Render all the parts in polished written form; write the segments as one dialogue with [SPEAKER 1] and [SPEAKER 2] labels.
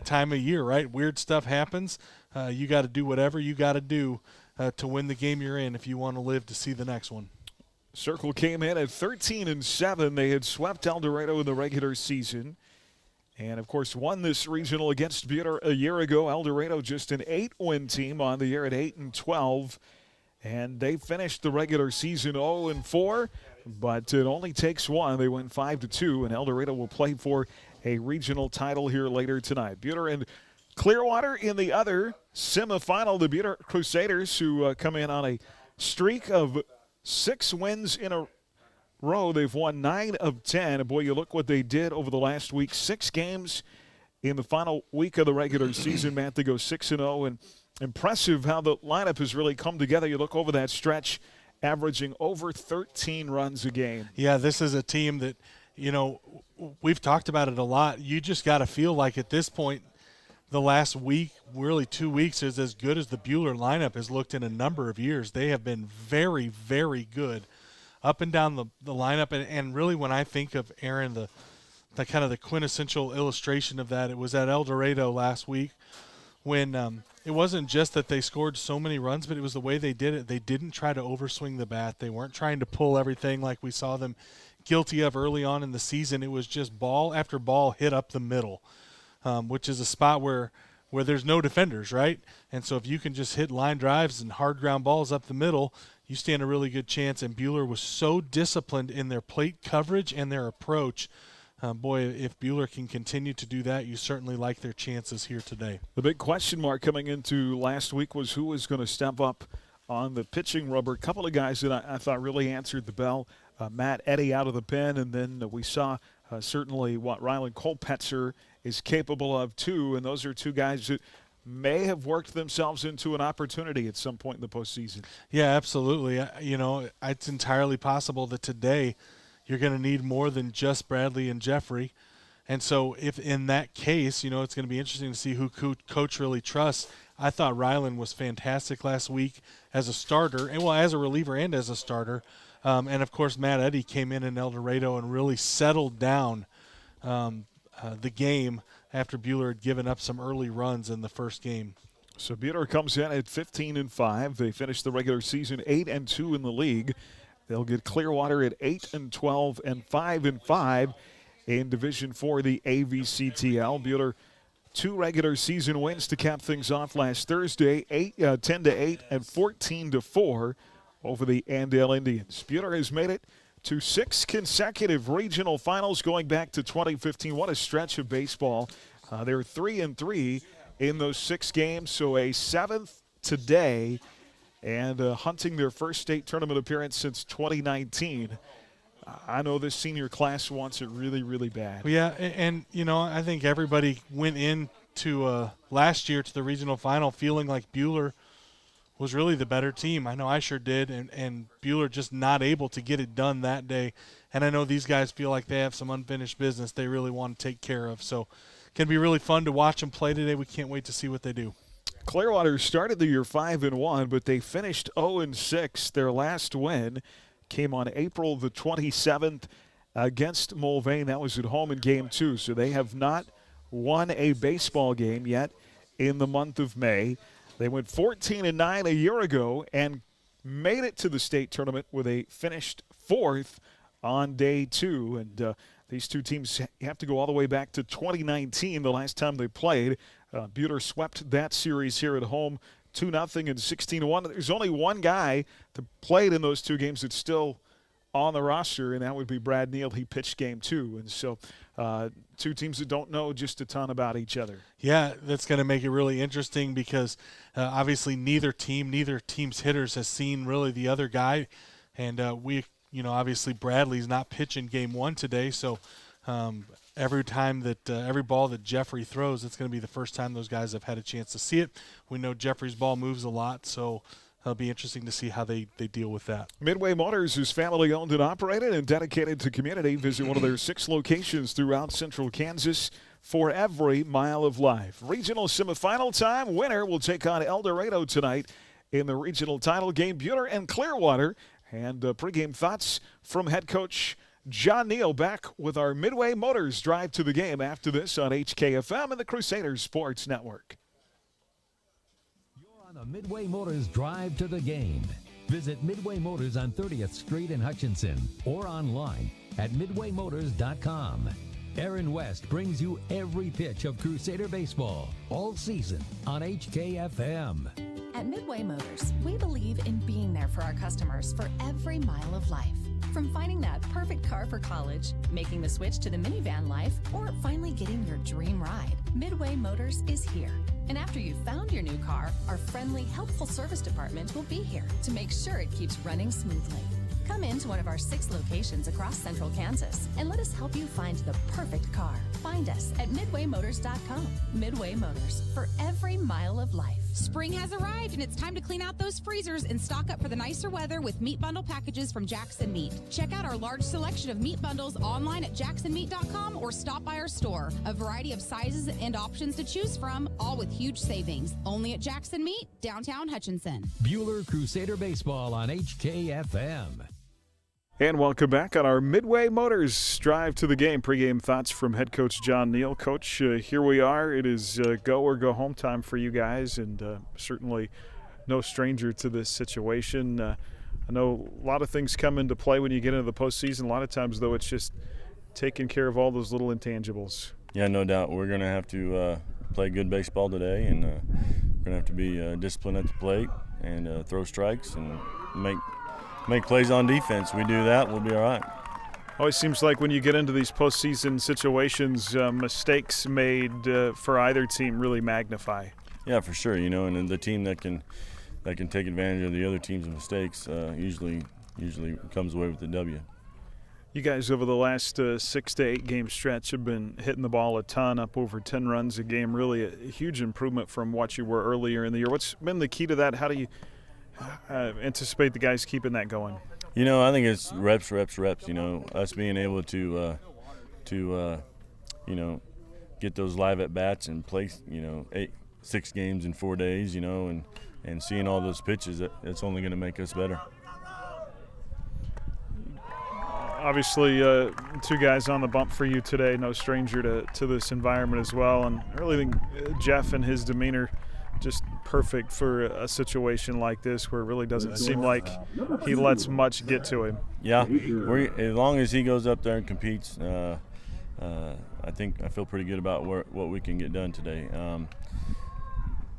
[SPEAKER 1] time of year, right? Weird stuff happens. You got to do whatever you got to do to win the game you're in if you want to live to see the next one.
[SPEAKER 2] Circle came in at 13-7. They had swept El Dorado in the regular season. And, of course, won this regional against Bueller a year ago. El Dorado just an 8-win team on the year at 8-12. And they finished the regular season 0-4, but it only takes one. They went 5-2, and El Dorado will play for a regional title here later tonight. Bueller and Clearwater in the other semifinal. The Bueller Crusaders, who come in on a streak of 6 wins in a row. They've won 9 of 10. And, boy, you look what they did over the last week. 6 games in the final week of the regular season, Matt. They go 6-0, and impressive how the lineup has really come together. You look over that stretch, averaging over 13 runs a game.
[SPEAKER 1] Yeah, this is a team that, we've talked about it a lot. You just got to feel like at this point, the last week, really 2 weeks, is as good as the Bueller lineup has looked in a number of years. They have been very, very good up and down the lineup. And really when I think of, Aaron, the kind of the quintessential illustration of that, it was at El Dorado last week when it wasn't just that they scored so many runs, but it was the way they did it. They didn't try to overswing the bat. They weren't trying to pull everything like we saw them guilty of early on in the season. It was just ball after ball hit up the middle, which is a spot where there's no defenders, right? And so if you can just hit line drives and hard ground balls up the middle, you stand a really good chance. And Bueller was so disciplined in their plate coverage and their approach. Boy, if Bueller can continue to do that, you certainly like their chances here today.
[SPEAKER 2] The big question mark coming into last week was who was going to step up on the pitching rubber. A couple of guys that I thought really answered the bell. Matt Eddy out of the pen, and then we saw certainly what Rylan Colpetzer is capable of too, and those are two guys that may have worked themselves into an opportunity at some point in the postseason.
[SPEAKER 1] Yeah, absolutely. It's entirely possible that today you're going to need more than just Bradley and Jeffrey. And so if in that case, it's going to be interesting to see who Coach really trusts. I thought Rylan was fantastic last week as a starter, and as a reliever and as a starter. And, of course, Matt Eddy came in El Dorado and really settled down the game after Bueller had given up some early runs in the first game.
[SPEAKER 2] So Bueller comes in at 15-5. They finished the regular season 8-2 in the league. They'll get Clearwater at 8-12 and 5-5 in Division IV, the AVCTL. Bueller, 2 regular season wins to cap things off last Thursday, 10-8 and 14-4 over the Andale Indians. Bueller has made it to 6 consecutive regional finals going back to 2015. What a stretch of baseball. They're 3-3 in those 6 games, so a 7th today, and hunting their first state tournament appearance since 2019. I know this senior class wants it really, really bad.
[SPEAKER 1] Yeah, and I think everybody went into last year to the regional final feeling like Bueller was really the better team. I know I sure did, and Bueller just not able to get it done that day. And I know these guys feel like they have some unfinished business they really want to take care of. So it can be really fun to watch them play today. We can't wait to see what they do.
[SPEAKER 2] Clearwater started the year 5-1, but they finished 0-6. Their last win came on April the 27th against Mulvane. That was at home in Game 2. So they have not won a baseball game yet in the month of May. They went 14-9 a year ago and made it to the state tournament where they finished 4th on day 2. And these two teams have to go all the way back to 2019, the last time they played. Bueller swept that series here at home 2-0 and 16-1. There's only one guy that played in those 2 games that's still on the roster, and that would be Brad Neal. He pitched Game 2. And so 2 teams that don't know just a ton about each other.
[SPEAKER 1] Yeah, that's going to make it really interesting because obviously neither team's hitters has seen really the other guy. And obviously Bradley's not pitching Game 1 today, so every ball that Jeffrey throws, it's going to be the first time those guys have had a chance to see it. We know Jeffrey's ball moves a lot, so it'll be interesting to see how they deal with that.
[SPEAKER 2] Midway Motors is family owned and operated and dedicated to community. Visit one of their 6 locations throughout central Kansas for every mile of life. Regional semifinal time. Winner will take on El Dorado tonight in the regional title game. Bueller and Clearwater. And pregame thoughts from head coach John Neal back with our Midway Motors Drive to the Game after this on HKFM and the Crusaders Sports Network.
[SPEAKER 3] You're on the Midway Motors Drive to the Game. Visit Midway Motors on 30th Street in Hutchinson or online at midwaymotors.com. Aaron West brings you every pitch of Crusader baseball all season on HKFM.
[SPEAKER 4] At Midway Motors, we believe in being there for our customers for every mile of life. From finding that perfect car for college, making the switch to the minivan life, or finally getting your dream ride, Midway Motors is here. And after you've found your new car, our friendly, helpful service department will be here to make sure it keeps running smoothly. Come into one of our 6 locations across central Kansas and let us help you find the perfect car. Find us at midwaymotors.com. Midway Motors, for every mile of life.
[SPEAKER 5] Spring has arrived and it's time to clean out those freezers and stock up for the nicer weather with meat bundle packages from Jackson Meat. Check out our large selection of meat bundles online at jacksonmeat.com or stop by our store. A variety of sizes and options to choose from, all with huge savings. Only at Jackson Meat, downtown Hutchinson.
[SPEAKER 3] Bueller Crusader Baseball on HKFM.
[SPEAKER 2] And welcome back on our Midway Motors Drive to the Game. Pregame thoughts from head coach John Neal. Coach, here we are. It is go or go home time for you guys, and certainly no stranger to this situation. I know a lot of things come into play when you get into the postseason. A lot of times, though, it's just taking care of all those little intangibles.
[SPEAKER 6] Yeah, no doubt. We're going to have to play good baseball today, and we're going to have to be disciplined at the plate and throw strikes and make plays on defense. We do that, we'll be all right.
[SPEAKER 2] Always seems like when you get into these postseason situations, mistakes made for either team really magnify.
[SPEAKER 6] Yeah, for sure. And the team that can take advantage of the other team's mistakes usually comes away with the W.
[SPEAKER 2] You guys over the last 6 to 8 game stretch have been hitting the ball a ton, up over 10 runs a game. Really a huge improvement from what you were earlier in the year. What's been the key to that? How do you anticipate the guys keeping that going?
[SPEAKER 6] I think it's reps. Us being able to get those live at bats and play 6 games in 4 days, and seeing all those pitches, it's only going to make us better.
[SPEAKER 2] Obviously, 2 guys on the bump for you today, no stranger to this environment as well. And I really think Jeff and his demeanor just perfect for a situation like this where it really doesn't seem like he lets much get to him.
[SPEAKER 6] Yeah, as long as he goes up there and competes, I feel pretty good about what we can get done today.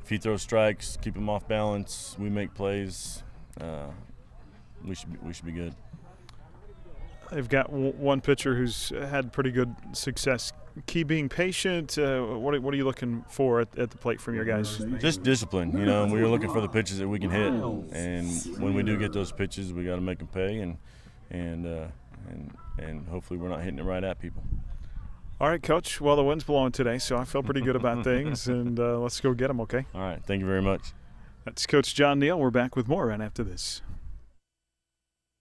[SPEAKER 6] If he throws strikes, keep him off balance, we make plays, we should be good.
[SPEAKER 2] They've got one pitcher who's had pretty good success. Key being patient. What are you looking for at the plate from your guys?
[SPEAKER 6] Just discipline. We were looking for the pitches that we can hit, and when we do get those pitches, we got to make them pay, and hopefully we're not hitting it right at people.
[SPEAKER 2] All right, Coach. Well, the wind's blowing today, so I feel pretty good about things, and let's go get them. Okay.
[SPEAKER 6] All right. Thank you very much.
[SPEAKER 2] That's Coach John Neal. We're back with more right after this.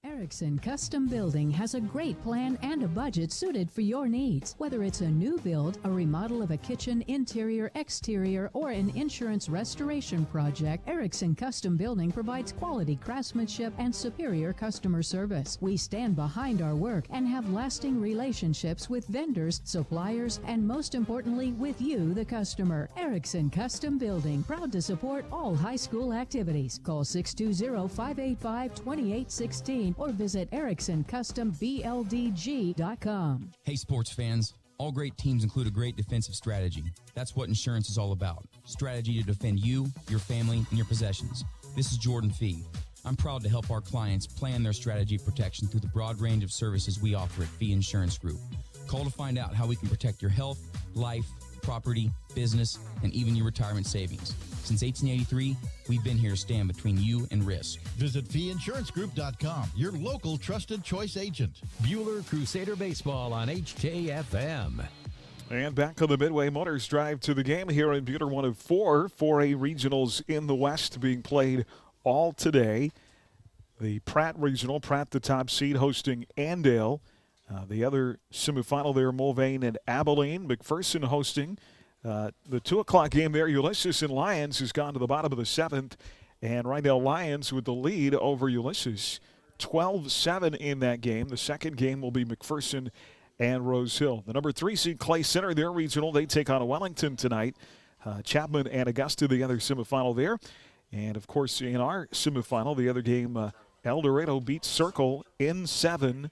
[SPEAKER 7] Erickson Custom Building has a great plan and a budget suited for your needs. Whether it's a new build, a remodel of a kitchen, interior, exterior, or an insurance restoration project, Erickson Custom Building provides quality craftsmanship and superior customer service. We stand behind our work and have lasting relationships with vendors, suppliers, and most importantly, with you, the customer. Erickson Custom Building, proud to support all high school activities. Call 620-585-2816 or visit EricksonCustomBLDG.com.
[SPEAKER 8] Hey, sports fans. All great teams include a great defensive strategy. That's what insurance is all about. Strategy to defend you, your family, and your possessions. This is Jordan Fee. I'm proud to help our clients plan their strategy of protection through the broad range of services we offer at Fee Insurance Group. Call to find out how we can protect your health, life, property, business, and even your retirement savings. Since 1883, we've been here to stand between you and risk.
[SPEAKER 9] Visit feeinsurancegroup.com, your local trusted choice agent.
[SPEAKER 3] Bueller Crusader Baseball on HKFM.
[SPEAKER 2] And back on the Midway Motors Drive to the Game here in Bueller, one of 4 4A regionals in the West being played all today. The Pratt Regional, Pratt the top seed, hosting Andale. The other semifinal there, Mulvane and Abilene. McPherson hosting the 2 o'clock game there. Ulysses and Lions has gone to the bottom of the 7th. And right now Lions with the lead over Ulysses, 12-7 in that game. The second game will be McPherson and Rose Hill. The number 3 seed Clay Center, their regional, they take on Wellington tonight. Chapman and Augusta, the other semifinal there. And, of course, in our semifinal, the other game, El Dorado beats Circle in 7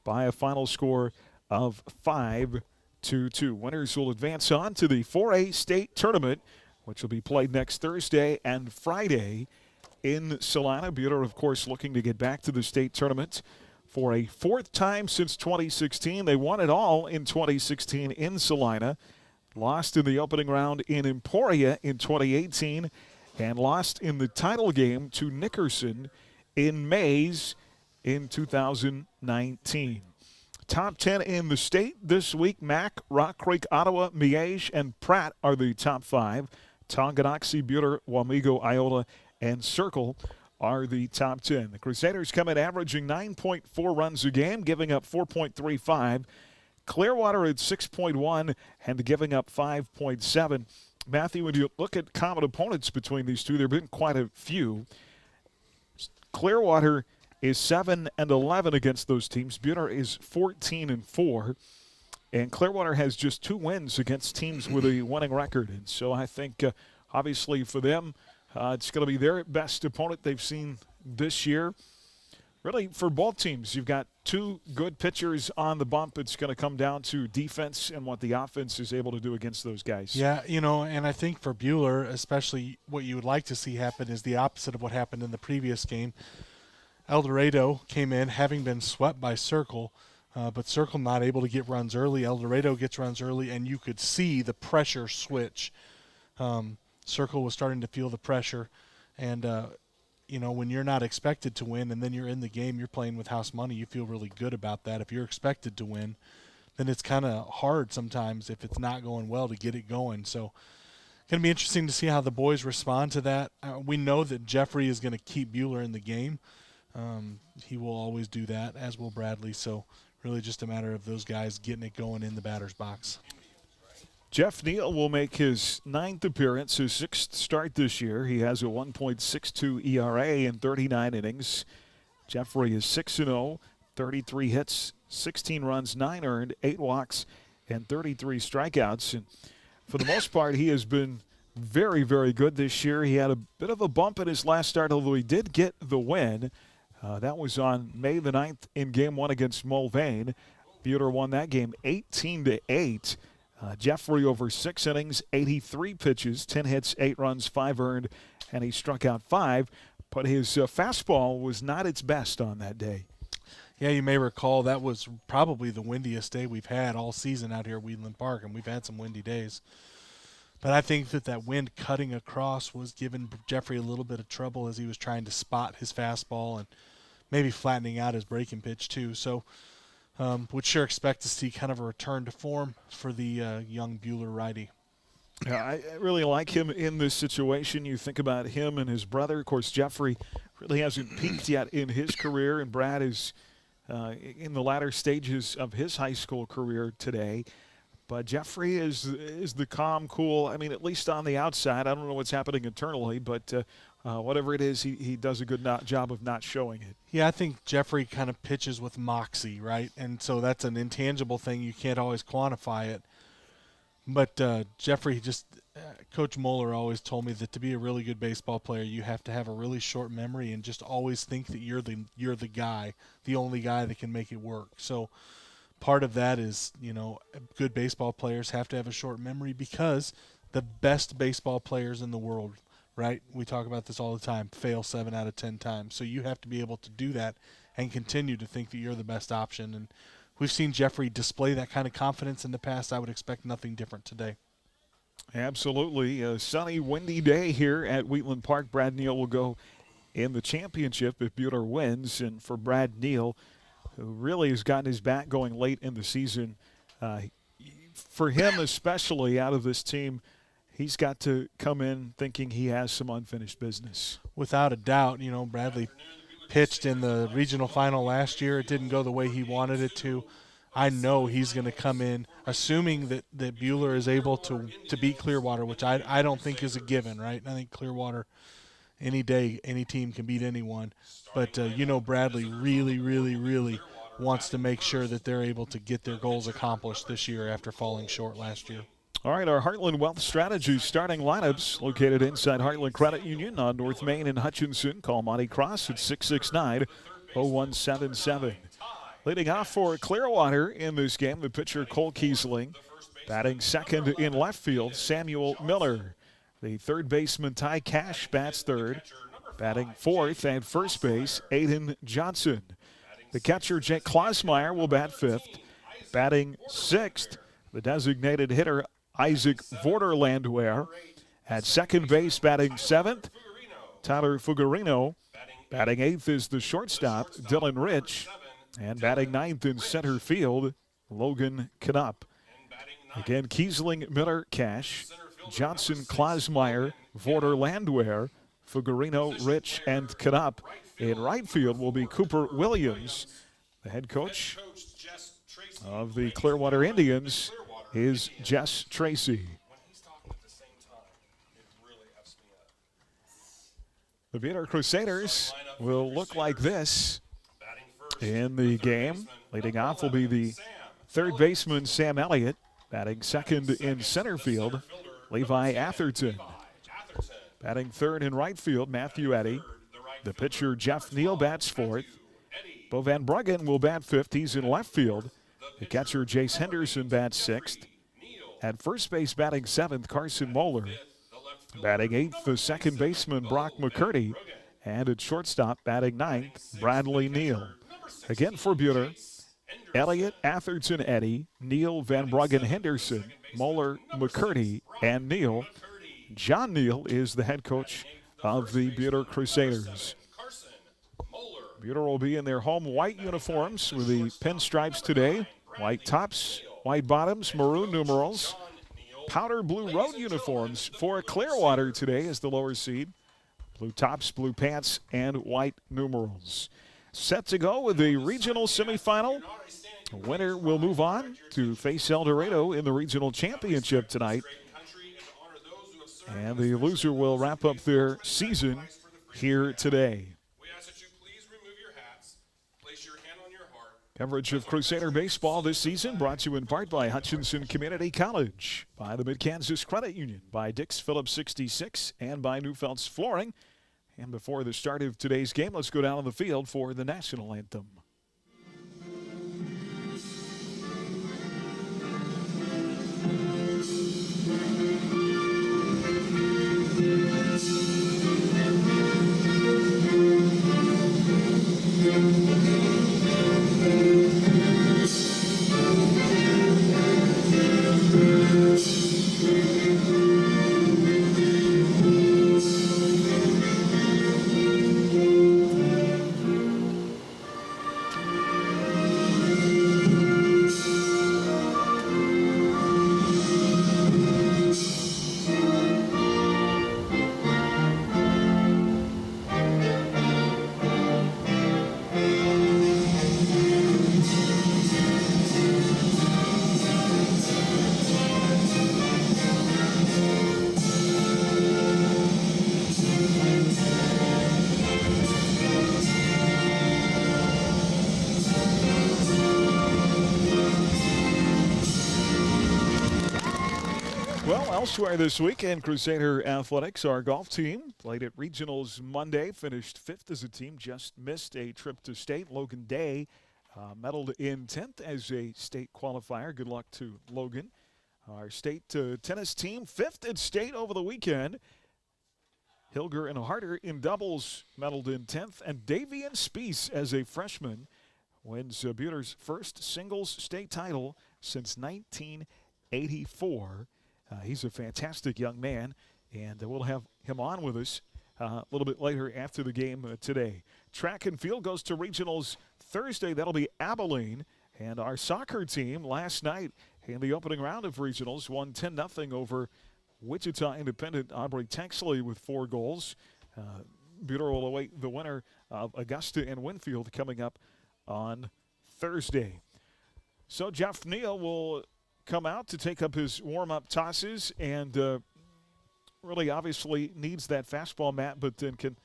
[SPEAKER 2] by a final score of 5-2. Winners will advance on to the 4A state tournament, which will be played next Thursday and Friday in Salina. Bueller, of course, looking to get back to the state tournament for a 4th time since 2016. They won it all in 2016 in Salina, lost in the opening round in Emporia in 2018, and lost in the title game to Nickerson in Mays in 2019. Top 10 in the state this week. Mac, Rock Creek, Ottawa, Miege, and Pratt are the top 5. Tonganoxie, Bueller, Wamego, Iola, and Circle are the top 10. The Crusaders come in averaging 9.4 runs a game, giving up 4.35. Clearwater at 6.1 and giving up 5.7. Matthew, when you look at common opponents between these two, there have been quite a few. Clearwater is 7-11 against those teams. Bueller is 14-4. And Clearwater has just 2 wins against teams with a winning record. And so I think, obviously, for them, it's going to be their best opponent they've seen this year. Really, for both teams, you've got 2 good pitchers on the bump. It's going to come down to defense and what the offense is able to do against those guys.
[SPEAKER 1] Yeah, and I think for Bueller, especially what you would like to see happen is the opposite of what happened in the previous game. El Dorado came in having been swept by Circle, but Circle not able to get runs early. El Dorado gets runs early, and you could see the pressure switch. Circle was starting to feel the pressure, and when you're not expected to win and then you're in the game, you're playing with house money, you feel really good about that. If you're expected to win, then it's kind of hard sometimes if it's not going well to get it going. So going to be interesting to see how the boys respond to that. We know that Jeffrey is going to keep Bueller in the game. He will always do that, as will Bradley. So really just a matter of those guys getting it going in the batter's box.
[SPEAKER 2] Jeff Neal will make his 9th appearance, his 6th start this year. He has a 1.62 ERA in 39 innings. Jeffrey is 6-0, 33 hits, 16 runs, 9 earned, 8 walks, and 33 strikeouts. And for the most part, he has been very, very good this year. He had a bit of a bump in his last start, although he did get the win. That was on May the 9th in Game 1 against Mulvane. Bueller won that game 18-8. Jeffrey over 6 innings, 83 pitches, 10 hits, 8 runs, 5 earned, and he struck out 5. But his fastball was not its best on that day.
[SPEAKER 1] Yeah, you may recall that was probably the windiest day we've had all season out here at Wheatland Park, and we've had some windy days. But I think that wind cutting across was giving Jeffrey a little bit of trouble as he was trying to spot his fastball and maybe flattening out his breaking pitch too. So would sure expect to see kind of a return to form for the young Bueller righty.
[SPEAKER 2] Yeah, I really like him in this situation. You think about him and his brother. Of course, Jeffrey really hasn't peaked yet in his career, and Brad is in the latter stages of his high school career today. But Jeffrey is the calm, cool, I mean, at least on the outside. I don't know what's happening internally, but whatever it is, he does a good job of not showing it.
[SPEAKER 1] Yeah, I think Jeffrey kind of pitches with moxie, right? And so that's an intangible thing. You can't always quantify it. But Jeffrey Coach Buhler always told me that to be a really good baseball player, you have to have a really short memory and just always think that you're the guy, the only guy that can make it work. So part of that is, good baseball players have to have a short memory because the best baseball players in the world, right? We talk about this all the time, fail 7 out of 10 times. So you have to be able to do that and continue to think that you're the best option. And we've seen Jeffrey display that kind of confidence in the past. I would expect nothing different today.
[SPEAKER 2] Absolutely. A sunny, windy day here at Wheatland Park. Brad Neal will go in the championship if Bueller wins. And for Brad Neal, who really has gotten his bat going late in the season, for him especially out of this team, he's got to come in thinking he has some unfinished business.
[SPEAKER 1] Without a doubt, Bradley pitched in the regional final last year. It didn't go the way he wanted it to. I know he's going to come in, assuming that Bueller is able to beat Clearwater, which I don't think is a given, right? I think Clearwater any day, any team can beat anyone. But Bradley really, really, really wants to make sure that they're able to get their goals accomplished this year after falling short last year.
[SPEAKER 2] All right, our Heartland Wealth Strategies starting lineups located inside Heartland Credit Union on North Main in Hutchinson. Call Monty Cross at 669-0177. Leading off for Clearwater in this game, the pitcher Cole Kiesling. Batting second in left field, Samuel Miller. The third baseman Ty Cash bats third. Batting fourth at first base, Aiden Johnson. The catcher Jake Klausmeyer will bat fifth. Batting sixth, the designated hitter Isaac Vorderlandwehr. At second base, batting seventh, Tyler Fuggerino. Batting eighth is the shortstop, Dylan Rich. And batting ninth in center field, Logan Knupp. Again, Kiesling, Miller, Cash, Johnson, Klausmeyer, Vorderlandwehr, Fuggerino, Rich, and Knupp. In right field will be Cooper Williams. The head coach of the Clearwater Indians is Jess Tracy. The Bueller Crusaders will look like this in the game. Leading off will be the third baseman Sam Elliott. Batting second in center field, Levi Atherton. Batting third in right field, Matthew Eddy. The pitcher Jeff Neal bats fourth. Bo Van Bruggen will bat fifth. He's in left field. The catcher Jace Henderson bats sixth. At first base, batting seventh, Carson Moeller. Batting eighth, the second baseman Brock Mccurdy. And at shortstop, batting ninth, Bradley Neal. Again for Bueller, Elliott, Atherton, Eddy, Neal, Van Bruggen, Henderson, Moeller, McCurdy, and Neal. John Neal is the head coach of the Bueller Crusaders. Bueller will be in their home white uniforms with the pinstripes today. White tops, white bottoms, maroon numerals. Powder blue road uniforms for Clearwater today as the lower seed. Blue tops, blue pants, and white numerals. Set to go with the regional semifinal. Winner will move on to face El Dorado in the regional championship tonight. And the loser will wrap up their season here today. Coverage of Crusader baseball this season brought to you in part by Hutchinson Community College, by the Mid-Kansas Credit Union, by Dix Phillips 66, and by Neufeld's Flooring. And before the start of today's game, let's go down on the field for the national anthem. Elsewhere this weekend, Crusader Athletics, our golf team, played at Regionals Monday, finished fifth as a team, just missed a trip to state. Logan Day medaled in 10th as a state qualifier. Good luck to Logan. Our state tennis team, fifth at state over the weekend. Hilger and Harder in doubles medaled in 10th, and Davian Speece as a freshman wins Bueller's first singles state title since 1984. He's a fantastic young man, and we'll have him on with us a little bit later after the game today. Track and field goes to regionals Thursday. That'll be Abilene. And our soccer team last night in the opening round of regionals won 10-0 over Wichita Independent. Aubrey Texley with 4 goals. Bueller will await the winner of Augusta and Winfield coming up on Thursday. So Jeff Neal will come out to take up his warm-up tosses, and really obviously needs that fastball, Matt, but then can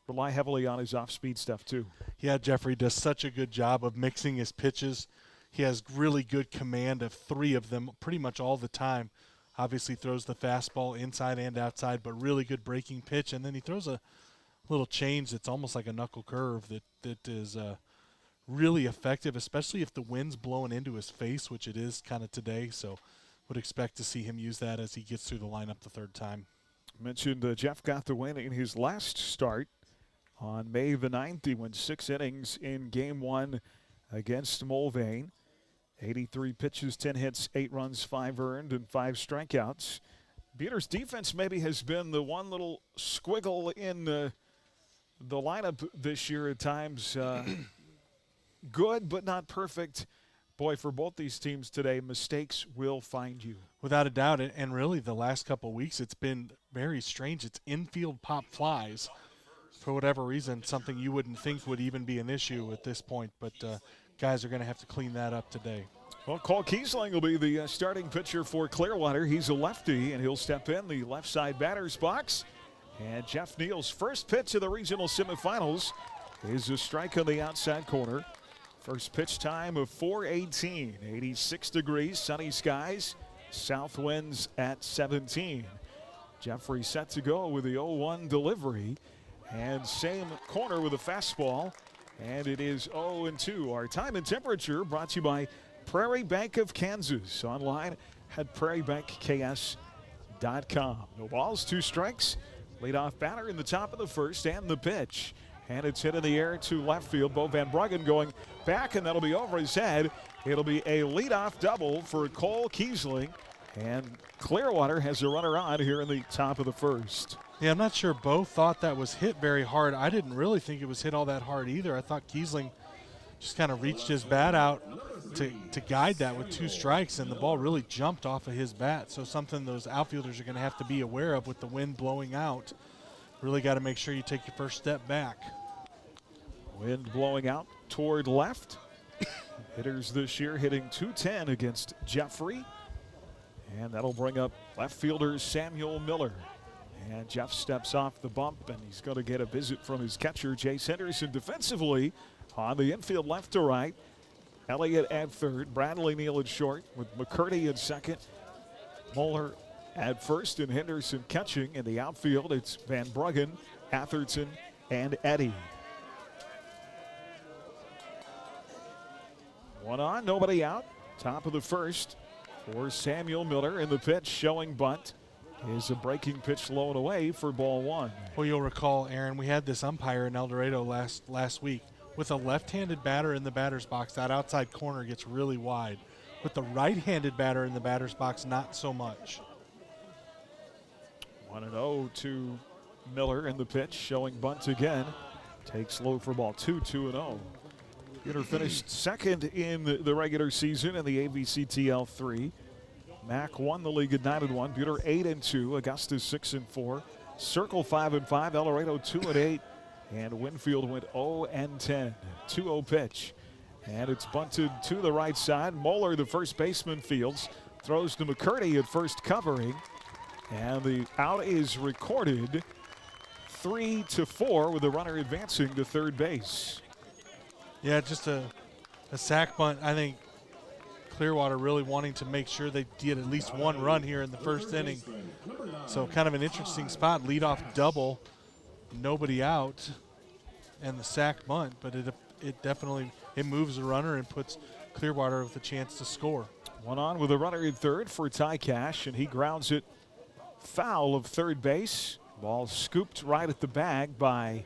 [SPEAKER 2] rely heavily on his off-speed stuff too.
[SPEAKER 1] Yeah, Jeffrey does such a good job of mixing his pitches. He has really good command of 3 of them pretty much all the time. Obviously throws the fastball inside and outside, but really good breaking pitch. And then he throws a little change that's almost like a knuckle curve that is really effective, especially if the wind's blowing into his face, which it is kind of today. So would expect to see him use that as he gets through the lineup the 3rd time.
[SPEAKER 2] Mentioned Jeff got the win in his last start on May the 9th. He went 6 innings in Game 1 against Mulvane. 83 pitches, 10 hits, 8 runs, 5 earned, and 5 strikeouts. Bueller's defense maybe has been the one little squiggle in the lineup this year at times. Good, but not perfect. Boy, for both these teams today, mistakes will find you.
[SPEAKER 1] Without a doubt, and really the last couple of weeks, it's been very strange. It's infield pop flies. For whatever reason, something you wouldn't think would even be an issue at this point, but guys are going to have to clean that up today.
[SPEAKER 2] Well, Cole Kiesling will be the starting pitcher for Clearwater. He's a lefty, and he'll step in the left side batter's box. And Jeff Neal's first pitch of the regional semifinals is a strike on the outside corner. First pitch time of 4:18, 86 degrees, sunny skies, south winds at 17. Jeffrey set to go with the 0-1 delivery, and same corner with a fastball, and it is 0-2. Our time and temperature brought to you by Prairie Bank of Kansas, online at prairiebankks.com. No balls, 2 strikes. Leadoff batter in the top of the 1st, and the pitch. And it's hit in the air to left field. Bo Van Bruggen going back, and that'll be over his head. It'll be a leadoff double for Cole Kiesling. And Clearwater has a runner on here in the top of the 1st.
[SPEAKER 1] Yeah, I'm not sure Bo thought that was hit very hard. I didn't really think it was hit all that hard either. I thought Kiesling just kind of reached his bat out to guide that with 2 strikes, and the ball really jumped off of his bat. So something those outfielders are going to have to be aware of with the wind blowing out. Really got to make sure you take your first step back.
[SPEAKER 2] Wind blowing out toward left. Hitters this year hitting .210 against Jeffrey. And that'll bring up left fielder Samuel Miller. And Jeff steps off the bump, and he's going to get a visit from his catcher, Jace Henderson, defensively on the infield left to right. Elliott at 3rd, Bradley Neal at short, with Mccurdy at 2nd. Buhler at 1st, and Henderson catching. In the outfield, it's Van Bruggen, Atherton, and Eddy. 1 on, nobody out. Top of the 1st for Samuel Miller, and the pitch showing bunt is a breaking pitch low and away for ball 1.
[SPEAKER 1] Well, you'll recall, Aaron, we had this umpire in El Dorado last week. With a left-handed batter in the batter's box, that outside corner gets really wide. With the right-handed batter in the batter's box, not so much.
[SPEAKER 2] 1-0 to Miller, in the pitch showing bunt again. Takes low for ball 2, 2-0. Bueller finished 2nd in the regular season in the AVCTL 3. Mac won the league at 9-1. Bueller 8-2. Augusta 6-4. Circle 5-5. El Dorado 2-8. And Winfield went 0-10. 2-0 pitch. And it's bunted to the right side. Moeller, the first baseman, fields. Throws to Mccurdy at first covering. And the out is recorded 3-4 with the runner advancing to 3rd base.
[SPEAKER 1] Yeah, just a sack bunt. I think Clearwater really wanting to make sure they get at least 1 run here in the 1st inning. So kind of an interesting spot. Leadoff double, nobody out, and the sack bunt. But it definitely moves the runner and puts Clearwater with a chance to score.
[SPEAKER 2] 1 on with a runner in 3rd for Ty Cash, and he grounds it foul of 3rd base. Ball scooped right at the bag by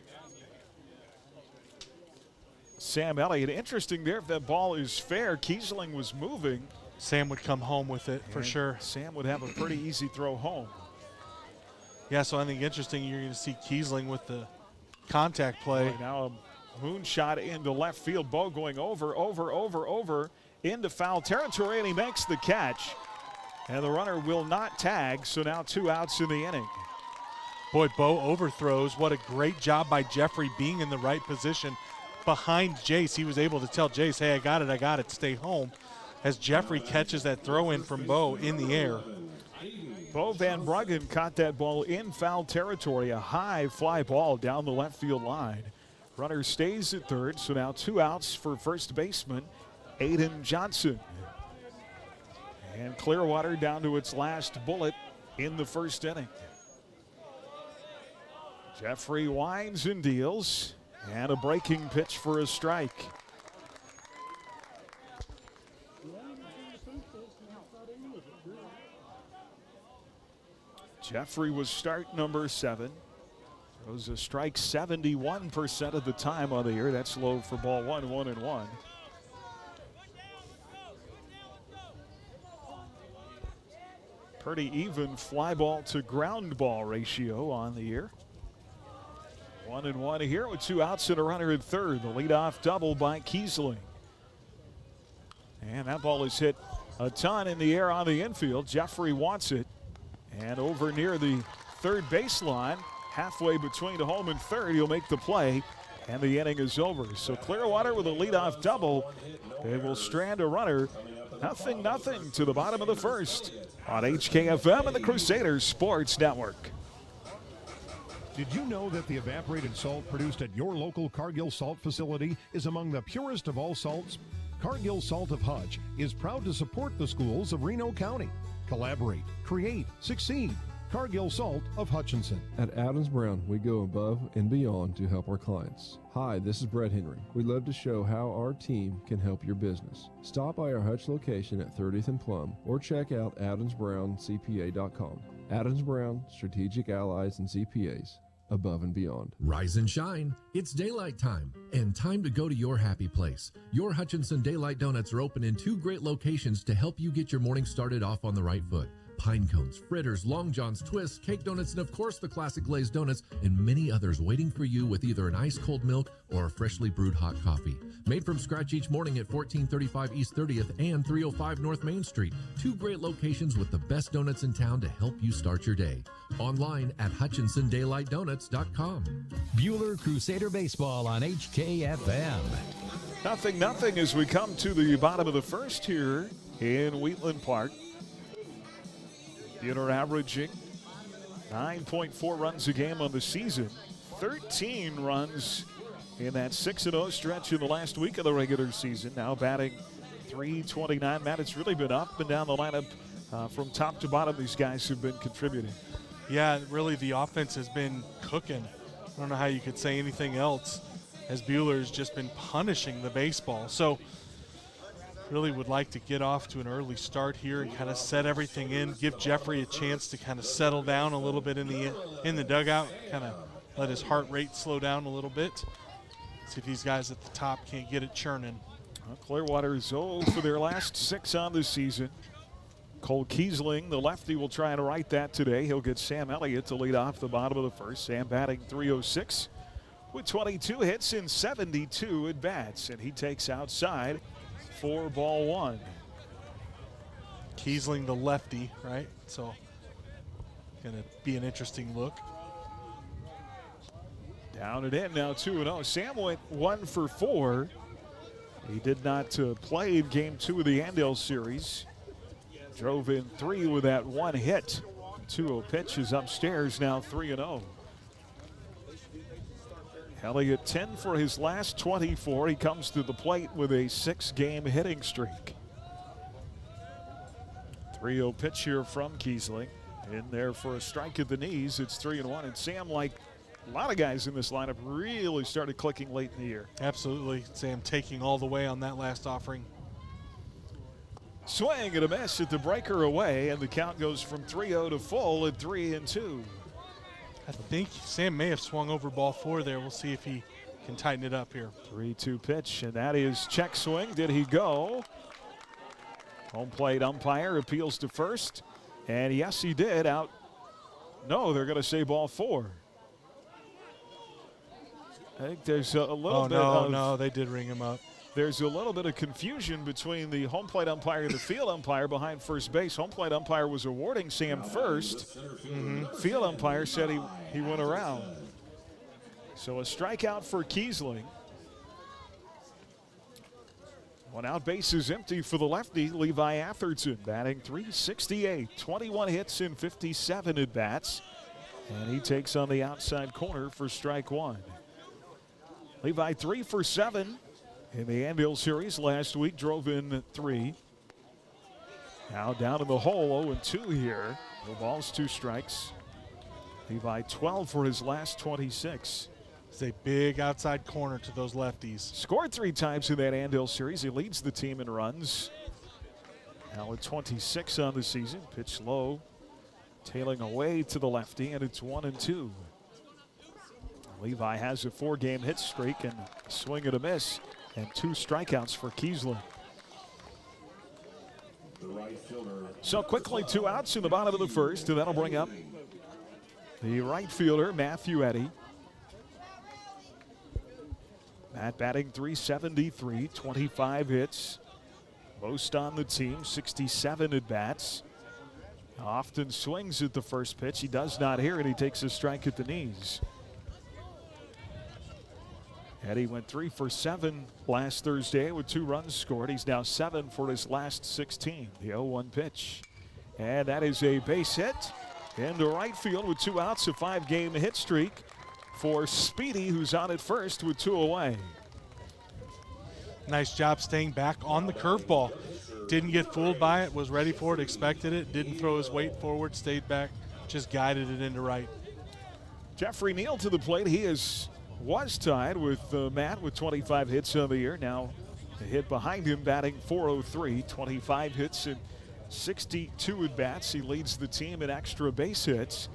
[SPEAKER 2] Sam Elliott. Interesting there, if that ball is fair, Kiesling was moving.
[SPEAKER 1] Sam would come home with it for sure.
[SPEAKER 2] Sam would have a pretty easy throw home.
[SPEAKER 1] Yeah, so I think interesting, you're going to see Kiesling with the contact play.
[SPEAKER 2] Now a moonshot into left field. Bo going over into foul territory, and he makes the catch. And the runner will not tag, so now 2 outs in the inning.
[SPEAKER 1] Boy, Bo overthrows. What a great job by Jeffrey being in the right position behind Jace. He was able to tell Jace, hey, I got it, stay home. As Jeffrey catches that throw in from Bo in the air.
[SPEAKER 2] Bo Van Bruggen caught that ball in foul territory, a high fly ball down the left field line. Runner stays at third, so now 2 outs for first baseman Aiden Johnson. And Clearwater down to its last bullet in the first inning. Jeffrey winds and deals, and a breaking pitch for a strike. Jeffrey was start number 7. Throws a strike 71% of the time on the year. That's low for ball 1, 1-1. Pretty even fly ball to ground ball ratio on the year. 1-1 here with 2 outs and a runner at third. The leadoff double by Kiesling. And that ball is hit a ton in the air on the infield. Jeffrey wants it. And over near the third baseline, halfway between home and third, he'll make the play, and the inning is over. So Clearwater with a leadoff double. They will strand a runner. 0-0 to the bottom of the first on HKFM and the Crusaders Sports Network.
[SPEAKER 10] Did you know that the evaporated salt produced at your local Cargill salt facility is among the purest of all salts? Cargill Salt of Hutch is proud to support the schools of Reno County. Collaborate, create, succeed. Cargill Salt of Hutchinson.
[SPEAKER 11] At Adams Brown, we go above and beyond to help our clients. Hi, this is Brett Henry. We'd love to show how our team can help your business. Stop by our Hutch location at 30th and Plum or check out adamsbrowncpa.com. Adams Brown, strategic allies and CPAs. Above and beyond.
[SPEAKER 12] Rise and shine. It's daylight time and time to go to your happy place. Your Hutchinson Daylight Donuts are open in 2 great locations to help you get your morning started off on the right foot. Pine cones, fritters, long johns, twists, cake donuts, and of course the classic glazed donuts, and many others waiting for you with either an ice cold milk or a freshly brewed hot coffee. Made from scratch each morning at 1435 East 30th and 305 North Main Street. 2 great locations with the best donuts in town to help you start your day. Online at HutchinsonDaylightDonuts.com.
[SPEAKER 3] Bueller Crusader Baseball on HKFM.
[SPEAKER 2] 0-0 as we come to the bottom of the first here in Wheatland Park. Bueller averaging 9.4 runs a game on the season. 13 runs in that 6-0 stretch in the last week of the regular season. Now batting .329. Matt, it's really been up and down the lineup from top to bottom. These guys have been contributing.
[SPEAKER 1] Yeah, really the offense has been cooking. I don't know how you could say anything else, as Bueller's just been punishing the baseball. So really would like to get off to an early start here and kind of set everything in, give Jeffrey a chance to kind of settle down a little bit in the dugout, kind of let his heart rate slow down a little bit. See if these guys at the top can't get it churning.
[SPEAKER 2] Well, Clearwater is 0 for their last 6 on the season. Cole Kiesling, the lefty, will try to right that today. He'll get Sam Elliott to lead off the bottom of the first. Sam batting .306 with 22 hits in 72 at bats, and he takes outside for ball 1.
[SPEAKER 1] Kiesling, the lefty, right? So going to be an interesting look.
[SPEAKER 2] Down and in now, 2-0. Sam went 1 for 4. He did not play in game 2 of the Andale series. Drove in 3 with that 1 hit. 2-0 pitch is upstairs, now 3-0. Elliott 10 for his last 24. He comes to the plate with a 6-game hitting streak. 3-0 pitch here from Kiesling. In there for a strike at the knees. It's 3-1. And Sam, like a lot of guys in this lineup, really started clicking late in the year.
[SPEAKER 1] Absolutely. Sam taking all the way on that last offering.
[SPEAKER 2] Swing and a miss at the breaker away, and the count goes from 3-0 to full at 3-2.
[SPEAKER 1] I think Sam may have swung over ball 4 there. We'll see if he can tighten it up here.
[SPEAKER 2] 3-2 pitch, and that is check swing. Did he go? Home plate umpire appeals to first, and yes, he did. Out. No, they're going to say ball 4. I think there's a little bit of.
[SPEAKER 1] No, they did ring him up.
[SPEAKER 2] There's a little bit of confusion between the home plate umpire and the field umpire behind first base. Home plate umpire was awarding Sam first. Field umpire said he went around. So a strikeout for Kiesling. One out, base is empty for the lefty, Levi Atherton, batting .368, 21 hits in 57 at-bats. And he takes on the outside corner for strike one. Levi 3 for 7 in the Anvil series last week, drove in 3. Now down in the hole, 0-2 here. No balls, 2 strikes. Levi 12 for his last 26.
[SPEAKER 1] It's a big outside corner to those lefties.
[SPEAKER 2] Scored 3 times in that Anvil series. He leads the team in runs. Now at 26 on the season. Pitch low, tailing away to the lefty, and it's 1-2. Levi has a 4-game hit streak and swing and a miss, and 2 strikeouts for Kiesler. So quickly 2 outs in the bottom of the first, and that'll bring up the right fielder, Matthew Eddy. Matt batting .373, 25 hits, most on the team, 67 at-bats. Often swings at the first pitch. He does not hear it. He takes a strike at the knees. Eddy went 3 for 7 last Thursday with 2 runs scored. He's now 7 for his last 16. The 0-1 pitch. And that is a base hit into right field with 2 outs, a 5-game hit streak for Speedy, who's on at first with 2 away.
[SPEAKER 1] Nice job staying back on the curveball. Didn't get fooled by it, was ready for it, expected it, didn't throw his weight forward, stayed back, just guided it into right.
[SPEAKER 2] Jeffrey Neal to the plate. He was tied with Matt with 25 hits on the year. Now a hit behind him, batting .403, 25 hits and 62 at-bats. He leads the team in extra base hits.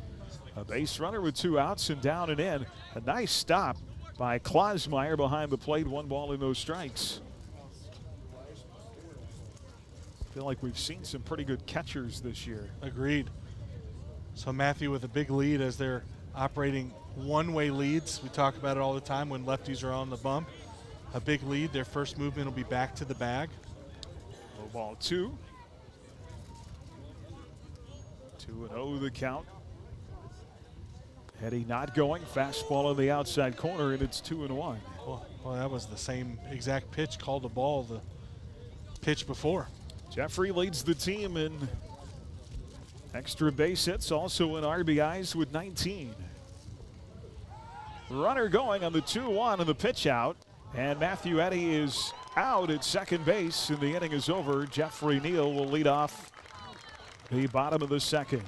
[SPEAKER 2] A base runner with 2 outs and down and in. A nice stop by Klosmeyer behind the plate. 1 ball and no strikes. I feel like we've seen some pretty good catchers this year.
[SPEAKER 1] Agreed. So Matthew with a big lead as they're operating one-way leads. We talk about it all the time when lefties are on the bump. A big lead. Their first movement will be back to the bag.
[SPEAKER 2] Low ball 2. 2-0 the count. Eddy not going. Fastball on the outside corner, and it's 2-1.
[SPEAKER 1] Well, that was the same exact pitch called a ball the pitch before.
[SPEAKER 2] Jeffrey leads the team in extra base hits, also in RBIs with 19. Runner going on the 2-1 and the pitch out. And Matthew Eddy is out at second base, and the inning is over. Jeffrey Neal will lead off the bottom of the second.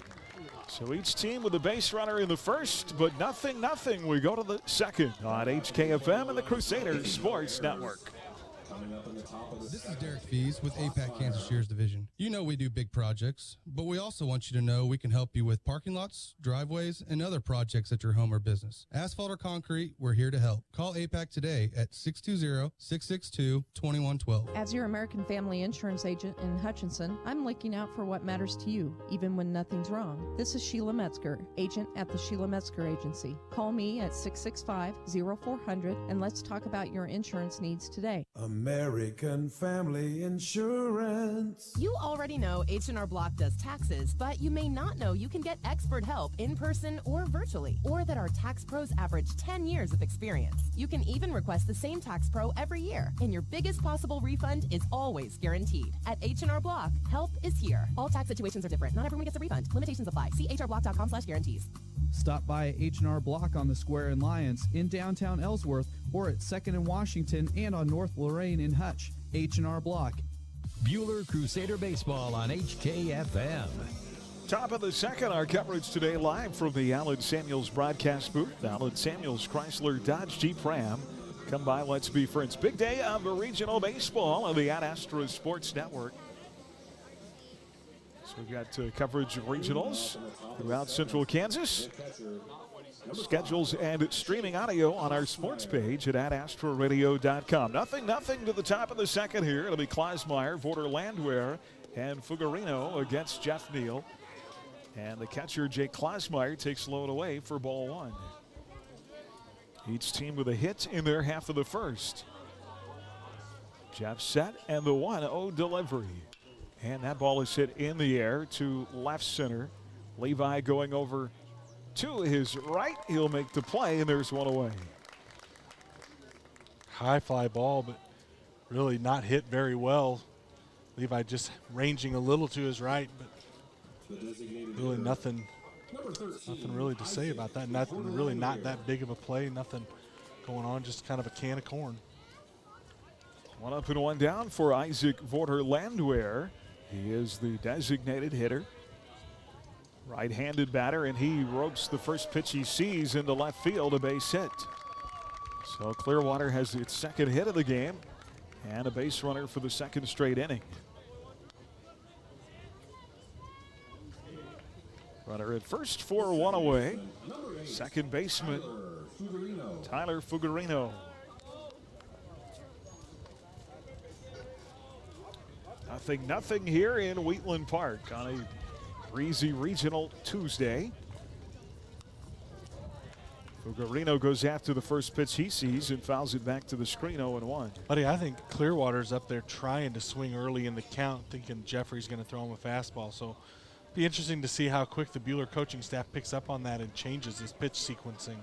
[SPEAKER 2] So each team with a base runner in the first, but nothing. We go to the second on HKFM and the Crusaders Sports Network.
[SPEAKER 13] This is Derek Fees with APAC Kansas Shears Division. You know we do big projects, but we also want you to know we can help you with parking lots, driveways, and other projects at your home or business. Asphalt or concrete, we're here to help. Call APAC today at 620-662-2112.
[SPEAKER 14] As your American Family Insurance agent in Hutchinson, I'm looking out for what matters to you, even when nothing's wrong. This is Sheila Metzger, agent at the Sheila Metzger Agency. Call me at 665-0400 and let's talk about your insurance needs today.
[SPEAKER 15] American Family Insurance.
[SPEAKER 16] You already know H&R Block does taxes, but you may not know you can get expert help in person or virtually, or that our tax pros average 10 years of experience. You can even request the same tax pro every year, and your biggest possible refund is always guaranteed. At H&R Block, help is here. All tax situations are different. Not everyone gets a refund. Limitations apply. See hrblock.com/guarantees.
[SPEAKER 17] Stop by H&R Block on the Square in Lyons, in downtown Ellsworth, or at 2nd and Washington and on North Lorraine in Hutch. H&R Block.
[SPEAKER 3] Bueller Crusader Baseball on HKFM.
[SPEAKER 2] Top of the second, our coverage today live from the Allen Samuels broadcast booth. Allen Samuels Chrysler Dodge Jeep Ram. Come by, let's be friends. Big day of regional baseball on the Ad-Astra Sports Network. So we've got coverage of regionals throughout Central Kansas. Schedules and streaming audio on our sports page at adastraradio.com. Nothing to the top of the second here. It'll be Klosmeyer, Vorder Landwehr, and Fuggerino against Jeff Neal. And the catcher, Jake Klosmeyer, takes load away for ball 1. Each team with a hit in their half of the first. Jeff set and the 1-0 delivery. And that ball is hit in the air to left center. Levi going over to his right. He'll make the play, and there's one away.
[SPEAKER 1] High fly ball, but really not hit very well. Levi just ranging a little to his right, but really nothing really to say about that. Nothing really, not that big of a play. Nothing going on. Just kind of a can of corn.
[SPEAKER 2] 1 up and 1 down for Isaac Vorter-Landwehr. He is the designated hitter. Right-handed batter, and he ropes the first pitch he sees into left field, a base hit. So Clearwater has its second hit of the game and a base runner for the second straight inning. Runner at first, 4-1 away. Second baseman, Tyler Fuggerino. Nothing here in Wheatland Park on a breezy regional Tuesday. Fuggerino goes after the first pitch he sees and fouls it back to the screen, 0-1.
[SPEAKER 1] Buddy, I think Clearwater's up there trying to swing early in the count, thinking Jeffrey's going to throw him a fastball. So be interesting to see how quick the Bueller coaching staff picks up on that and changes his pitch sequencing.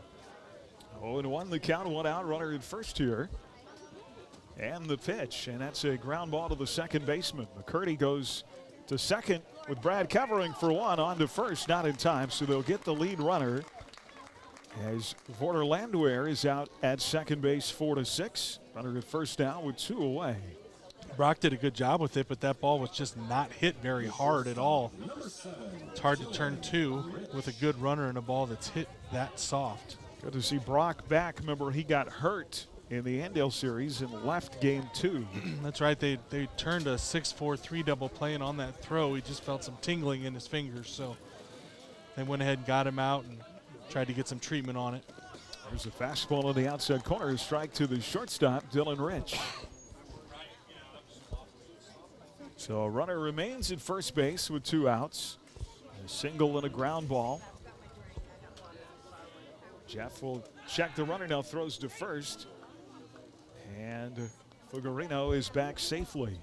[SPEAKER 2] 0-1 the count, 1 out, runner at first here. And the pitch, and that's a ground ball to the second baseman. Mccurdy goes to second with Brad covering for 1, on to first, not in time, so they'll get the lead runner as Vorter-Landwehr is out at second base, 4-6. Runner at first now with 2 away.
[SPEAKER 1] Brock did a good job with it, but that ball was just not hit very hard at all. It's hard to turn 2 with a good runner and a ball that's hit that soft.
[SPEAKER 2] Good to see Brock back. Remember, he got hurt in the Andale series and left game 2.
[SPEAKER 1] That's right. They turned a 6-4 3-double play, and on that throw, he just felt some tingling in his fingers. So they went ahead and got him out and tried to get some treatment on it.
[SPEAKER 2] There's a fastball on the outside corner. Strike to the shortstop, Dylan Rich. So a runner remains at first base with 2 outs. A single and a ground ball. Jeff will check the runner now, throws to first. And Fuggerino is back safely.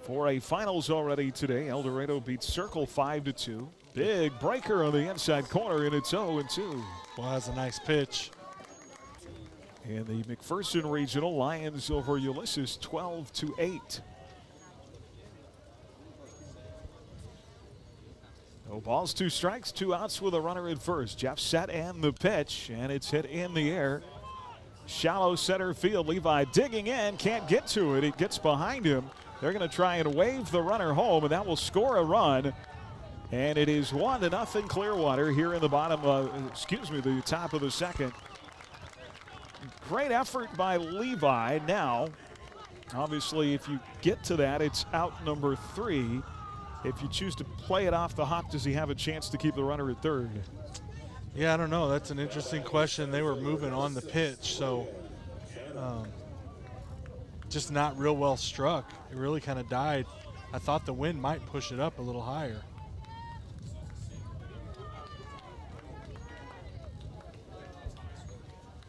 [SPEAKER 2] For a finals already today, El Dorado beats Circle 5-2. Big breaker on the inside corner, and it's 0-2.
[SPEAKER 1] Well, that's a nice pitch.
[SPEAKER 2] In the McPherson Regional, Lions over Ulysses 12-8. No balls, 2 strikes, 2 outs with a runner at first. Jeff set and the pitch, and it's hit in the air. Shallow center field. Levi digging in, can't get to it. It gets behind him. They're going to try and wave the runner home, and that will score a run. And it is 1-0 Clearwater here in the the top of the second. Great effort by Levi. Now, obviously, if you get to that, it's out number 3. If you choose to play it off the hop, does he have a chance to keep the runner at third?
[SPEAKER 1] Yeah, I don't know. That's an interesting question. They were moving on the pitch, so just not real well struck. It really kind of died. I thought the wind might push it up a little higher.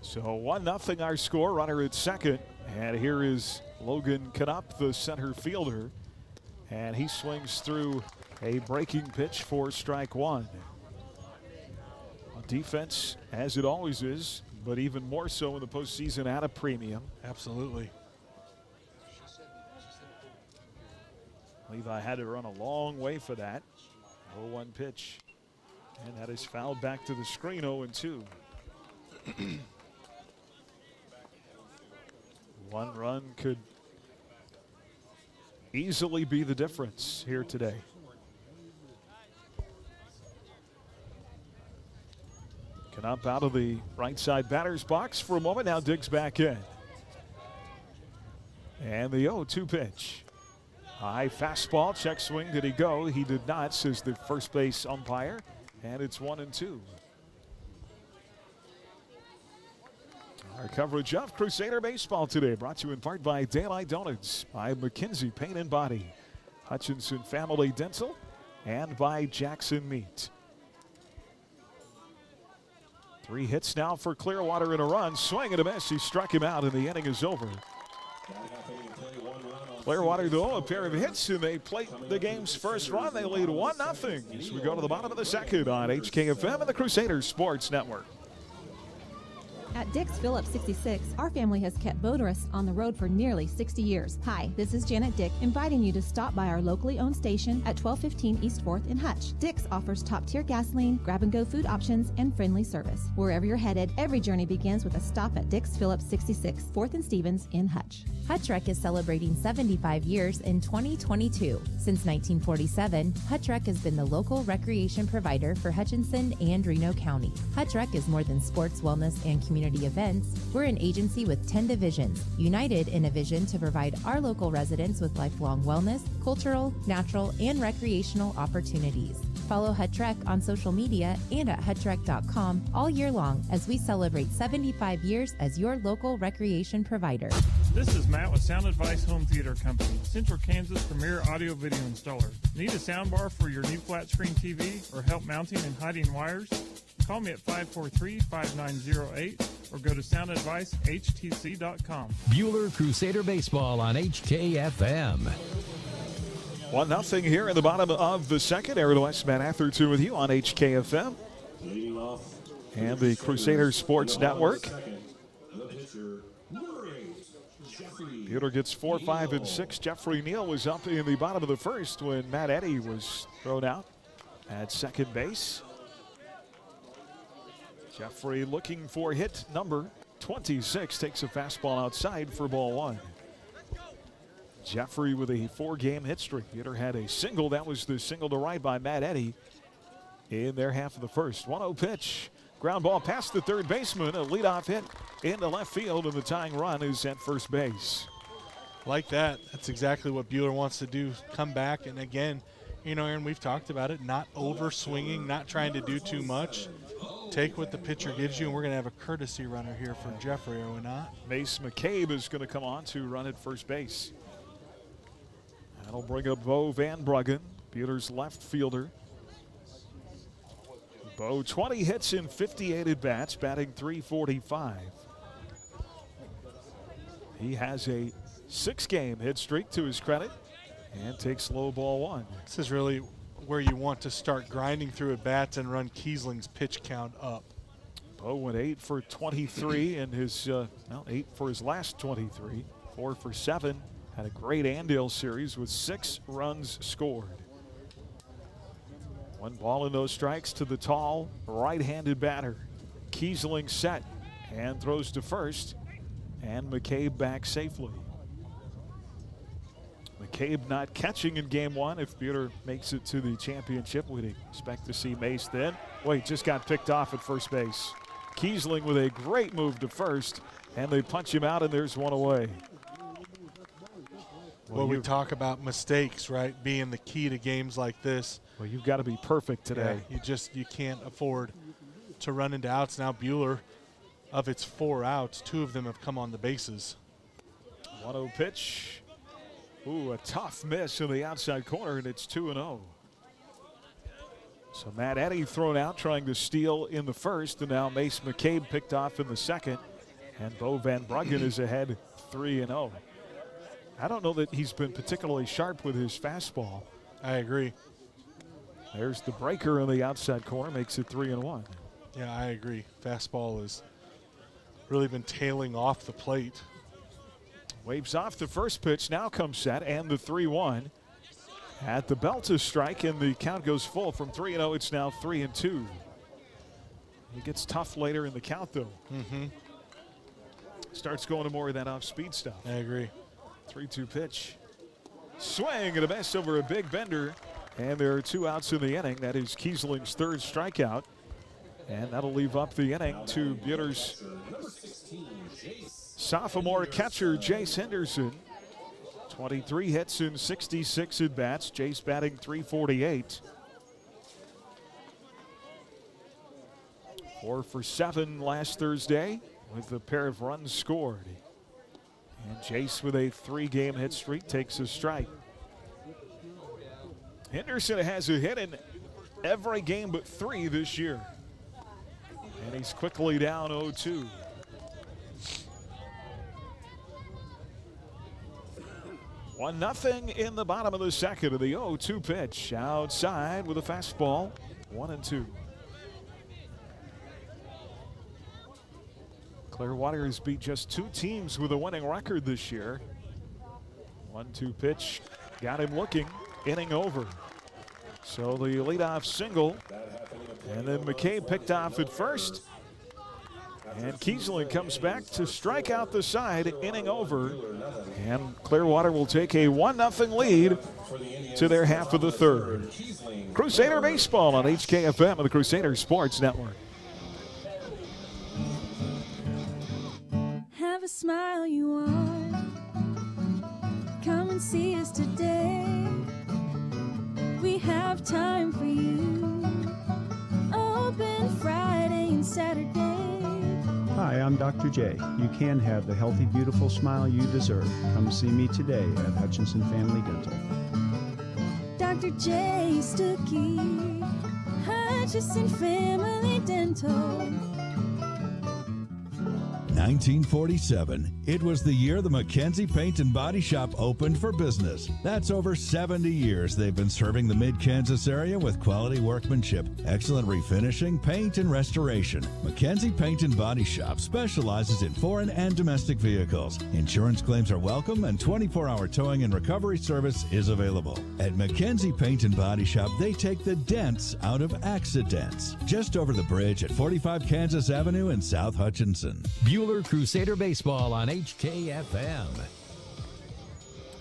[SPEAKER 2] So 1-0 our score, runner at second. And here is Logan Knupp, the center fielder. And he swings through a breaking pitch for strike 1. Defense, as it always is, but even more so in the postseason, at a premium.
[SPEAKER 1] Absolutely.
[SPEAKER 2] Levi had to run a long way for that. 0-1 pitch. And that is fouled back to the screen, 0-2. 1 run could easily be the difference here today. Knupp out of the right side batter's box for a moment, now digs back in. And the 0-2 pitch. High fastball, check swing, did he go? He did not, says the first base umpire. And it's 1-2. Our coverage of Crusader Baseball today brought to you in part by Daylight Donuts, by McKinsey Paint and Body, Hutchinson Family Dental, and by Jackson Meat. 3 hits now for Clearwater in a run. Swing and a miss. He struck him out, and the inning is over. Clearwater, though, a pair of hits, and they plate the game's first run. They lead 1-0 as we go to the bottom of the second on HKFM and the Crusader Sports Network.
[SPEAKER 18] At Dick's Phillips 66, our family has kept motorists on the road for nearly 60 years. Hi, this is Janet Dick, inviting you to stop by our locally owned station at 1215 East 4th in Hutch. Dick's offers top-tier gasoline, grab-and-go food options, and friendly service. Wherever you're headed, every journey begins with a stop at Dick's Phillips 66, 4th and Stevens in Hutch.
[SPEAKER 19] Hutch Rec is celebrating 75 years in 2022. Since 1947, Hutch Rec has been the local recreation provider for Hutchinson and Reno County. Hutch Rec is more than sports, wellness, and community events. We're an agency with 10 divisions, united in a vision to provide our local residents with lifelong wellness, cultural, natural, and recreational opportunities. Follow Hutch Rec on social media and at hutchrec.com all year long as we celebrate 75 years as your local recreation provider.
[SPEAKER 20] This is Matt with Sound Advice Home Theater Company, Central Kansas premier audio video installer. Need a soundbar for your new flat screen TV or help mounting and hiding wires? Call me at 543-5908 or go to soundadvicehtc.com.
[SPEAKER 3] Bueller Crusader Baseball on HKFM.
[SPEAKER 2] 1-0 here in the bottom of the second. Aaron West, Matt Atherton with you on HKFM and the Crusader Sports Network. Bueller gets 4, 5, and 6. Jeffrey Neal was up in the bottom of the first when Matt Eddy was thrown out at second base. Jeffrey looking for hit number 26. Takes a fastball outside for ball 1. Jeffrey with a 4-game hit streak. Bueller had a single. That was the single to right by Matt Eddy in their half of the first. 1-0 pitch. Ground ball past the third baseman. A leadoff hit into left field, and the tying run is at first base.
[SPEAKER 1] Like that. That's exactly what Bueller wants to do. Come back, and again, Aaron, we've talked about it. Not over swinging, not trying to do too much. Take what the pitcher gives you, and we're going to have a courtesy runner here for Jeffrey, are we not?
[SPEAKER 2] Mace McCabe is going to come on to run at first base. That'll bring up Bo Van Bruggen, Bueller's left fielder. Bo, 20 hits in 58 at-bats, batting .345. He has a 6-game hit streak to his credit and takes low ball 1.
[SPEAKER 1] This is really where you want to start grinding through at-bats and run Kiesling's pitch count up.
[SPEAKER 2] Bo went 8 for 23 in his, 8 for his last 23, 4 for 7. Had a great Andale series with 6 runs scored. 1 ball and no strikes to the tall right-handed batter. Kiesling set and throws to first, and McCabe back safely. McCabe not catching in game 1. If Bueller makes it to the championship, we'd expect to see Mace then. Wait, just got picked off at first base. Kiesling with a great move to first, and they punch him out, and there's 1 away.
[SPEAKER 1] Well, we talk about mistakes, right, being the key to games like this.
[SPEAKER 2] Well, you've got to be perfect today.
[SPEAKER 1] Yeah, you can't afford to run into outs. Now Bueller, of its 4 outs, 2 of them have come on the bases.
[SPEAKER 2] 1-0 pitch. Ooh, a tough miss in the outside corner, and it's 2-0. So Matt Eddy thrown out trying to steal in the first, and now Mace McCabe picked off in the second, and Bo Van Bruggen is ahead 3-0. I don't know that he's been particularly sharp with his fastball.
[SPEAKER 1] I agree.
[SPEAKER 2] There's the breaker in the outside corner, makes it 3-1.
[SPEAKER 1] Yeah, I agree. Fastball has really been tailing off the plate.
[SPEAKER 2] Waves off the first pitch, now comes set, and the 3-1. At the belt to strike, and the count goes full. From 3-0, it's now 3-2. He gets tough later in the count, though. Starts going to more of that off-speed stuff.
[SPEAKER 1] I agree.
[SPEAKER 2] 3-2 pitch. Swing and a miss over a big bender. And there are 2 outs in the inning. That is Kiesling's 3rd strikeout. And that'll leave up the inning to Bueller's sophomore catcher, Jace Henderson. 23 hits in 66 at-bats. Jace batting .348. 4 for 7 last Thursday with a pair of runs scored. And Jace with a 3-game hit streak takes a strike. Henderson has a hit in every game but 3 this year. And he's quickly down 0-2. One nothing in the bottom of the second of the 0-2 pitch. Outside with a fastball. 1-2. Clearwater has beat just 2 teams with a winning record this year. 1-2 pitch, got him looking, inning over. So the leadoff single, and then McCabe picked off at first. And Kiesling comes back to strike out the side, inning over. And Clearwater will take a 1-0 lead to their half of the third. Crusader Baseball on HKFM and the Crusader Sports Network.
[SPEAKER 21] Have a smile you want. Come and see us today. We have time for you. Open Friday and Saturday.
[SPEAKER 22] Hi, I'm Dr. J. You can have the healthy, beautiful smile you deserve. Come see me today at Hutchinson Family Dental.
[SPEAKER 21] Dr. J. Stuckey, Hutchinson Family Dental.
[SPEAKER 23] 1947. It was the year the McKenzie Paint and Body Shop opened for business. That's over 70 years they've been serving the mid-Kansas area with quality workmanship, excellent refinishing, paint, and restoration. McKenzie Paint and Body Shop specializes in foreign and domestic vehicles. Insurance claims are welcome and 24-hour towing and recovery service is available. At McKenzie Paint and Body Shop, they take the dents out of accidents. Just over the bridge at 45 Kansas Avenue in South Hutchinson.
[SPEAKER 3] Bueller Crusader Baseball on HKFM.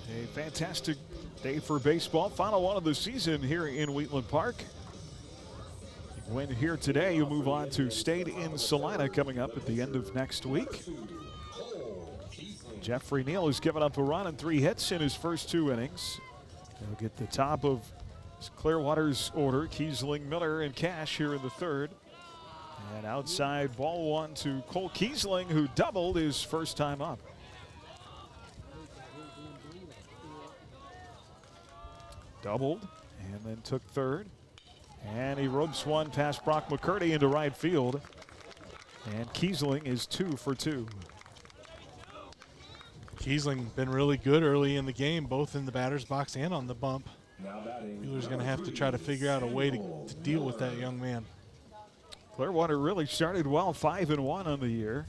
[SPEAKER 2] A fantastic day for baseball. Final one of the season here in Wheatland Park. You win here today, you move on to State in Salina coming up at the end of next week. Jeffrey Neal has given up a run and 3 hits in his first 2 innings. He'll get the top of Clearwater's order. Kiesling, Miller, and Cash here in the third. And outside, ball 1 to Cole Kiesling, who doubled his first time up. Doubled and then took third. And he ropes one past Brock Mccurdy into right field. And Kiesling is 2 for 2.
[SPEAKER 1] Kiesling been really good early in the game, both in the batter's box and on the bump. Bueller's going to have to try to figure out a way to deal with that young man.
[SPEAKER 2] Clearwater really started well, 5-1 on the year.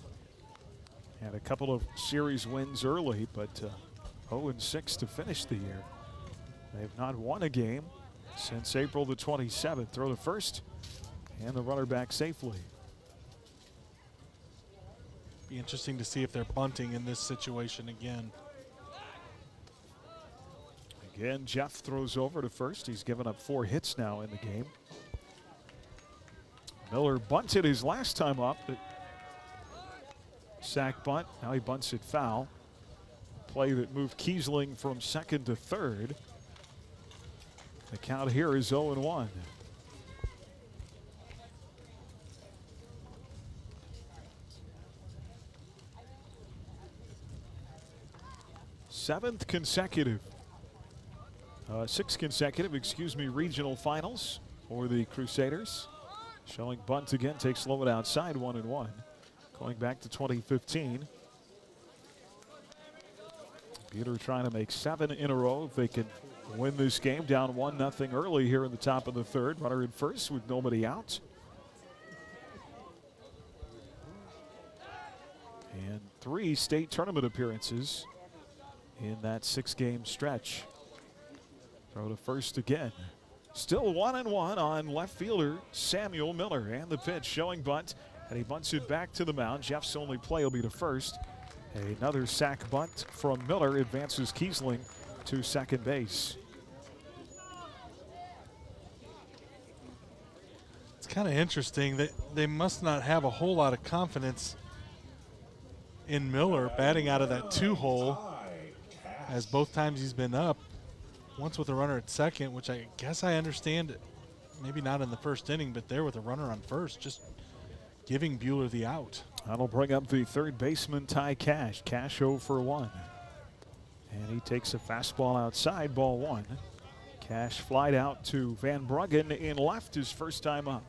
[SPEAKER 2] Had a couple of series wins early, but 0-6 to finish the year. They've not won a game since April the 27th. Throw to first, and the runner back safely.
[SPEAKER 1] Be interesting to see if they're bunting in this situation again.
[SPEAKER 2] Again, Jeff throws over to first. He's given up 4 hits now in the game. Miller bunted his last time up. Sack bunt. Now he bunts it foul. Play that moved Kiesling from second to third. The count here is 0-1. Sixth consecutive regional finals for the Crusaders. Showing bunt again, takes low and outside, 1-1. Going back to 2015. Bueller trying to make 7 in a row if they can win this game. Down 1-0 early here in the top of the third. Runner in first with nobody out. And 3 state tournament appearances in that 6-game stretch. Throw to first again. Still 1-1 on left fielder Samuel Miller. And the pitch showing bunt. And he bunts it back to the mound. Jeff's only play will be to first. Another sack bunt from Miller advances Kiesling to second base.
[SPEAKER 1] It's kind of interesting that they must not have a whole lot of confidence in Miller batting out of that 2-hole, as both times he's been up. Once with a runner at second, which I guess I understand, maybe not in the first inning, but there with a runner on first, just giving Bueller the out.
[SPEAKER 2] That'll bring up the third baseman, Ty Cash. Cash 0 for 1. And he takes a fastball outside, ball 1. Cash flied out to Van Bruggen in left, his first time up.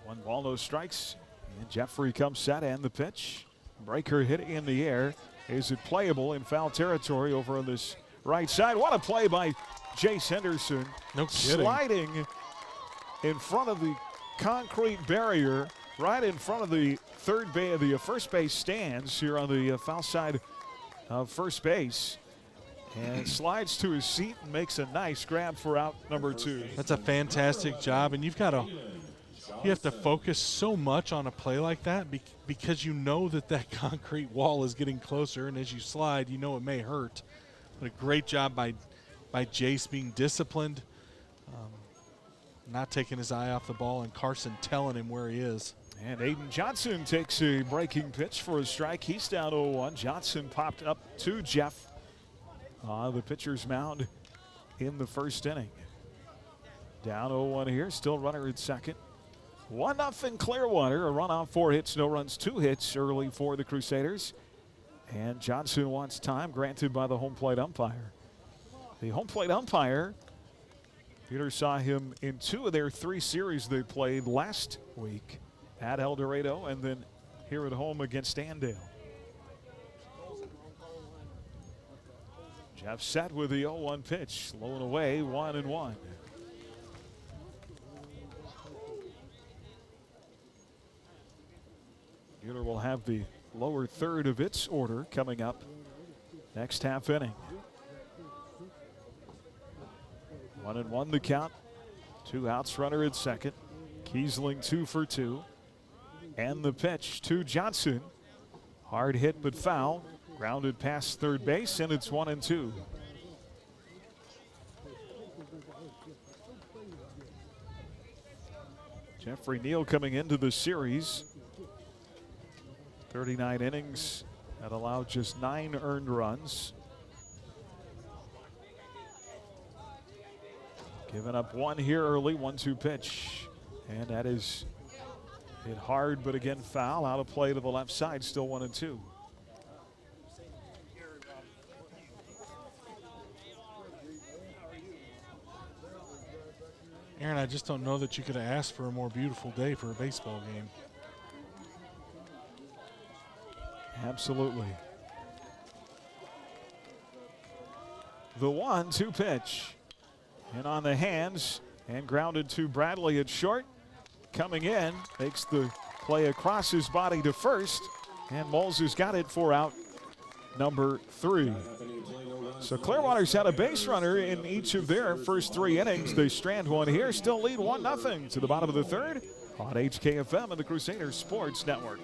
[SPEAKER 2] One ball, no strikes. And Jeffrey comes set, and the pitch. Breaker hit in the air. Is it playable in foul territory over on this right side. What a play by Jace Henderson.
[SPEAKER 1] No kidding.
[SPEAKER 2] Sliding in front of the concrete barrier, right in front of the first base stands here on the foul side of first base. And slides to his seat and makes a nice grab for out number 2.
[SPEAKER 1] That's a fantastic job, and you have to focus so much on a play like that because you know that concrete wall is getting closer, and as you slide, you know it may hurt. But a great job by Jace being disciplined, not taking his eye off the ball, and Carson telling him where he is.
[SPEAKER 2] And Aiden Johnson takes a breaking pitch for a strike. He's down 0-1. Johnson popped up to Jeff on the pitcher's mound in the first inning. Down 0-1 here, still runner at second. 1-0 Clearwater, a run on 4 hits, no runs, 2 hits early for the Crusaders. And Johnson wants time granted by the home plate umpire. The home plate umpire, Peter saw him in 2 of their 3 series they played last week at El Dorado and then here at home against Andale. Jeff set with the 0-1 pitch, low and away, 1-1. Bueller will have the lower third of its order coming up next half inning. 1-1 the count. 2 outs, runner at second. Kiesling 2 for 2. And the pitch to Johnson. Hard hit but foul. Grounded past third base, and it's 1-2. Jeffrey Neal coming into the series. 39 innings that allowed just 9 earned runs. Giving up 1 here early, 1-2 pitch. And that is hit hard, but again foul. Out of play to the left side, still 1-2.
[SPEAKER 1] Aaron, I just don't know that you could have asked for a more beautiful day for a baseball game.
[SPEAKER 2] Absolutely. The 1-2 pitch. And on the hands and grounded to Bradley at short. Coming in, makes the play across his body to first. And Moles has got it for out number 3. So Clearwater's had a base runner in each of their first 3 innings. They strand 1 here, still lead 1-0 to the bottom of the third on HKFM and the Crusaders Sports Network.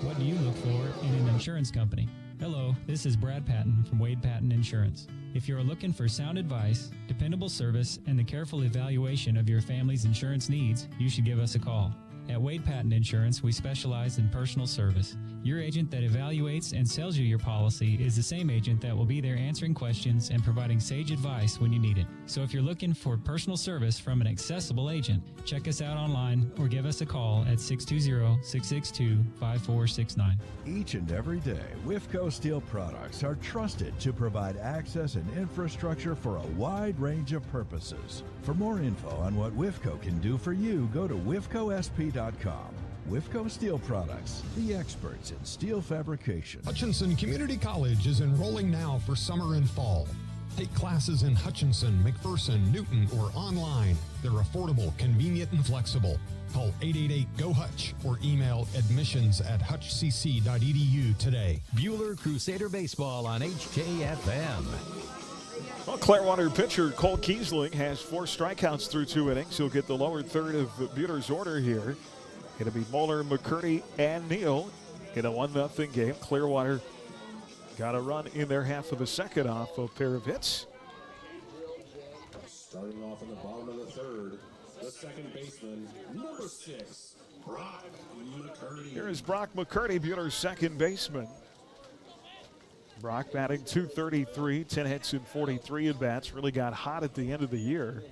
[SPEAKER 4] What do you look for in an insurance company? Hello, this is Brad Patton from Wade Patton Insurance. If you're looking for sound advice, dependable service, and the careful evaluation of your family's insurance needs, you should give us a call. At Wade Patton Insurance, we specialize in personal service. Your agent that evaluates and sells you your policy is the same agent that will be there answering questions and providing sage advice when you need it. So if you're looking for personal service from an accessible agent, check us out online or give us a call at 620-662-5469.
[SPEAKER 23] Each and every day, WIFCO Steel products are trusted to provide access and infrastructure for a wide range of purposes. For more info on what WIFCO can do for you, go to wifcosp.com. WIFCO Steel Products, the experts in steel fabrication.
[SPEAKER 5] Hutchinson Community College is enrolling now for summer and fall. Take classes in Hutchinson, McPherson, Newton, or online. They're affordable, convenient, and flexible. Call 888-GO-HUTCH or email admissions@hutchcc.edu today.
[SPEAKER 3] Bueller Crusader Baseball on HKFM.
[SPEAKER 2] Well, Clearwater pitcher Cole Kiesling has 4 strikeouts through 2 innings. He'll get the lower third of Bueller's order here. It'll be Buhler, Mccurdy, and Neal in a 1-0 game. Clearwater got a run in their half of the second off a pair of hits.
[SPEAKER 6] Starting off in the bottom of the third, the second baseman, number 6, Brock Mccurdy.
[SPEAKER 2] Here is Brock Mccurdy, Bueller's second baseman. Brock batting .233, 10 hits in 43 at-bats. Really got hot at the end of the year.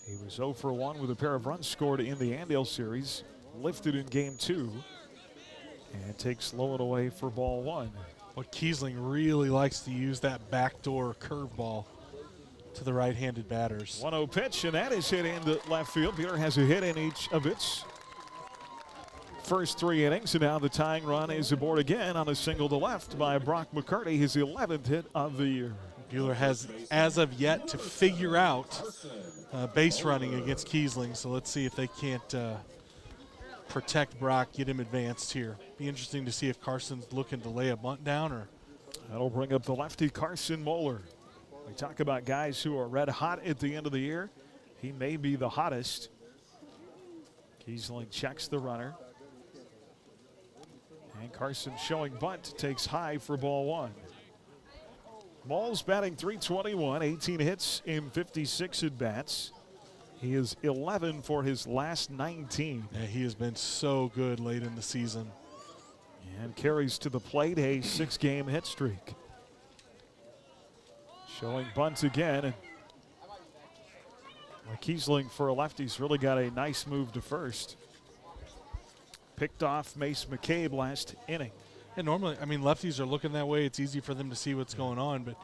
[SPEAKER 2] He was 0 for 1 with a pair of runs scored in the Andale series. Lifted in game 2. And takes low and away for ball 1.
[SPEAKER 1] Well, Kiesling really likes to use that backdoor curveball to the right-handed batters.
[SPEAKER 2] 1-0 pitch, and that is hit into left field. Bueller has a hit in each of its first 3 innings, and now the tying run is aboard again on a single to left by Brock Mccurdy, his 11th hit of the year.
[SPEAKER 1] Bueller has, as of yet, to figure out base running against Kiesling, so let's see if they can't protect Brock, get him advanced here. Be interesting to see if Carson's looking to lay a bunt down, or
[SPEAKER 2] that'll bring up the lefty Carson Bueller. We talk about guys who are red hot at the end of the year. He may be the hottest. Kiesling checks the runner. And Carson showing bunt, takes high for ball 1. Ball's batting .321, 18 hits in 56 at-bats. He is 11 for his last 19.
[SPEAKER 1] Yeah, he has been so good late in the season.
[SPEAKER 2] And carries to the plate a 6-game hit streak. Showing bunt again. And Kiesling for a lefty's really got a nice move to first. Picked off Mace McCabe last inning.
[SPEAKER 1] And normally, I mean, lefties are looking that way. It's easy for them to see what's going on, but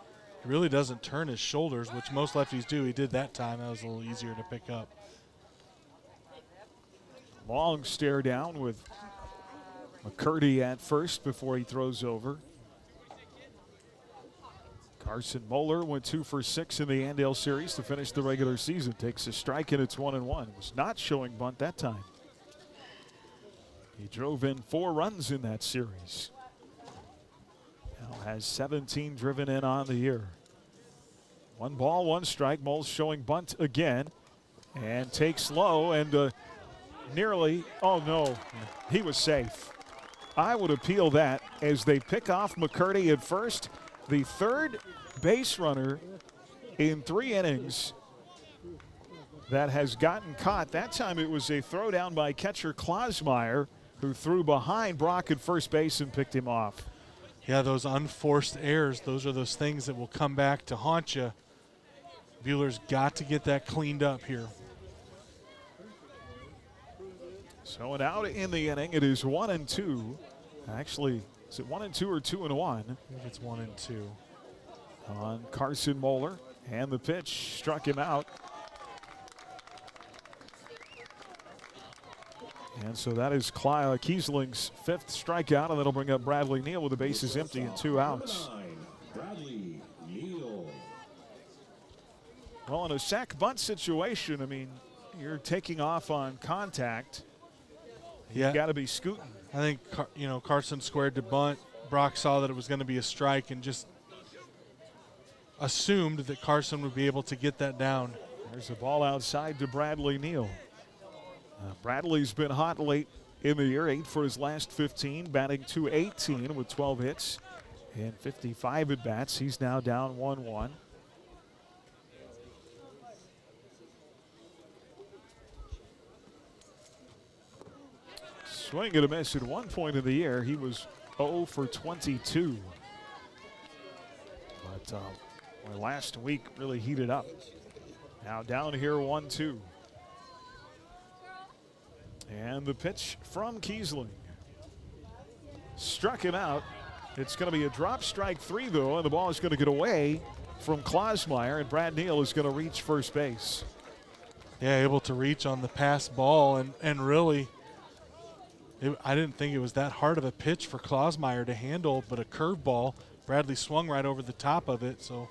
[SPEAKER 1] he really doesn't turn his shoulders, which most lefties do. He did that time. That was a little easier to pick up.
[SPEAKER 2] Long stare down with Mccurdy at first before he throws over. Carson Bueller went 2 for 6 in the Andale series to finish the regular season. Takes a strike and it's 1-1. Was not showing bunt that time. He drove in 4 runs in that series. Now has 17 driven in on the year. 1 ball, 1 strike. Bull's showing bunt again and takes low and nearly, oh no, he was safe. I would appeal that as they pick off Mccurdy at first. The 3rd base runner in 3 innings that has gotten caught. That time it was a throw down by catcher Klosmeyer, who threw behind Brock at first base and picked him off.
[SPEAKER 1] Yeah, those unforced errors, those are those things that will come back to haunt you. Bueller's got to get that cleaned up here.
[SPEAKER 2] So an out in the inning. It is 1-2. Actually, is it 1-2 or 2-1?
[SPEAKER 1] I think it's 1-2.
[SPEAKER 2] On Carson Bueller, and the pitch struck him out. And so that is Kiesling's 5th strikeout, and that'll bring up Bradley Neal with the bases empty and 2 outs.
[SPEAKER 6] Bradley Neal.
[SPEAKER 2] Well, in a sack bunt situation, I mean, you're taking off on contact. You've got to be scooting.
[SPEAKER 1] I think, Carson squared to bunt. Brock saw that it was going to be a strike and just assumed that Carson would be able to get that down.
[SPEAKER 2] There's a ball outside to Bradley Neal. Bradley's been hot late in the year, 8 for his last 15, batting .218 with 12 hits and 55 at-bats. He's now down 1-1. Swing and a miss at one point of the year. He was 0 for 22. But last week really heated up. Now down here 1-2. And the pitch from Kiesling. Struck him out. It's going to be a drop strike 3 though, and the ball is going to get away from Klosmeyer, and Brad Neal is going to reach first base.
[SPEAKER 1] Yeah, able to reach on the pass ball, and really, I didn't think it was that hard of a pitch for Klosmeyer to handle, but a curveball. Bradley swung right over the top of it, so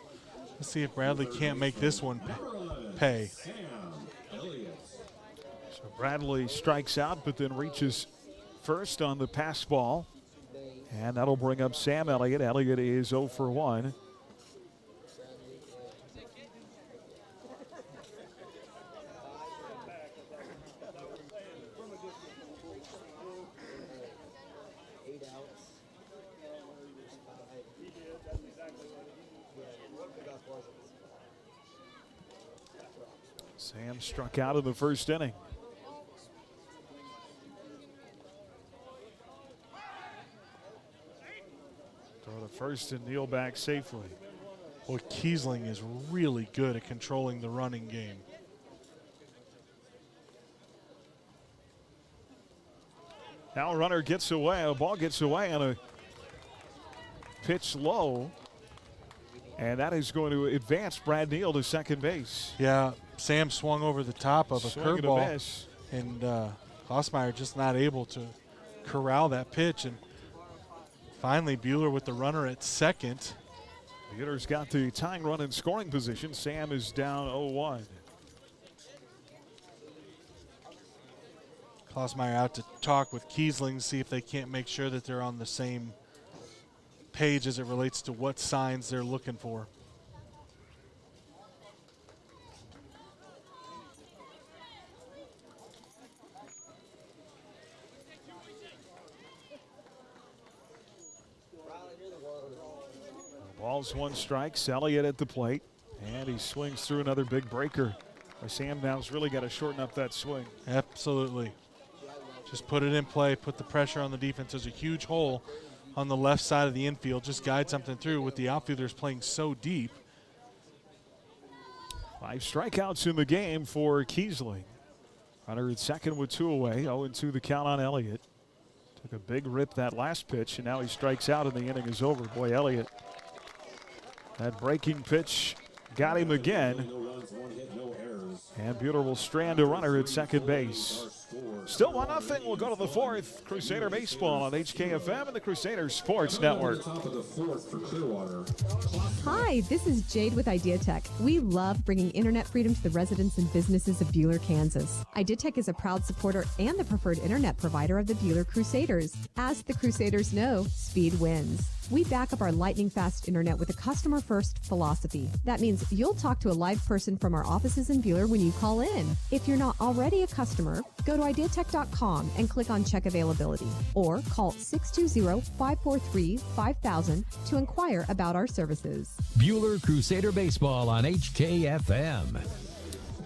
[SPEAKER 1] let's see if Bradley can't make this one pay.
[SPEAKER 2] So Bradley strikes out, but then reaches first on the pass ball, and that'll bring up Sam Elliott. Elliott is 0 for 1. Sam struck out in the first inning. Throw to first and Neal back safely.
[SPEAKER 1] Well, Kiesling is really good at controlling the running game.
[SPEAKER 2] Now a runner gets away, a ball gets away on a pitch low. And that is going to advance Brad Neal to second base.
[SPEAKER 1] Yeah, Sam swung over the top of a curveball, and Klosmeyer just not able to corral that pitch. And finally, Bueller with the runner at second.
[SPEAKER 2] Bueller's got the tying run in scoring position. Sam is down 0-1.
[SPEAKER 1] Klossmeyer out to talk with Kiesling, see if they can't make sure that they're on the same page as it relates to what signs they're looking for.
[SPEAKER 2] Ball's one strike. Elliott at the plate. And he swings through another big breaker. Sam now's really got to shorten up that swing.
[SPEAKER 1] Absolutely. Just put it in play, put the pressure on the defense. There's a huge hole on the left side of the infield. Just guide something through with the outfielders playing so deep.
[SPEAKER 2] 5 strikeouts in the game for Kiesling. Runner at second with 2 away. 0-2 the count on Elliott. Took a big rip that last pitch, and now he strikes out and the inning is over. Boy, Elliott, that breaking pitch got him again. And Bueller will strand a runner at second base. Still 1-0. We'll go to the 4th. Crusader Baseball on HKFM and the Crusader Sports Network.
[SPEAKER 7] Hi, this is Jade with IdeaTech. We love bringing internet freedom to the residents and businesses of Bueller, Kansas. IdeaTech is a proud supporter and the preferred internet provider of the Bueller Crusaders. As the Crusaders know, speed wins. We back up our lightning-fast internet with a customer-first philosophy. That means you'll talk to a live person from our offices in Bueller when you call in. If you're not already a customer, go to ideatech.com and click on Check Availability, or call 620-543-5000 to inquire about our services.
[SPEAKER 3] Bueller Crusader Baseball on HKFM.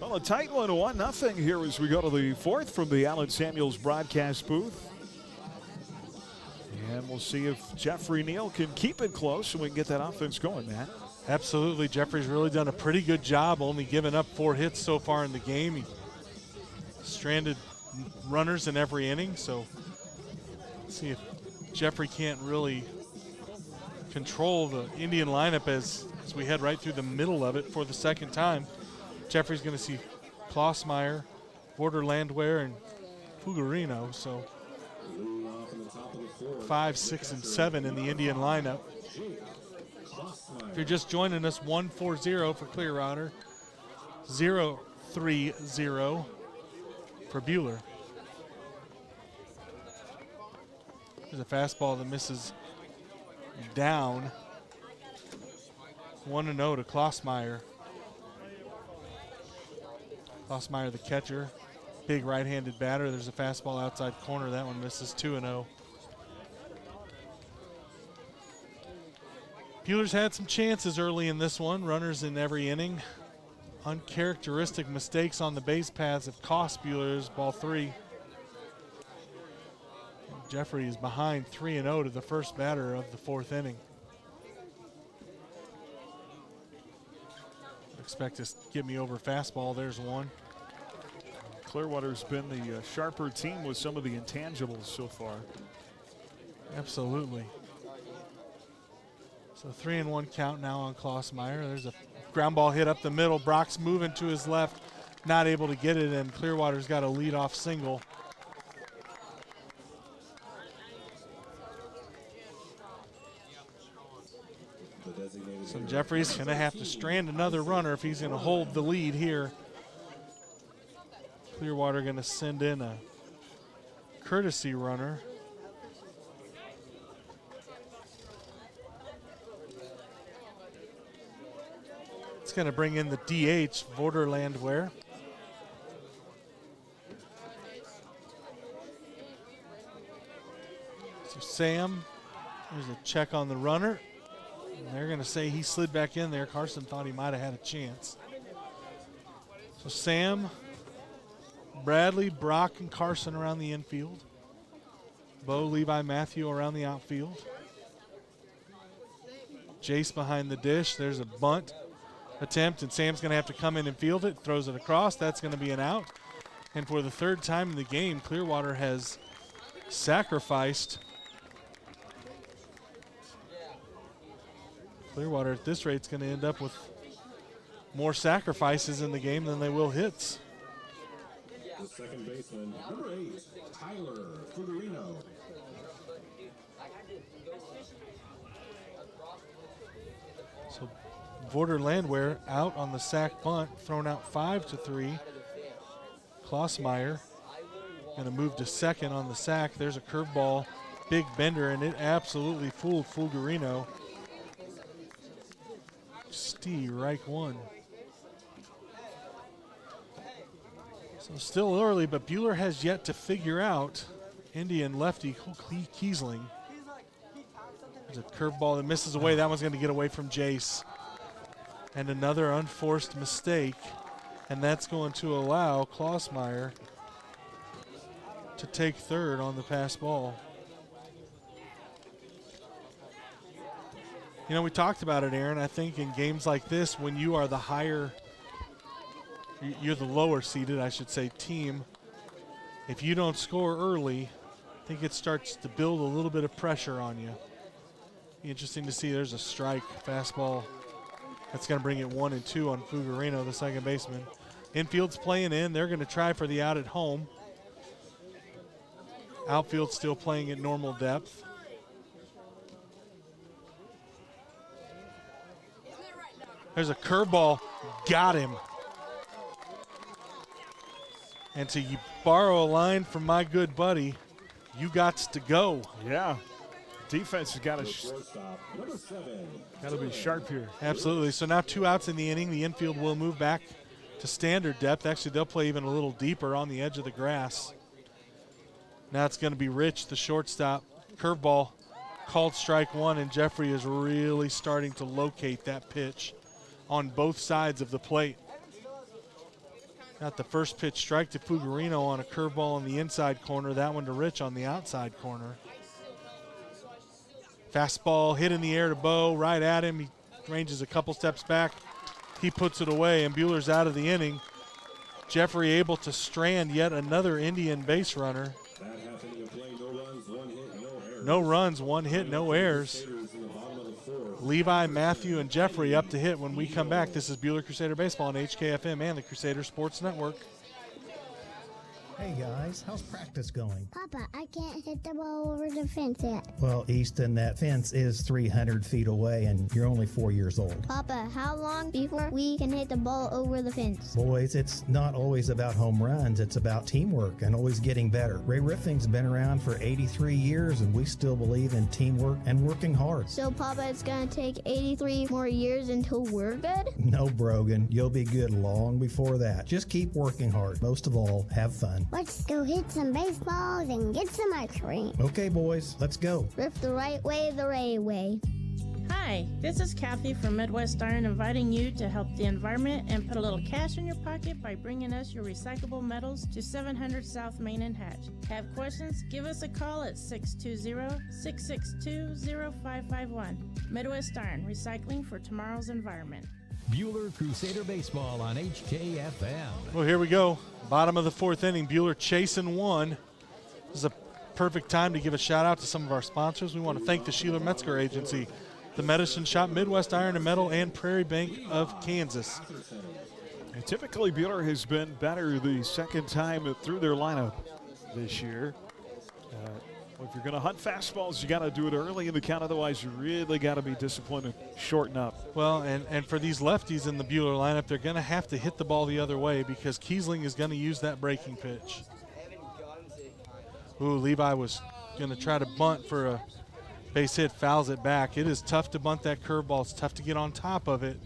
[SPEAKER 2] Well, a tight one, 1-0 here as we go to the 4th from the Allen Samuels broadcast booth. And we'll see if Jeffrey Neal can keep it close and we can get that offense going, Matt.
[SPEAKER 1] Absolutely. Jeffrey's really done a pretty good job, only giving up 4 hits so far in the game. He stranded runners in every inning, so let's see if Jeffrey can't really control the Indian lineup as we head right through the middle of it for the second time. Jeffrey's going to see Klossmeyer, Landwehr, and Fuggerino, so 5, 6, and 7 in the Indian lineup. If you're just joining us, 1-4-0 for Clearwater, 0-3-0 for Bueller. There's a fastball that misses down. 1-0 to Klossmeyer. Klossmeyer, the catcher, big right-handed batter. There's a fastball outside corner. That one misses. 2-0. Bueller's had some chances early in this one. Runners in every inning. Uncharacteristic mistakes on the base paths have cost Bueller's ball 3. Jeffrey is behind 3-0 to the first batter of the 4th inning. Expect to get me over fastball. There's one.
[SPEAKER 2] Clearwater's been the sharper team with some of the intangibles so far.
[SPEAKER 1] Absolutely. So 3-1 count now on Klossmeyer. There's a ground ball hit up the middle. Brock's moving to his left, not able to get it, and Clearwater's got a leadoff single. So Jeffrey's going to have to strand another runner if he's going to hold the lead here. Clearwater going to send in a courtesy runner. It's going to bring in the DH, Landwehr. So Sam, there's a check on the runner. And they're going to say he slid back in there. Carson thought he might have had a chance. So Sam, Bradley, Brock, and Carson around the infield. Bo, Levi, Matthew around the outfield. Jace behind the dish. There's a bunt attempt, and Sam's going to have to come in and field it. Throws it across. That's going to be an out. And for the 3rd time in the game, Clearwater has sacrificed. Clearwater at this rate is going to end up with more sacrifices in the game than they will hits.
[SPEAKER 6] The second baseman, number 8, Tyler Fuggerino.
[SPEAKER 1] So Vorder Landwehr out on the sack bunt, thrown out 5-3. Klossmeyer going to move to second on the sack. There's a curveball, big bender, and it absolutely fooled Fulgarino. Strike one. So still early, but Bueller has yet to figure out Indian lefty Kiesling. There's a curveball that misses away. That one's going to get away from Jace. And another unforced mistake, and that's going to allow Klossmeyer to take third on the pass ball. You know, we talked about it, Aaron. I think in games like this, when you are the higher, you're the lower seeded, I should say, team, if you don't score early, I think it starts to build a little bit of pressure on you. Be interesting to see. There's a strike, fastball. That's going to bring it 1-2 on Fulgarino, the second baseman. Infield's playing in. They're going to try for the out at home. Outfield's still playing at normal depth. There's a curveball. Got him. And to borrow a line from my good buddy, you got to go.
[SPEAKER 2] Yeah. Defense has got to be sharp here.
[SPEAKER 1] Absolutely. So now 2 outs in the inning. The infield will move back to standard depth. Actually, they'll play even a little deeper on the edge of the grass. Now it's going to be Rich, the shortstop. Curveball called strike one, and Jeffrey is really starting to locate that pitch on both sides of the plate. Got the first pitch strike to Fulgarino on a curveball on the inside corner. That one to Rich on the outside corner. Fastball hit in the air to Bo, right at him. He ranges a couple steps back. He puts it away, and Bueller's out of the inning. Jeffrey able to strand yet another Indian base runner. No runs, 1 hit, no errors. Levi, Matthew, and Jeffrey up to hit when we come back. This is Bueller Crusader Baseball on HKFM and the Crusader Sports Network.
[SPEAKER 8] Hey guys, how's practice going?
[SPEAKER 9] Papa, I can't hit the ball over the fence yet.
[SPEAKER 8] Well, Easton, that fence is 300 feet away and you're only 4 years old.
[SPEAKER 9] Papa, how long before we can hit the ball over the fence?
[SPEAKER 8] Boys, it's not always about home runs, it's about teamwork and always getting better. Ray Riffing's been around for 83 years and we still believe in teamwork and working hard.
[SPEAKER 9] So, Papa, it's going to take 83 more years until we're good?
[SPEAKER 8] No, Brogan, you'll be good long before that. Just keep working hard. Most of all, have fun.
[SPEAKER 9] Let's go hit some baseballs and get some ice cream.
[SPEAKER 8] Okay, boys, let's go.
[SPEAKER 9] Riff the right way, the Ray way.
[SPEAKER 10] Hi, this is Kathy from Midwest Iron inviting you to help the environment and put a little cash in your pocket by bringing us your recyclable metals to 700 South Main and Hatch. Have questions? Give us a call at 620-662-0551. Midwest Iron, recycling for tomorrow's environment.
[SPEAKER 3] Bueller Crusader Baseball on HKFM.
[SPEAKER 1] Well, here we go. Bottom of the fourth inning. Bueller chasing one. This is a perfect time to give a shout out to some of our sponsors. We want to thank the Sheila Metzger Agency, the Medicine Shop, Midwest Iron and Metal, and Prairie Bank of Kansas.
[SPEAKER 2] And typically, Bueller has been better the second time through their lineup this year. If you're going to hunt fastballs, you got to do it early in the count. Otherwise, you really got to be disciplined and shorten up.
[SPEAKER 1] Well, and for these lefties in the Bueller lineup, they're going to have to hit the ball the other way because Kiesling is going to use that breaking pitch. Ooh, Levi was going to try to bunt for a base hit, fouls it back. It is tough to bunt that curveball. It's tough to get on top of it.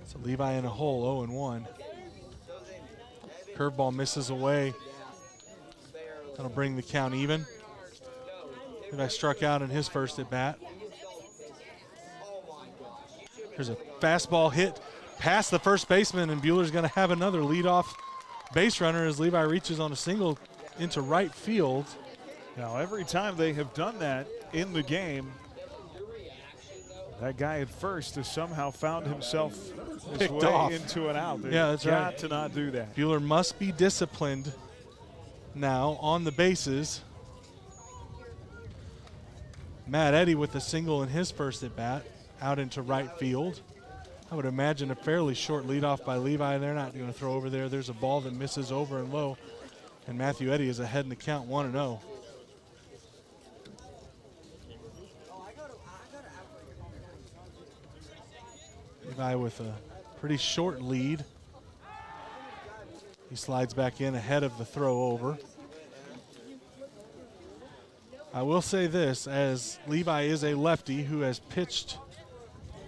[SPEAKER 1] So Levi in a hole, 0-1. Curveball misses away. That'll bring the count even. Levi struck out in his first at bat. There's a fastball hit past the first baseman, and Bueller's going to have another leadoff base runner as Levi reaches on a single into right field.
[SPEAKER 2] Now, every time they have done that in the game, that guy at first has somehow found himself his way off into an out.
[SPEAKER 1] Yeah, that's right.
[SPEAKER 2] Got to not do that.
[SPEAKER 1] Bueller must be disciplined now on the bases. Matt Eddy with a single in his first at bat, out into right field. I would imagine a fairly short leadoff by Levi. They're not going to throw over there. There's a ball that misses over and low. And Matthew Eddy is ahead in the count 1-0. Levi with a pretty short lead. He slides back in ahead of the throw over. I will say this, as Levi is a lefty who has pitched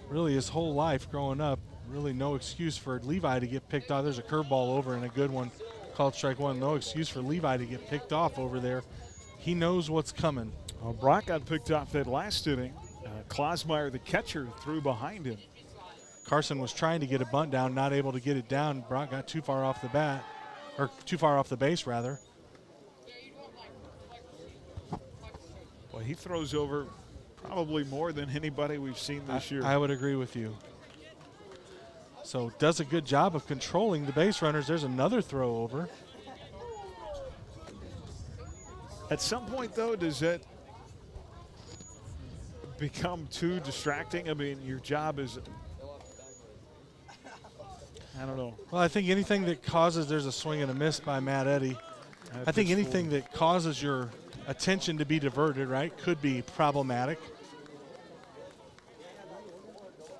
[SPEAKER 1] really his whole life growing up, really no excuse for Levi to get picked off. There's a curveball over and a good one called strike one. No excuse for Levi to get picked off over there. He knows what's coming.
[SPEAKER 2] Well, Brock got picked off that last inning. Klosmeyer, the catcher, threw behind him.
[SPEAKER 1] Carson was trying to get a bunt down, not able to get it down. Brock got too far off the bat, or too far off the base, rather.
[SPEAKER 2] Well, he throws over probably more than anybody we've seen this year.
[SPEAKER 1] I would agree with you. So does a good job of controlling the base runners. There's another throw over.
[SPEAKER 2] At some point, though, does that become too distracting? I mean, your job is, I don't know.
[SPEAKER 1] Well, I think anything that causes, there's a swing and a miss by Matt Eddy. I think anything that causes your attention to be diverted, right, could be problematic.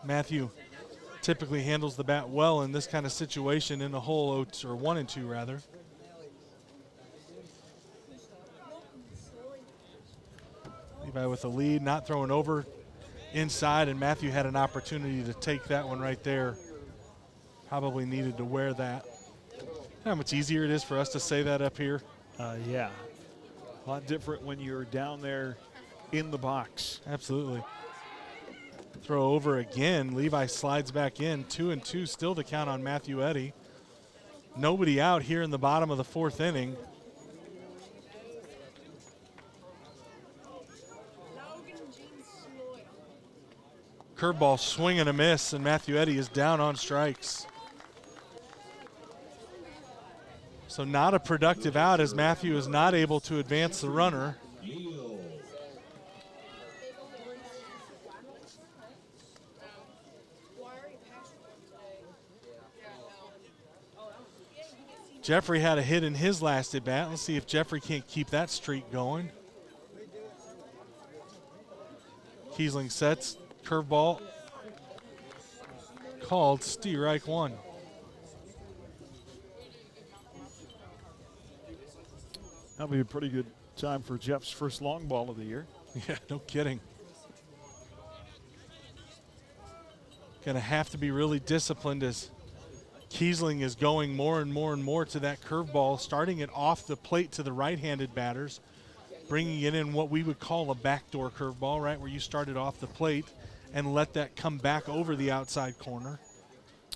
[SPEAKER 1] Matthew typically handles the bat well in this kind of situation in a hole, or 1 and 2 rather. Levi with the lead, not throwing over inside, and Matthew had an opportunity to take that one right there. Probably needed to wear that. How much easier it is for us to say that up here.
[SPEAKER 2] Yeah. A lot different when you're down there in the box.
[SPEAKER 1] Absolutely. Throw over again. Levi slides back in. 2 and 2, still to count on Matthew Eddy. Nobody out here in the bottom of the 4th inning. Curveball, swing and a miss, and Matthew Eddy is down on strikes. So not a productive out, as Matthew is not able to advance the runner. Jeffrey had a hit in his last at bat. Let's see if Jeffrey can't keep that streak going. Kiesling sets, curveball called, strike one.
[SPEAKER 2] That'll be a pretty good time for Jeff's first long ball of the year.
[SPEAKER 1] Yeah, no kidding. Going to have to be really disciplined as Kiesling is going more and more and more to that curveball, starting it off the plate to the right-handed batters, bringing it in what we would call a backdoor curveball, right, where you start it off the plate and let that come back over the outside corner.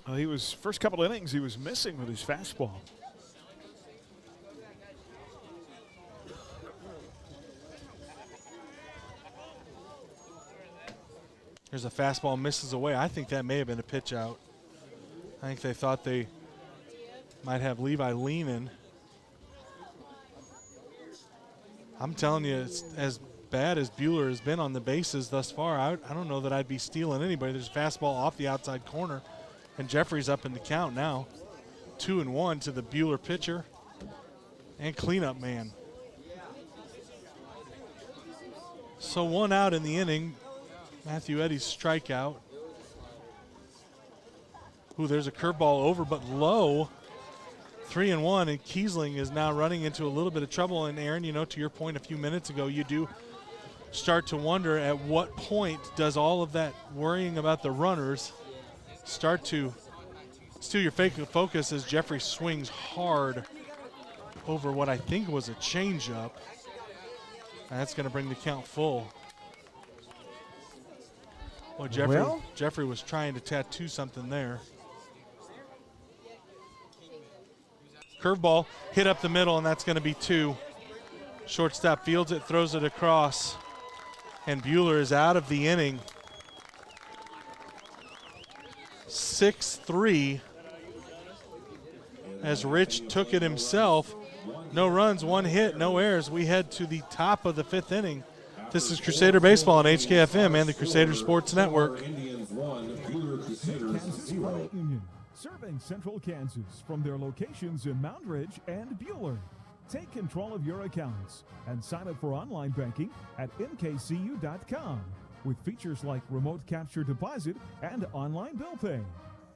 [SPEAKER 2] Well, he was, first couple innings, he was missing with his fastball.
[SPEAKER 1] There's a fastball, misses away. I think that may have been a pitch out. I think they thought they might have Levi leaning. I'm telling you, it's as bad as Bueller has been on the bases thus far. I don't know that I'd be stealing anybody. There's a fastball off the outside corner, and Jeffrey's up in the count now. 2-1 to the Bueller pitcher and cleanup man. So 1 out in the inning. Matthew Eddy's strikeout. Ooh, there's a curveball over, but low. 3-1, and Kiesling is now running into a little bit of trouble. And Aaron, you know, to your point a few minutes ago, you do start to wonder at what point does all of that worrying about the runners start to steal your focus as Jeffrey swings hard over what I think was a changeup. And that's going to bring the count full. Well, Jeffrey was trying to tattoo something there. Curveball hit up the middle, and that's going to be 2. Shortstop fields it, throws it across, and Bueller is out of the inning. 6-3 as Rich took it himself. No runs, 1 hit, no errors. We head to the top of the 5th inning. This is Crusader Baseball on HKFM and the Crusader Sports Network.
[SPEAKER 11] Serving Central Kansas from their locations in Mount Ridge and Bueller.
[SPEAKER 2] Take control of your accounts and sign up for online banking at mkcu.com with features like remote capture deposit and online bill pay.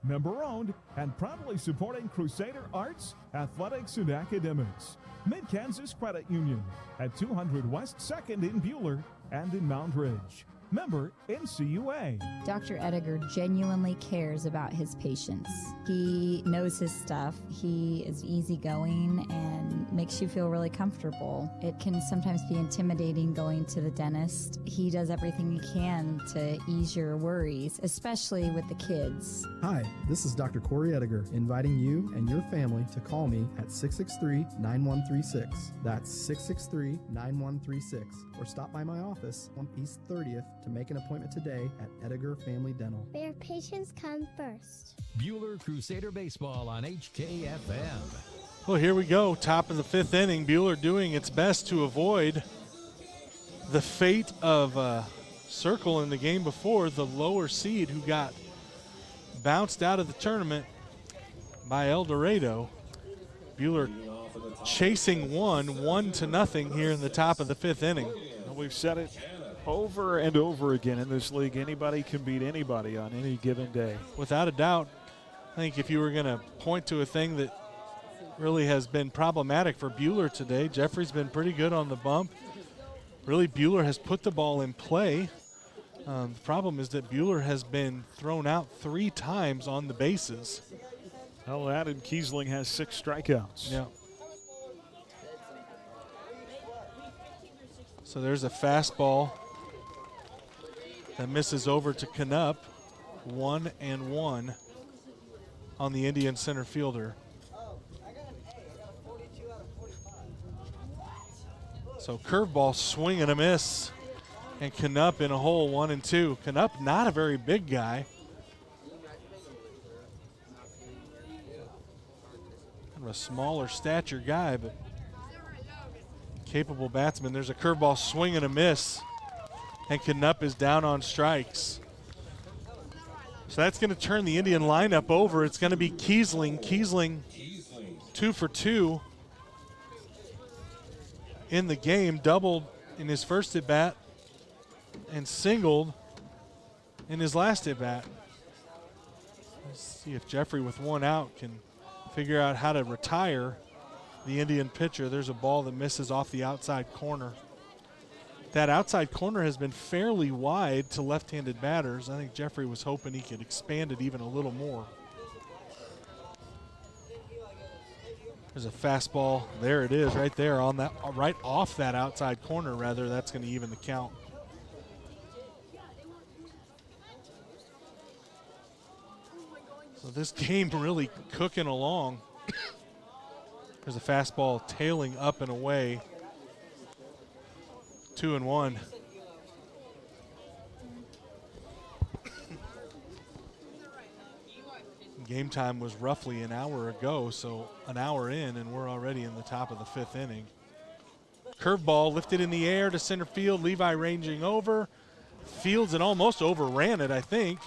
[SPEAKER 2] Member owned and proudly supporting Crusader arts, athletics, and academics. Mid-Kansas Credit Union at 200 West 2nd in Bueller and in Mount Ridge. Member NCUA.
[SPEAKER 11] Dr. Ediger genuinely cares about his patients. He knows his stuff. He is easygoing and makes you feel really comfortable. It can sometimes be intimidating going to the dentist. He does everything he can to ease your worries, especially with the kids.
[SPEAKER 12] Hi, this is Dr. Corey Ediger, inviting you and your family to call me at 663-9136. That's 663-9136. Or stop by my office on East 30th to make an appointment today at Ediger Family Dental.
[SPEAKER 9] Where patients come first.
[SPEAKER 3] Bueller Crusader Baseball on HKFM.
[SPEAKER 1] Well, here we go. Top of the 5th inning. Bueller doing its best to avoid the fate of Circle in the game before, the lower seed who got bounced out of the tournament by El Dorado. Bueller chasing 1-0 here in the top of the 5th inning.
[SPEAKER 2] Well, we've said it over and over again in this league. Anybody can beat anybody on any given day.
[SPEAKER 1] Without a doubt. I think if you were going to point to a thing that really has been problematic for Bueller today, Jeffrey's been pretty good on the bump. Really, Bueller has put the ball in play. The problem is that Bueller has been thrown out 3 times on the bases.
[SPEAKER 2] Well, Adam Kiesling has 6 strikeouts.
[SPEAKER 1] Yeah. So there's a fastball that misses over to Knupp. 1-1 on the Indian center fielder. So curveball, swing and a miss. And Knupp in a hole, 1-2. Knupp not a very big guy. Kind of a smaller stature guy, but capable batsman. There's a curveball, swing and a miss. And Knupp is down on strikes. So that's going to turn the Indian lineup over. It's going to be Kiesling. Kiesling 2 for 2 in the game. Doubled in his first at bat and singled in his last at bat. Let's see if Jeffrey with 1 out can figure out how to retire the Indian pitcher. There's a ball that misses off the outside corner. That outside corner has been fairly wide to left-handed batters. I think Jeffrey was hoping he could expand it even a little more. There's a fastball. There it is, right there on that, right off that outside corner. Rather, that's going to even the count. So this game really cooking along. There's a fastball tailing up and away. 2-1. Game time was roughly an hour ago, so an hour in, and we're already in the top of the 5th inning. Curveball lifted in the air to center field. Levi ranging over. Fields and almost overran it, I think.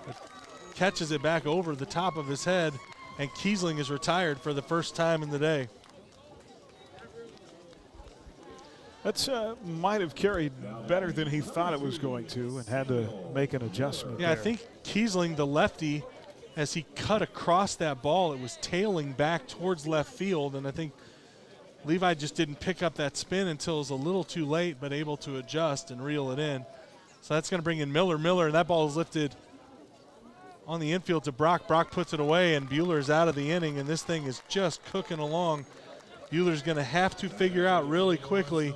[SPEAKER 1] But catches it back over the top of his head, and Kiesling is retired for the first time in the day.
[SPEAKER 2] That's might have carried better than he thought it was going to and had to make an adjustment
[SPEAKER 1] Yeah,
[SPEAKER 2] there.
[SPEAKER 1] I think Kiesling, the lefty, as he cut across that ball, it was tailing back towards left field, and I think Levi just didn't pick up that spin until it was a little too late, but able to adjust and reel it in. So that's going to bring in Miller. Miller, and that ball is lifted on the infield to Brock. Brock puts it away, and Bueller's out of the inning, and this thing is just cooking along. Bueller's going to have to figure out really quickly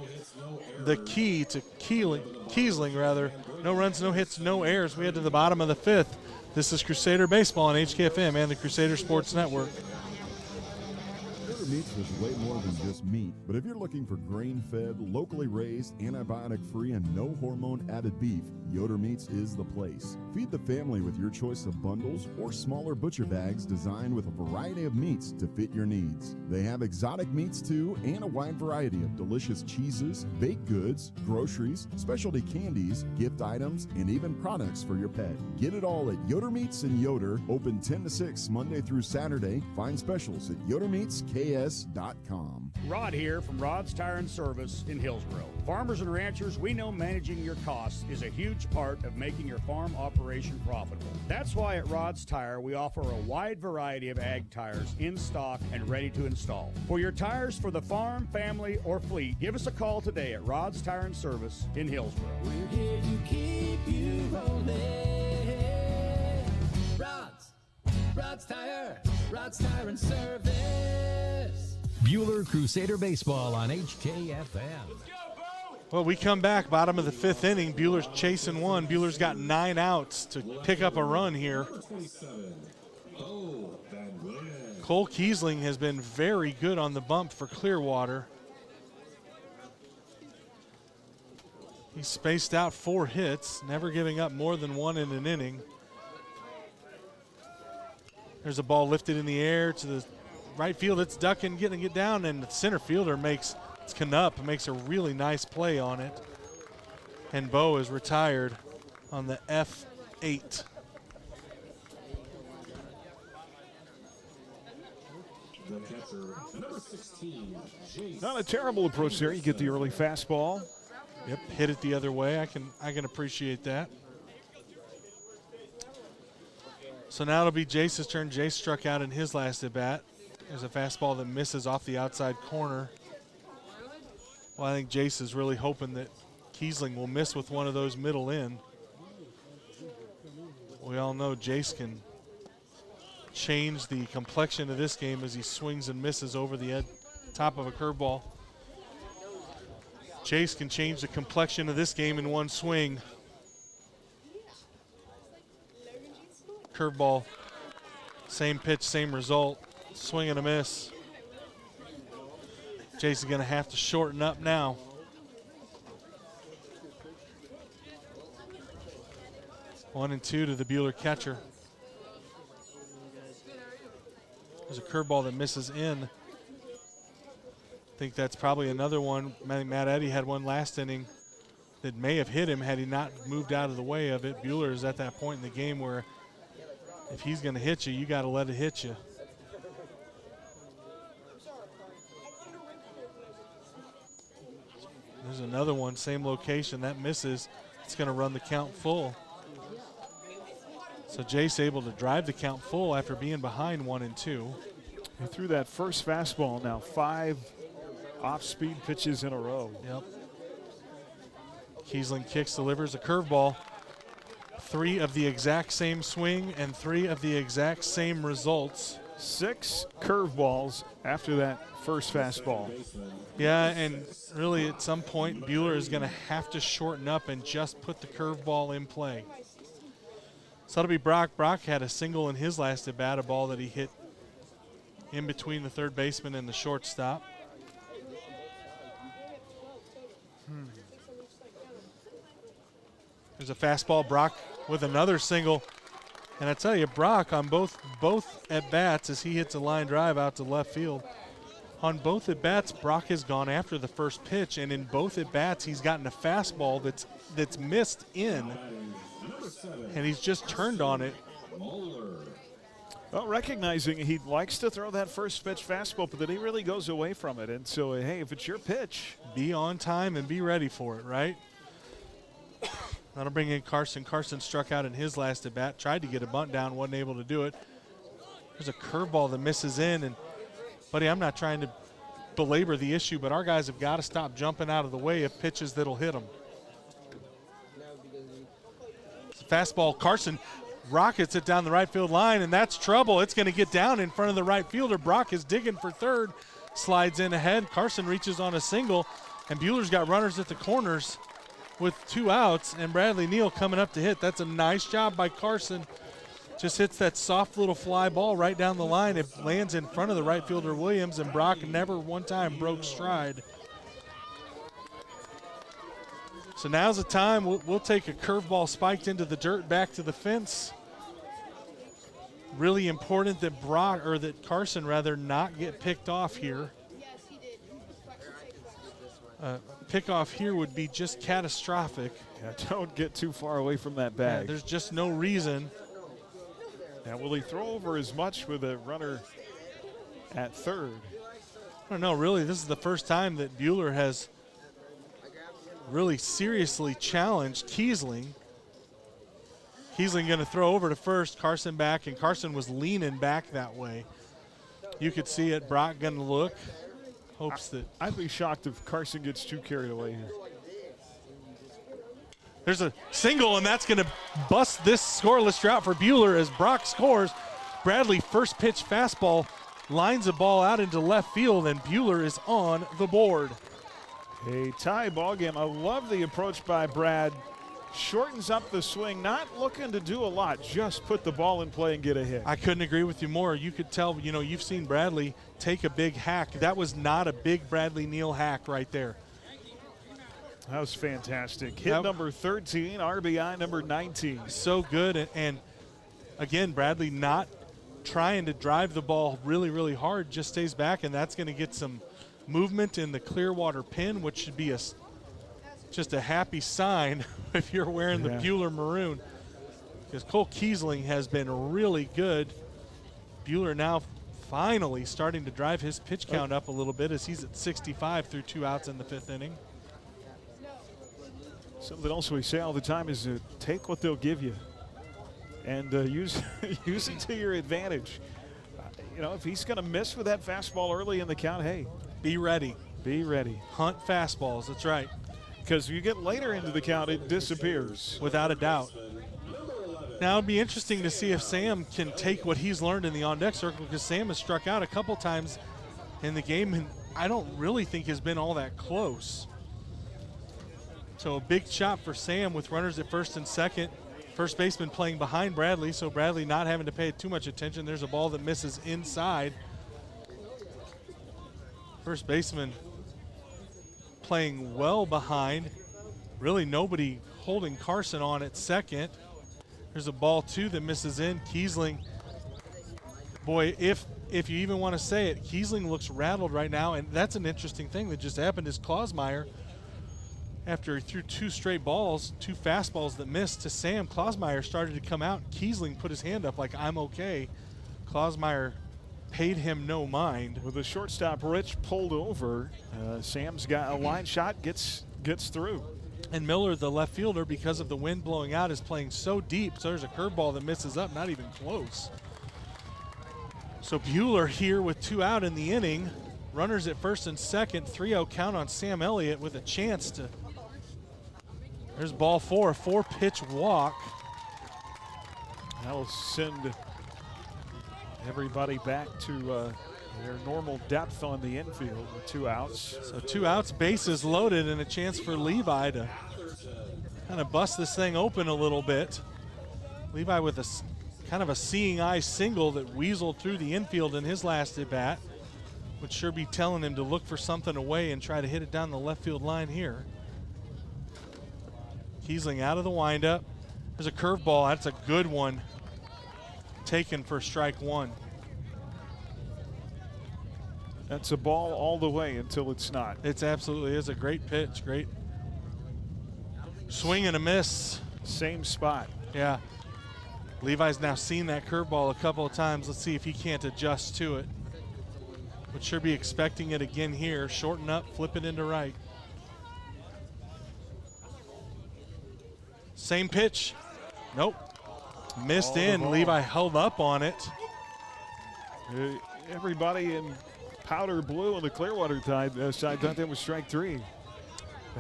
[SPEAKER 1] the key to Kiesling. No runs, no hits, no errors. We head to the bottom of the 5th. This is Crusader Baseball on HKFM and the Crusader Sports Network.
[SPEAKER 13] Yoder Meats is way more than just meat, but if you're looking for grain-fed, locally raised, antibiotic-free, and no hormone-added beef, Yoder Meats is the place. Feed the family with your choice of bundles or smaller butcher bags designed with a variety of meats to fit your needs. They have exotic meats too, and a wide variety of delicious cheeses, baked goods, groceries, specialty candies, gift items, and even products for your pet. Get it all at Yoder Meats in Yoder, open 10 to 6 Monday through Saturday. Find specials at Yoder Meats KF. RodTireUSA.com.
[SPEAKER 14] Rod here from Rod's Tire and Service in Hillsboro. Farmers and ranchers, we know managing your costs is a huge part of making your farm operation profitable. That's why at Rod's Tire, we offer a wide variety of ag tires in stock and ready to install. For your tires for the farm, family, or fleet, give us a call today at Rod's Tire and Service in Hillsboro.
[SPEAKER 15] We're here to keep you rolling. Rod's Tire and Service.
[SPEAKER 3] Bueller Crusader Baseball on HKFM.
[SPEAKER 1] Well, we come back, bottom of the 5th inning. Bueller's chasing one. Bueller's got 9 outs to pick up a run here. Cole Kiesling has been very good on the bump for Clearwater. He's spaced out 4 hits, never giving up more than 1 in an inning. There's a ball lifted in the air to the right field. It's ducking, getting it down, and the center fielder makes a really nice play on it. And Bo is retired on the F8.
[SPEAKER 6] The catcher, number 16, Jace.
[SPEAKER 2] Not a terrible approach there. You get the early fastball.
[SPEAKER 1] Yep, hit it the other way. I can appreciate that. So now it'll be Jace's turn. Jace struck out in his last at bat. There's a fastball that misses off the outside corner. Well, I think Jace is really hoping that Kiesling will miss with one of those middle in. We all know Jace can change the complexion of this game as he swings and misses over the top of a curveball. Jace can change the complexion of this game in one swing. Curveball, same pitch, same result. Swing and a miss. Jace is going to have to shorten up now. One and two to the Bueller catcher. There's a curveball that misses in. I think that's probably another one. Matt Eddy had one last inning that may have hit him had he not moved out of the way of it. Bueller is at that point in the game where if he's going to hit you, you got to let it hit you. There's another one, same location. That misses. It's going to run the count full. So Jace able to drive the count full after being behind 1-2.
[SPEAKER 2] He threw that first fastball, now 5 off-speed pitches in a row.
[SPEAKER 1] Yep. Kiesling kicks, delivers a curveball. 3 of the exact same swing and 3 of the exact same results.
[SPEAKER 2] 6 curveballs after that first fastball.
[SPEAKER 1] Yeah, and really at some point Bueller is going to have to shorten up and just put the curveball in play. So that'll be Brock. Brock had a single in his last at bat, a ball that he hit in between the third baseman and the shortstop. There's a fastball. Brock with another single. And I tell you, Brock on both at-bats as he hits a line drive out to left field. On both at-bats, Brock has gone after the first pitch, and in both at-bats, he's gotten a fastball that's missed in, and he's just turned on it.
[SPEAKER 2] Well, recognizing he likes to throw that first pitch fastball, but then he really goes away from it. And so, hey, if it's your pitch,
[SPEAKER 1] be on time and be ready for it, right? That'll bring in Carson. Carson struck out in his last at bat, tried to get a bunt down, wasn't able to do it. There's a curveball that misses in, and buddy, I'm not trying to belabor the issue, but our guys have got to stop jumping out of the way of pitches that'll hit them. It's a fastball. Carson rockets it down the right field line, and that's trouble. It's going to get down in front of the right fielder. Brock is digging for third, slides in ahead. Carson reaches on a single, and Bueller's got runners at the corners with 2 outs, and Bradley Neal coming up to hit. That's a nice job by Carson. Just hits that soft little fly ball right down the line. It lands in front of the right fielder Williams, and Brock never one time broke stride. So now's the time. We'll take a curveball spiked into the dirt back to the fence. Really important that Carson not get picked off here. Pick off here would be just catastrophic.
[SPEAKER 2] Yeah, don't get too far away from that bag.
[SPEAKER 1] Yeah, there's just no reason.
[SPEAKER 2] Now, will he throw over as much with a runner at third?
[SPEAKER 1] I don't know, really, this is the first time that Bueller has really seriously challenged Kiesling. Kiesling going to throw over to first, Carson back, and Carson was leaning back that way. You could see it. Brock going to look, hopes that.
[SPEAKER 2] I'd be shocked if Carson gets too carried away here.
[SPEAKER 1] There's a single, and that's going to bust this scoreless drought for Bueller as Brock scores. Bradley, first pitch fastball, lines the ball out into left field, and Bueller is on the board.
[SPEAKER 2] A tie ball game. I love the approach by Brad. Shortens up the swing, not looking to do a lot, just put the ball in play and get a hit.
[SPEAKER 1] I couldn't agree with you more. You could tell, you've seen Bradley take a big hack. That was not a big Bradley Neal hack right there.
[SPEAKER 2] That was fantastic. Hit number 13, RBI number 19.
[SPEAKER 1] So good, and again, Bradley not trying to drive the ball really, really hard, just stays back, and that's going to get some movement in the Clearwater pin, which should be just a happy sign if you're wearing the Bueller maroon, because Cole Kiesling has been really good. Bueller now finally starting to drive his pitch count up a little bit as he's at 65 through 2 outs in the 5th inning.
[SPEAKER 2] Something else we say all the time is take what they'll give you and use it to your advantage. If he's going to miss with that fastball early in the count, hey.
[SPEAKER 1] Be ready.
[SPEAKER 2] Be ready.
[SPEAKER 1] Hunt fastballs, that's right.
[SPEAKER 2] Because you get later into the count, it disappears.
[SPEAKER 1] Without a doubt. Now, it'd be interesting to see if Sam can take what he's learned in the on-deck circle, because Sam has struck out a couple times in the game, and I don't really think has been all that close. So a big shot for Sam with runners at first and second. First baseman playing behind Bradley, so Bradley not having to pay too much attention. There's a ball that misses inside. First baseman playing well behind. Really nobody holding Carson on at second. There's a ball, too, that misses in. Kiesling, boy, if you even want to say it, Kiesling looks rattled right now, and that's an interesting thing that just happened is Klausmeier, after he threw 2 straight balls, 2 fastballs that missed to Sam, Klausmeier started to come out. Kiesling put his hand up like, I'm okay. Klausmeier paid him no mind.
[SPEAKER 2] With the shortstop, Rich pulled over. Sam's got a line shot, gets through.
[SPEAKER 1] And Miller, the left fielder, because of the wind blowing out, is playing so deep, so there's a curveball that misses up, not even close. So Bueller here with 2 out in the inning. Runners at first and second, 3-0 count on Sam Elliott with a chance to. There's ball 4, a 4-pitch walk.
[SPEAKER 2] That'll send everybody back to their normal depth on the infield with 2 outs.
[SPEAKER 1] So 2 outs, bases loaded, and a chance for Levi to kind of bust this thing open a little bit. Levi with a kind of a seeing eye single that weaseled through the infield in his last at bat. Would sure be telling him to look for something away and try to hit it down the left field line here. Kiesling out of the windup. There's a curveball. That's a good one. Taken for strike 1.
[SPEAKER 2] That's a ball all the way until it's not.
[SPEAKER 1] It's absolutely is a great pitch. Great swing and a miss.
[SPEAKER 2] Same spot.
[SPEAKER 1] Yeah. Levi's now seen that curveball a couple of times. Let's see if he can't adjust to it. Would sure be expecting it again here. Shorten up, flip it into right. Same pitch. Nope. Missed in. Levi held up on it.
[SPEAKER 2] Everybody in powder blue on the Clearwater side thought that was strike 3.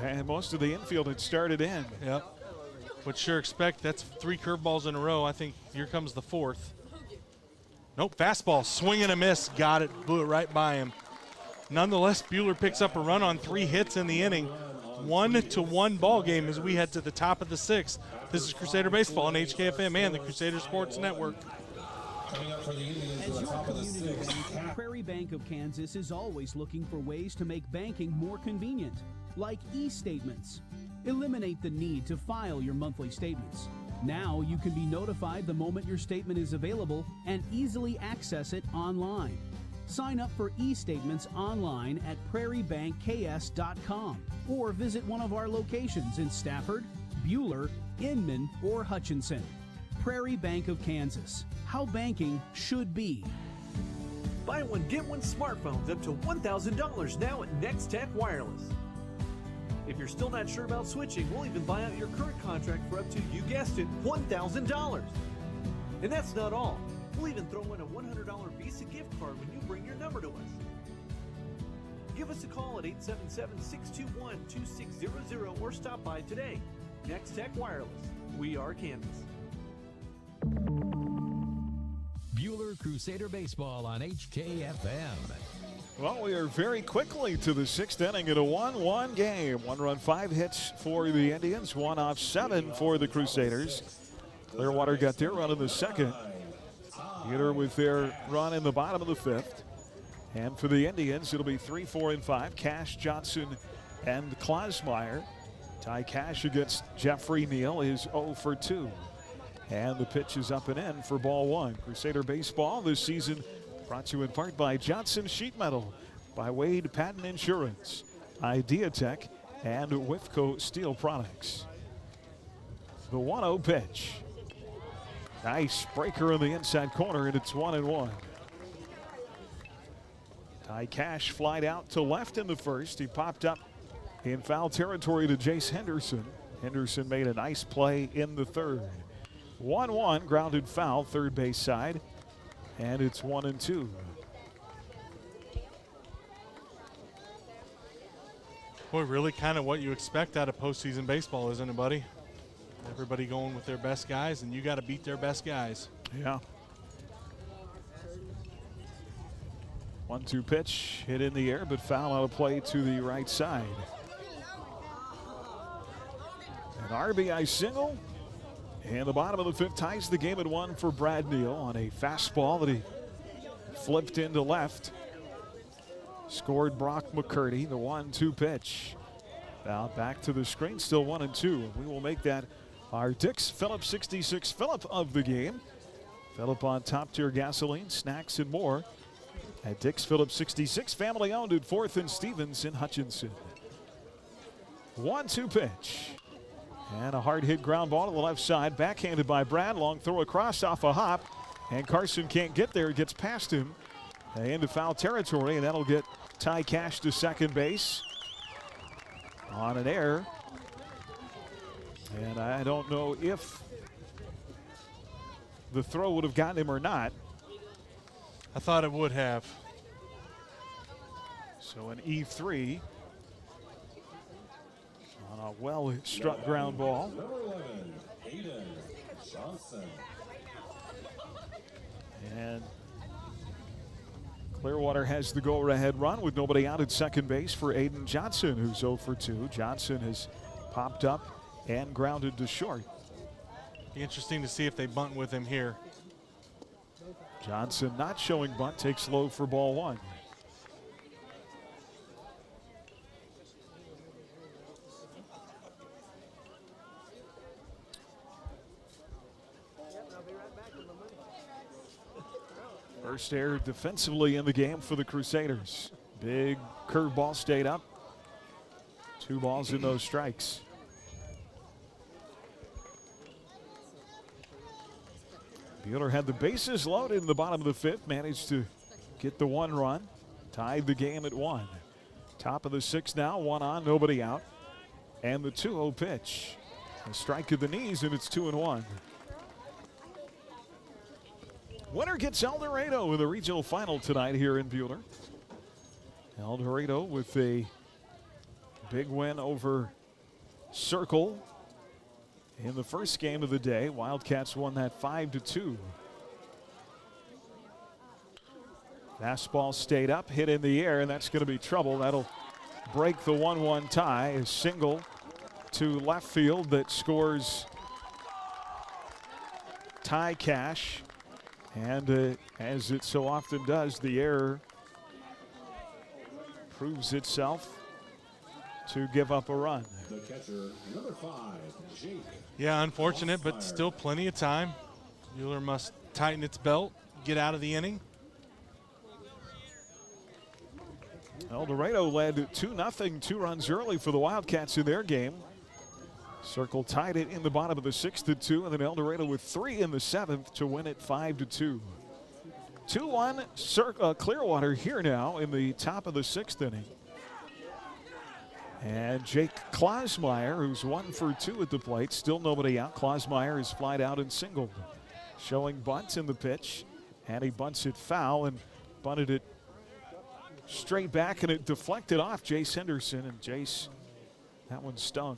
[SPEAKER 2] And most of the infield had started in.
[SPEAKER 1] Yep. Would sure expect that's 3 curveballs in a row. I think here comes the 4th. Nope, fastball, swing and a miss, got it, blew it right by him. Nonetheless, Bueller picks up a run on 3 hits in the inning. 1-1 ball game as we head to the top of the 6th. This is Crusader Baseball on HKFM and the Crusader Sports Network.
[SPEAKER 16] As your community bank, Prairie Bank of Kansas is always looking for ways to make banking more convenient, like e-statements. Eliminate the need to file your monthly statements. Now you can be notified the moment your statement is available and easily access it online. Sign up for e-statements online at prairiebankks.com or visit one of our locations in Stafford, Bueller, Inman, or Hutchinson. Prairie Bank of Kansas. How banking should be.
[SPEAKER 17] Buy one, get one smartphones up to $1,000 now at Next Tech Wireless. If you're still not sure about switching, we'll even buy out your current contract for up to, you guessed it, $1,000. And that's not all. We'll even throw in a $100 Visa gift card when you bring your number to us. Give us a call at 877-621-2600 or stop by today. Next Tech Wireless. We are Kansas.
[SPEAKER 3] Bueller Crusader Baseball on HKFM.
[SPEAKER 2] Well, we are very quickly to the 6th inning in a 1-1 game. 1 run, 5 hits for the Indians, 1 off 7 for the Crusaders. Clearwater got their run in the 2nd. Bueller with their run in the bottom of the 5th. And for the Indians, it'll be 3, 4, and 5. Cash, Johnson, and Klosmeyer. Ty Cash against Jeffrey Neal is 0 for 2. And the pitch is up and in for ball 1. Crusader Baseball this season brought to you in part by Johnson Sheet Metal, by Wade Patton Insurance, Idea Tech, and Whifco Steel Products. The 1-0 pitch. Nice breaker in the inside corner, and it's 1-1. Ty Cash flied out to left in the 1st. He popped up in foul territory to Jace Henderson. Henderson made a nice play in the 3rd. 1-1, grounded foul, third base side, and it's 1-2.
[SPEAKER 1] Boy, really kind of what you expect out of postseason baseball, isn't it, buddy? Everybody going with their best guys, and you got to beat their best guys.
[SPEAKER 2] Yeah. 1-2 pitch, hit in the air, but foul out of play to the right side. An RBI single, and the bottom of the 5th ties the game at 1 for Brad Neal on a fastball that he flipped into left. Scored Brock Mccurdy, the 1-2 pitch. Now back to the screen, still 1-2. We will make that our Dix Phillips 66 Phillip of the game. Phillip on top tier gasoline, snacks, and more at Dix Phillips 66, family owned at 4th and Stevens in Hutchinson. 1-2 pitch. And a hard hit ground ball to the left side, backhanded by Brad. Long throw across off a hop, and Carson can't get there. It gets past him into foul territory, and that'll get Ty Cash to second base on an error. And I don't know if the throw would have gotten him or not.
[SPEAKER 1] I thought it would have.
[SPEAKER 2] So an E3 on a well-struck ground ball.
[SPEAKER 6] Number 11, Tayden Johnson.
[SPEAKER 2] And Clearwater has the go-ahead run with nobody out at second base for Aiden Johnson, who's 0 for 2. Johnson has popped up and grounded to short.
[SPEAKER 1] Be interesting to see if they bunt with him here.
[SPEAKER 2] Johnson not showing bunt, takes low for ball 1. First error defensively in the game for the Crusaders. Big curveball stayed up. 2 balls and no strikes. Bueller had the bases loaded in the bottom of the 5th, managed to get the 1 run, tied the game at 1. Top of the 6th now, 1 on, nobody out. And the 2-0 pitch. A strike to the knees, and it's 2-1. Winner gets El Dorado in the regional final tonight here in Bueller. El Dorado with a big win over Circle in the first game of the day. Wildcats won that 5-2. Fastball stayed up, hit in the air, and that's going to be trouble. That'll break the 1-1 tie. A single to left field that scores Ty Cash. And as it so often does, the error proves itself to give up a run.
[SPEAKER 6] The catcher, number 5, Jake.
[SPEAKER 1] Yeah, unfortunate, but still plenty of time. Bueller must tighten its belt, get out of the inning.
[SPEAKER 2] El Dorado led 2-0, 2 runs early for the Wildcats in their game. Circle tied it in the bottom of the 6th at 2, and then El Dorado with 3 in the 7th to win it 5-2. 2-1 Clearwater here now in the top of the 6th inning. And Jake Klosmeyer, who's 1 for 2 at the plate, still nobody out. Klosmeyer is flied out and singled. Showing bunt in the pitch, and he bunts it foul and bunted it straight back, and it deflected off Jace Henderson, and Jace, that one stung.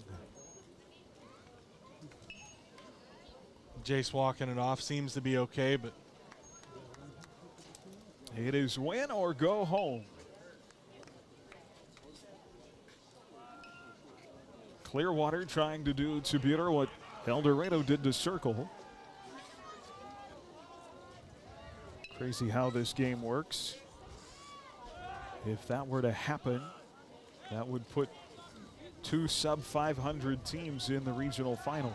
[SPEAKER 1] Jace walking it off seems to be okay, but
[SPEAKER 2] it is win or go home. Clearwater trying to do to Bueller what El Dorado did to Circle. Crazy how this game works. If that were to happen, that would put 2 sub-500 teams in the regional final.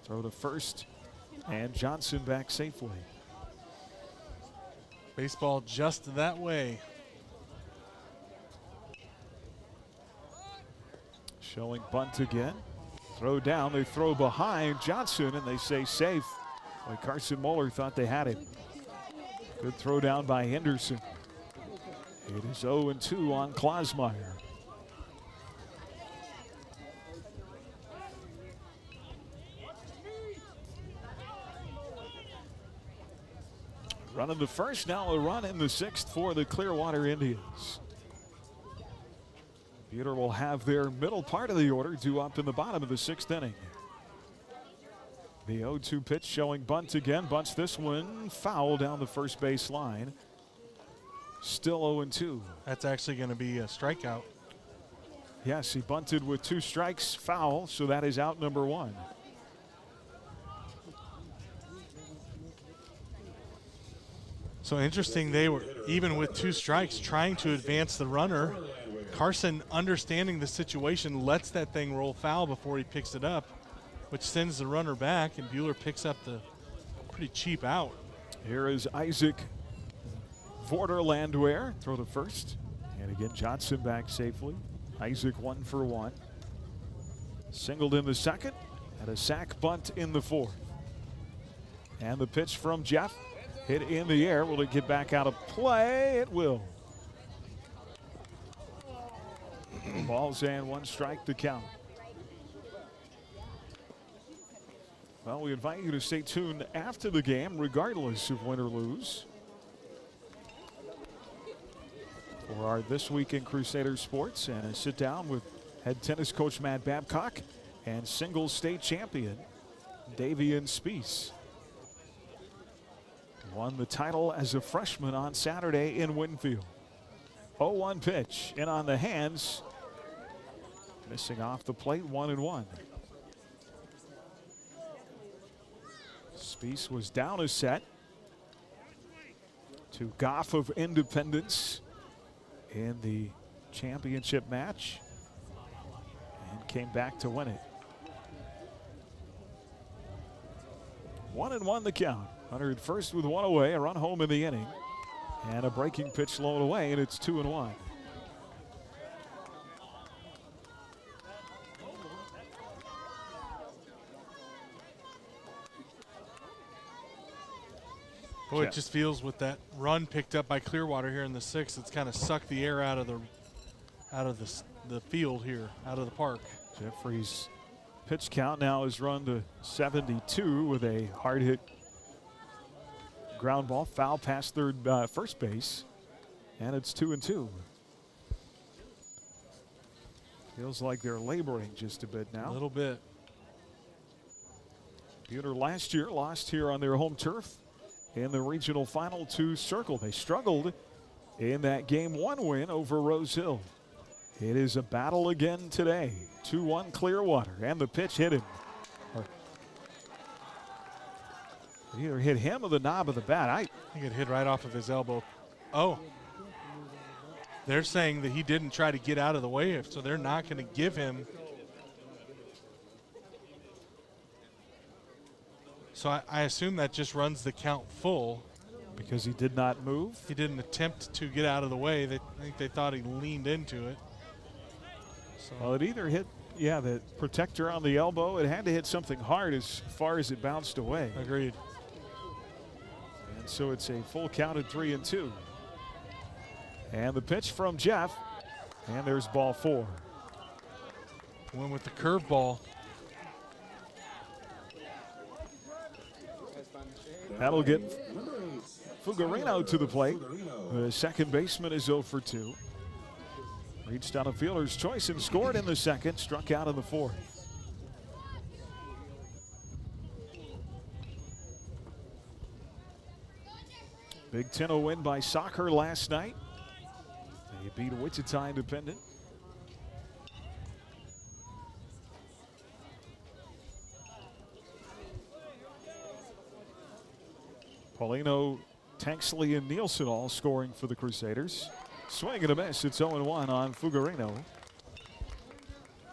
[SPEAKER 2] Throw to first, and Johnson back safely.
[SPEAKER 1] Baseball just that way.
[SPEAKER 2] Showing bunt again. Throw down, they throw behind Johnson, and they say safe. Like Carson Mueller thought they had him. Good throw down by Henderson. It is 0-2 on Klosmeyer. Running the first, now a run in the 6th for the Clearwater Indians. Bueller will have their middle part of the order due up in the bottom of the 6th inning. The 0-2 pitch showing bunt again. Bunts this one foul down the first base line. Still 0-2.
[SPEAKER 1] That's actually going to be a strikeout.
[SPEAKER 2] Yes, he bunted with 2 strikes, foul, so that is out number 1.
[SPEAKER 1] So interesting, they were, even with 2 strikes, trying to advance the runner. Carson, understanding the situation, lets that thing roll foul before he picks it up, which sends the runner back, and Bueller picks up the pretty cheap out.
[SPEAKER 2] Here is Isaac Vorderlandwehr, throw to first. And again, Johnson back safely. Isaac 1 for 1. Singled in the 2nd, and a sac bunt in the 4th. And the pitch from Jeff, hit in the air. Will it get back out of play? It will. Balls and 1 strike to count. Well, we invite you to stay tuned after the game, regardless of win or lose. For our This Week in Crusader Sports, and a sit down with head tennis coach Matt Babcock and singles state champion Davian Spiess. Won the title as a freshman on Saturday in Winfield. 0-1 pitch, in on the hands. Missing off the plate, 1-1. Spiess was down a set to Goff of Independence in the championship match and came back to win it. 1-1 the count. Hunter at first with 1 away, a run home in the inning, and a breaking pitch low away, and it's 2-1.
[SPEAKER 1] Boy, it just feels with that run picked up by Clearwater here in the 6th, it's kind of sucked the air out of the field here, out of the park.
[SPEAKER 2] Jeffrey's pitch count now is run to 72 with a hard hit ground ball, foul past first base, and it's 2-2. Feels like they're laboring just a bit now.
[SPEAKER 1] A little bit.
[SPEAKER 2] Bueller last year lost here on their home turf in the regional final to Circle. They struggled in that Game 1 win over Rose Hill. It is a battle again today. 2-1 Clearwater, and the pitch hit him. Either hit him or the knob of the bat.
[SPEAKER 1] I think it hit right off of his elbow. Oh. They're saying that he didn't try to get out of the way, so they're not going to give him. So I assume that just runs the count full.
[SPEAKER 2] Because he did not move?
[SPEAKER 1] He didn't attempt to get out of the way. I think they thought he leaned into it. So.
[SPEAKER 2] Well, it either hit, the protector on the elbow. It had to hit something hard as far as it bounced away.
[SPEAKER 1] Agreed.
[SPEAKER 2] And so it's a full count at 3-2. And the pitch from Jeff. And there's ball 4.
[SPEAKER 1] Went with the curveball.
[SPEAKER 2] That'll get Fugarino to the plate. The second baseman is 0 for 2. Reached on a fielder's choice and scored in the second. Struck out in the fourth. Big 10-0 win by Soccer last night. They beat Wichita Independent. Paulino, Tanksley, and Nielsen all scoring for the Crusaders. Swing and a miss. It's 0-1 on Fugarino.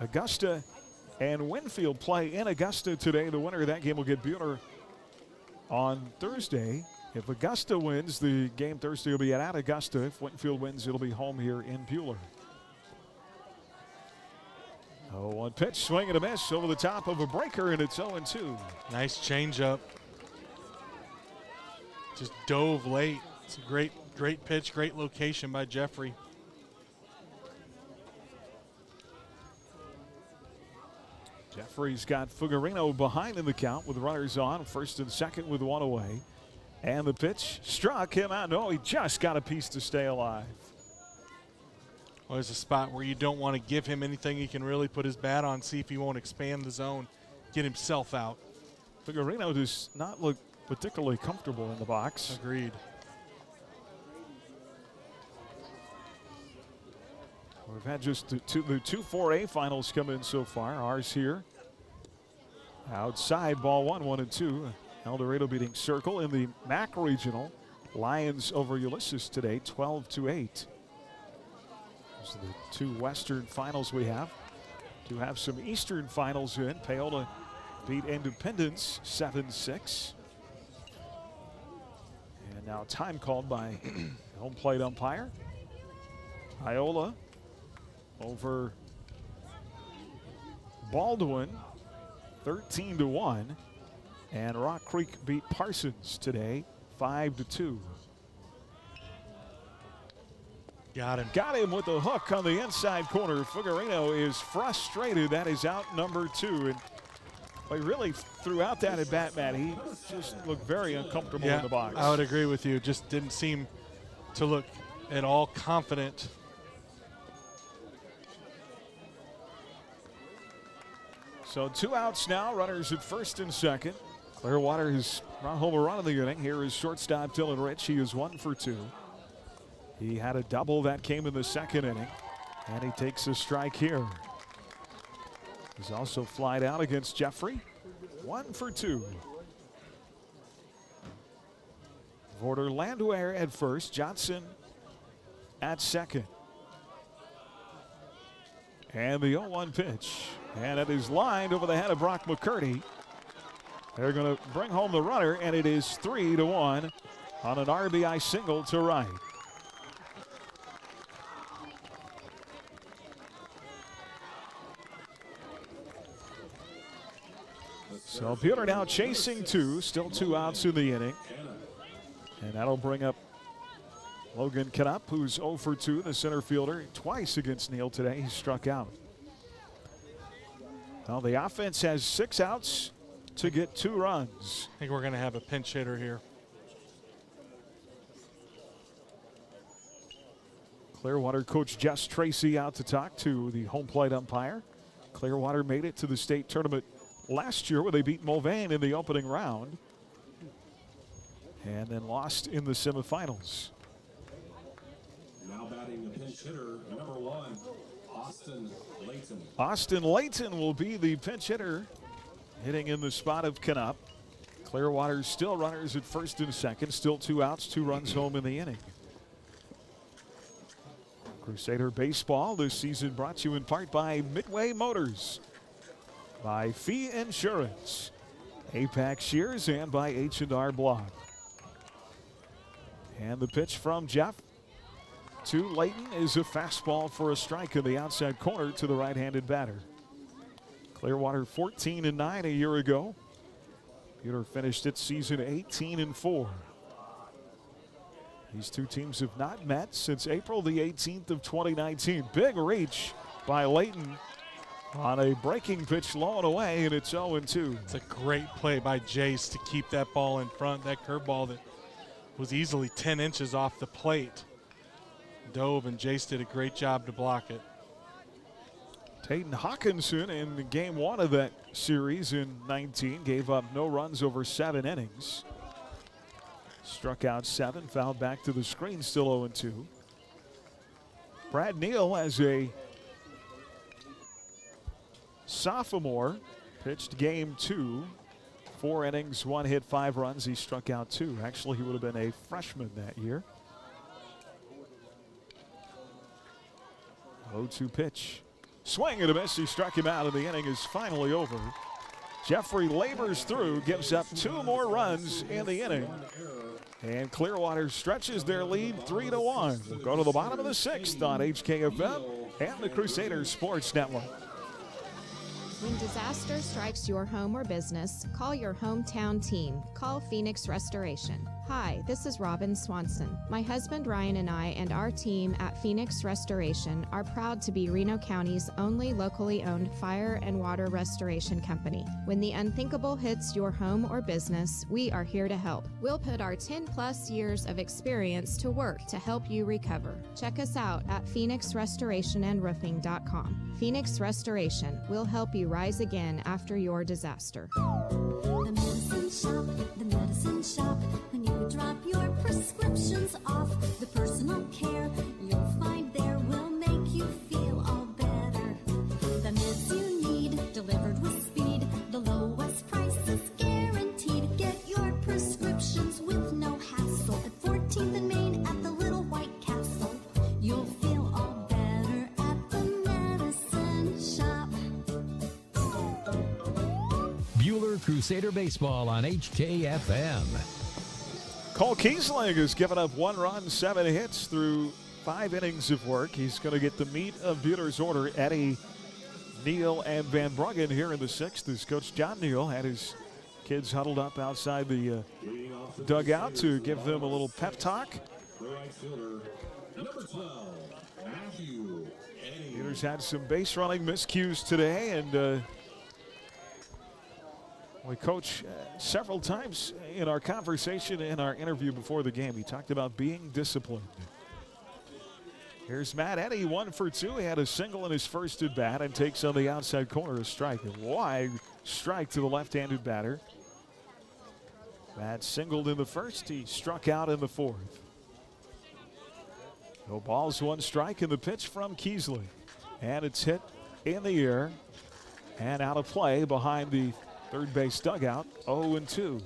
[SPEAKER 2] Augusta and Winfield play in Augusta today. The winner of that game will get Bueller on Thursday. If Augusta wins, the game Thursday will be at Augusta. If Winfield wins, it'll be home here in Bueller. 0-1 pitch, swing and a miss over the top of a breaker, and it's 0-2.
[SPEAKER 1] Nice changeup. Just dove late. It's a great pitch, great location by Jeffrey.
[SPEAKER 2] Jeffrey's got Fugarino behind in the count with runners on, first and second with 1 away. And the pitch struck him out. No, he just got a piece to stay alive.
[SPEAKER 1] Well, there's a spot where you don't want to give him anything he can really put his bat on, see if he won't expand the zone, get himself out.
[SPEAKER 2] Fugarino does not look particularly comfortable in the box.
[SPEAKER 1] Agreed.
[SPEAKER 2] We've had just the two 4A finals come in so far. Ours here. Outside, ball 1, 1-2. El Dorado beating Circle in the MAC Regional. Lions over Ulysses today, 12-8. Those are the two Western finals we have. Do have some Eastern finals in. Paola beat Independence 7-6. And now time called by home plate umpire. Iola over Baldwin, 13-1. And Rock Creek beat Parsons today, 5-2.
[SPEAKER 1] Got him
[SPEAKER 2] with a hook on the inside corner. Fugarino is frustrated. That is out number 2. And he really threw out that at bat, Matt. He just looked very uncomfortable in the box.
[SPEAKER 1] I would agree with you. Just didn't seem to look at all confident.
[SPEAKER 2] So 2 outs now. Runners at first and second. Clearwater has brought home a run in the inning. Here is shortstop Dylan Rich. He is 1 for 2. He had a double that came in the second inning, and he takes a strike here. He's also flied out against Jeffrey. 1 for 2. Vorder Landwehr at first. Johnson at second. And the 0-1 pitch. And it is lined over the head of Brock Mccurdy. They're going to bring home the runner, and it is 3-1 on an RBI single to right. So Bueller now chasing 2, still 2 outs in the inning. And that'll bring up Logan Canup, who's 0 for 2, the center fielder, twice against Neal today. He struck out. Well, the offense has 6 outs to get 2 runs.
[SPEAKER 1] I think we're going to have a pinch hitter here.
[SPEAKER 2] Clearwater coach Jess Tracy out to talk to the home plate umpire. Clearwater made it to the state tournament last year where they beat Mulvane in the opening round and then lost in the semifinals.
[SPEAKER 6] Now batting the pinch hitter, number 1, Austin Layton.
[SPEAKER 2] Austin Layton will be the pinch hitter, hitting in the spot of Canup. Clearwater still runners at first and second, still 2 outs, 2 runs home in the inning. Crusader Baseball this season brought to you in part by Midway Motors, by Fee Insurance, Apex Shears, and by H&R Block. And the pitch from Jeff to Layton is a fastball for a strike in the outside corner to the right-handed batter. Clearwater 14-9 a year ago. Bueller finished its season 18-4. These two teams have not met since April the 18th of 2019. Big reach by Layton on a breaking pitch low and away, and it's 0-2.
[SPEAKER 1] It's a great play by Jace to keep that ball in front. That curveball that was easily 10 inches off the plate dove, and Jace did a great job to block it.
[SPEAKER 2] Tayden Hawkinson in game one of that series in 19 gave up no runs over 7 innings. Struck out 7, fouled back to the screen, still 0-2. Brad Neal, as a sophomore, pitched game 2. 4 innings, 1 hit, 5 runs. He struck out 2. Actually, he would have been a freshman that year. 0-2 pitch. Swing and a miss. He struck him out, and the inning is finally over. Jeffrey labors through, gives up 2 more runs in the inning. And Clearwater stretches their lead 3-1. We'll go to the bottom of the 6th on HKFM and the Crusaders Sports Network.
[SPEAKER 18] When disaster strikes your home or business, call your hometown team. Call Phoenix Restoration. Hi, this is Robin Swanson. My husband Ryan and I and our team at Phoenix Restoration are proud to be Reno County's only locally owned fire and water restoration company. When the unthinkable hits your home or business, we are here to help. We'll put our 10+ years of experience to work to help you recover. Check us out at phoenixrestorationandroofing.com. Phoenix Restoration will help you rise again after your disaster.
[SPEAKER 19] The medicine shop, when you drop your prescriptions off, the personal care you'll find there will make you feel all better. The meds you need, delivered with speed, the lowest prices guaranteed. Get your prescriptions with no hassle at 14th and Main at the Little White Castle. You'll feel all better at the medicine shop.
[SPEAKER 3] Bueller Crusader Baseball on HKFM.
[SPEAKER 2] Cole Kiesling has given up 1 run, 7 hits through 5 innings of work. He's going to get the meat of Bueller's order. Eddie, Neal, and Van Bruggen here in the 6th as Coach John Neal had his kids huddled up outside the dugout to give them a little pep talk. Bueller's had some base running miscues today, and we coach several times in our conversation, in our interview before the game. He talked about being disciplined. Here's Matt Eddy, 1 for 2. He had a single in his first at bat and takes on the outside corner a strike. A wide strike to the left-handed batter. Matt singled in the first. He struck out in the 4th. No balls, 1 strike, in the pitch from Kiesling. And it's hit in the air and out of play behind the third base dugout. 0-2.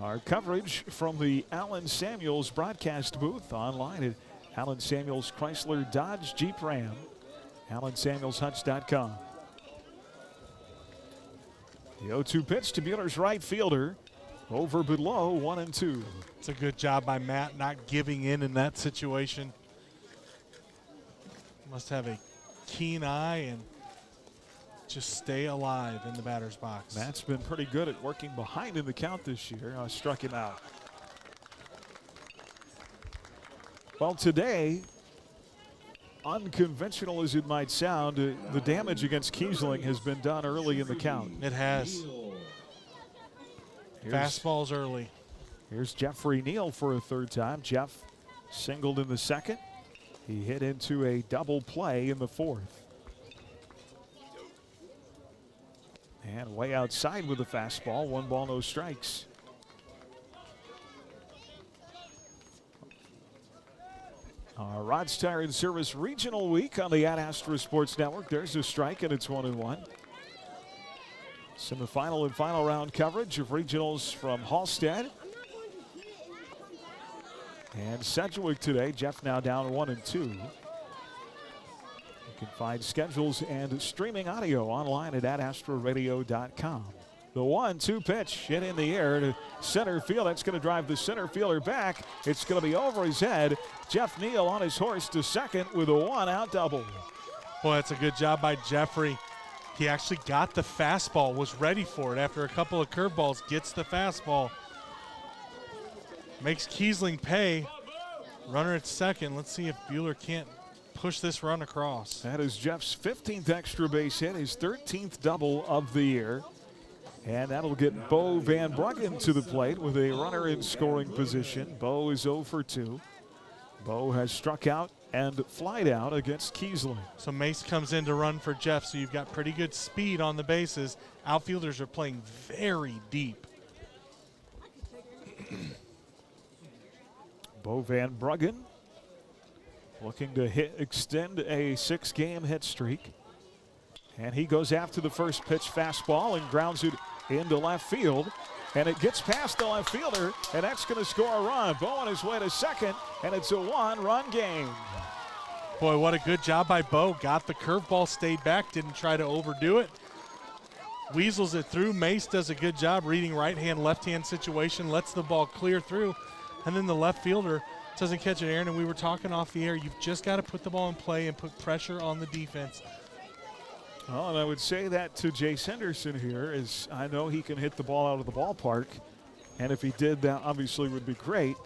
[SPEAKER 2] Our coverage from the Allen Samuels broadcast booth online at Allen Samuels Chrysler Dodge Jeep Ram, AllenSamuelsHutch.com. The 0-2 pitch to Bueller's right fielder. Over below, 1-2.
[SPEAKER 1] It's a good job by Matt not giving in that situation. Must have a keen eye and just stay alive in the batter's box.
[SPEAKER 2] Matt's been pretty good at working behind in the count this year. Struck him out. Well, today, unconventional as it might sound, the damage against Kiesling has been done early in the count.
[SPEAKER 1] It has. Fastballs early.
[SPEAKER 2] Here's Jeffrey Neal for a 3rd time. Jeff singled in the 2nd. He hit into a double play in the 4th. And way outside with the fastball. 1 ball, no strikes. Our Rod's Tire and Service Regional Week on the Ad Astra Sports Network. There's a strike, and it's 1-1. Semifinal and final round coverage of regionals from Halstead and Sedgwick today. Jeff now down 1-2. You can find schedules and streaming audio online at adastraradio.com. The 1-2 pitch hit in the air to center field. That's going to drive the center fielder back. It's going to be over his head. Jeff Neal on his horse to second with a 1-out double.
[SPEAKER 1] Boy, that's a good job by Jeffrey. He actually got the fastball, was ready for it after a couple of curveballs, gets the fastball. Makes Kiesling pay. Runner at second. Let's see if Bueller can't push this run across.
[SPEAKER 2] That is Jeff's 15th extra base hit, his 13th double of the year. And that'll get Bo Van Bruggen to the plate with a runner in scoring position. Bo is 0 for 2. Bo has struck out and flied out against Kiesling.
[SPEAKER 1] So Mace comes in to run for Jeff, so you've got pretty good speed on the bases. Outfielders are playing very deep.
[SPEAKER 2] Bo Van Bruggen looking to extend a 6-game hit streak. And he goes after the first pitch fastball and grounds it into left field. And it gets past the left fielder, and that's going to score a run. Bo on his way to second, and it's a 1-run game.
[SPEAKER 1] Boy, what a good job by Bo. Got the curveball, stayed back, didn't try to overdo it. Weasels it through. Mace does a good job reading right-hand, left-hand situation, lets the ball clear through. And then the left fielder doesn't catch it, Aaron, and we were talking off the air. You've just got to put the ball in play and put pressure on the defense.
[SPEAKER 2] Well, and I would say that to Jace Henderson here, is I know he can hit the ball out of the ballpark, and if he did, that obviously would be great.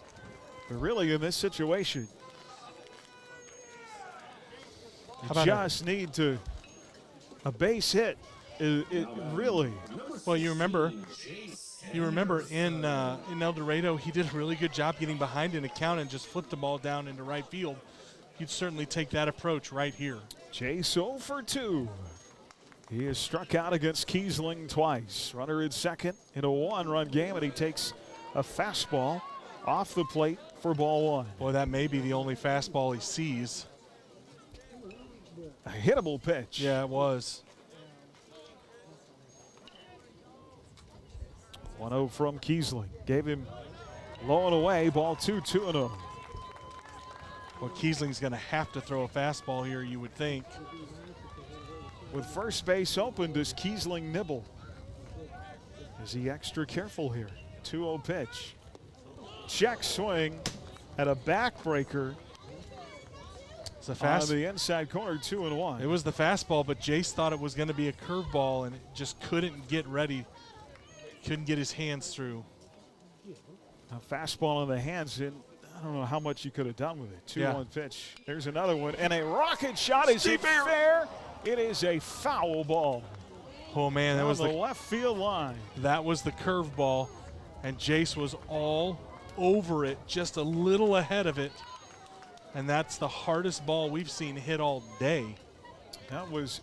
[SPEAKER 2] But really, in this situation, you just need a base hit. It really.
[SPEAKER 1] Well, you remember in El Dorado, he did a really good job getting behind an account and just flipped the ball down into right field. You'd certainly take that approach right here.
[SPEAKER 2] Jace 0 for 2. He has struck out against Kiesling twice. Runner in second in a 1-run game, and he takes a fastball off the plate for ball 1.
[SPEAKER 1] Boy, that may be the only fastball he sees.
[SPEAKER 2] A hittable pitch.
[SPEAKER 1] Yeah, it was.
[SPEAKER 2] 1-0 from Kiesling. Gave him low and away. Ball 2, 2-0.
[SPEAKER 1] Well, Kiesling's going to have to throw a fastball here, you would think.
[SPEAKER 2] With first base open, does Kiesling nibble? Is he extra careful here? 2-0 pitch. Check swing at a backbreaker.
[SPEAKER 1] It's a fast
[SPEAKER 2] on the inside corner, 2-1.
[SPEAKER 1] It was the fastball, but Jace thought it was going to be a curveball, and it just couldn't get ready. Couldn't get his hands through.
[SPEAKER 2] A fastball in the hands, and I don't know how much you could have done with it. 2-1 pitch. There's another one, and a rocket shot. Is it fair? It is a foul ball.
[SPEAKER 1] Oh man, that was
[SPEAKER 2] the left field line.
[SPEAKER 1] That was the curveball, and Jace was all over it, just a little ahead of it. And that's the hardest ball we've seen hit all day.
[SPEAKER 2] That was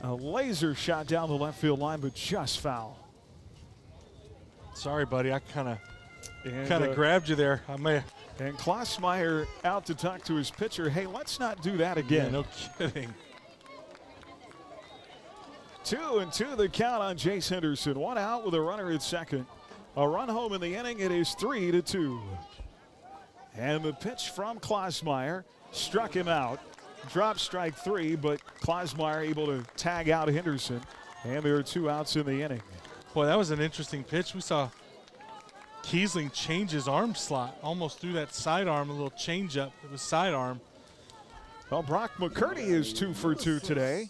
[SPEAKER 2] a laser shot down the left field line, but just foul.
[SPEAKER 1] Sorry, buddy. I kind of grabbed you there. I may.
[SPEAKER 2] And Klossmeyer out to talk to his pitcher. Hey, let's not do that again.
[SPEAKER 1] Yeah, no kidding.
[SPEAKER 2] 2-2 the count on Jace Henderson. One out with a runner at second. A run home in the inning. It is 3-2. And the pitch from Klossmeyer struck him out. Drop strike 3, but Klossmeyer able to tag out Henderson. And there are 2 outs in the inning.
[SPEAKER 1] Boy, that was an interesting pitch. We saw Kiesling change his arm slot, almost threw that sidearm, a little changeup. It was sidearm.
[SPEAKER 2] Well, Brock Mccurdy is 2 for 2 today.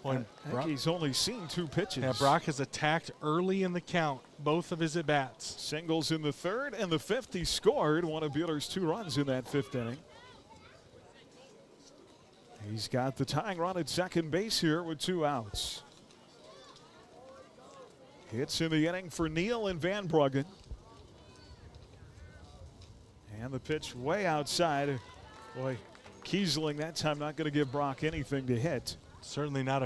[SPEAKER 1] Boy,
[SPEAKER 2] I think he's only seen 2 pitches.
[SPEAKER 1] Yeah, Brock has attacked early in the count, both of his at-bats.
[SPEAKER 2] Singles in the 3rd and the 5th. He scored one of Bueller's 2 runs in that 5th inning. He's got the tying run at second base here with 2 outs. Hits in the inning for Neal and Van Bruggen. And the pitch way outside. Boy, Kiesling that time not going to give Brock anything to hit.
[SPEAKER 1] Certainly not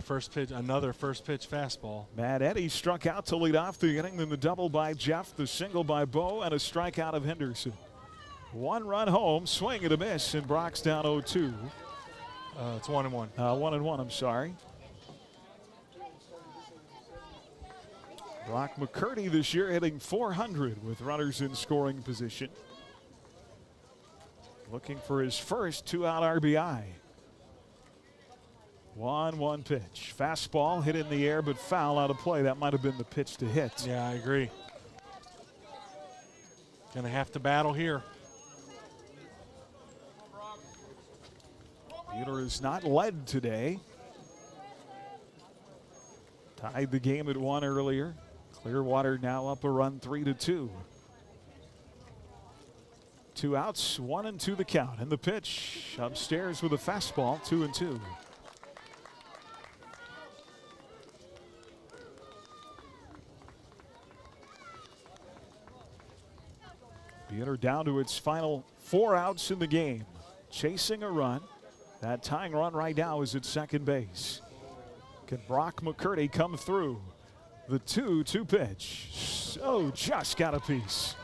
[SPEAKER 1] another first pitch fastball.
[SPEAKER 2] Matt Eddy struck out to lead off the inning, then the double by Jeff, the single by Bo, and a strikeout of Henderson. 1 run home, swing and a miss, and Brock's down 0-2.
[SPEAKER 1] It's 1-1.
[SPEAKER 2] 1-1, I'm sorry. Brock Mccurdy this year hitting .400 with runners in scoring position. Looking for his first 2-out RBI. 1-1 pitch. Fastball hit in the air, but foul out of play. That might have been the pitch to hit.
[SPEAKER 1] Yeah, I agree. Gonna have to battle here.
[SPEAKER 2] Bueller is not led today. Tied the game at 1 earlier. Clearwater now up a run 3-2. 2 outs, 1-2 the count. And the pitch upstairs with a fastball, 2-2. Bueller down to its final 4 outs in the game. Chasing a run. That tying run right now is at second base. Can Brock Mccurdy come through? The 2-2 pitch. Oh, just got a piece.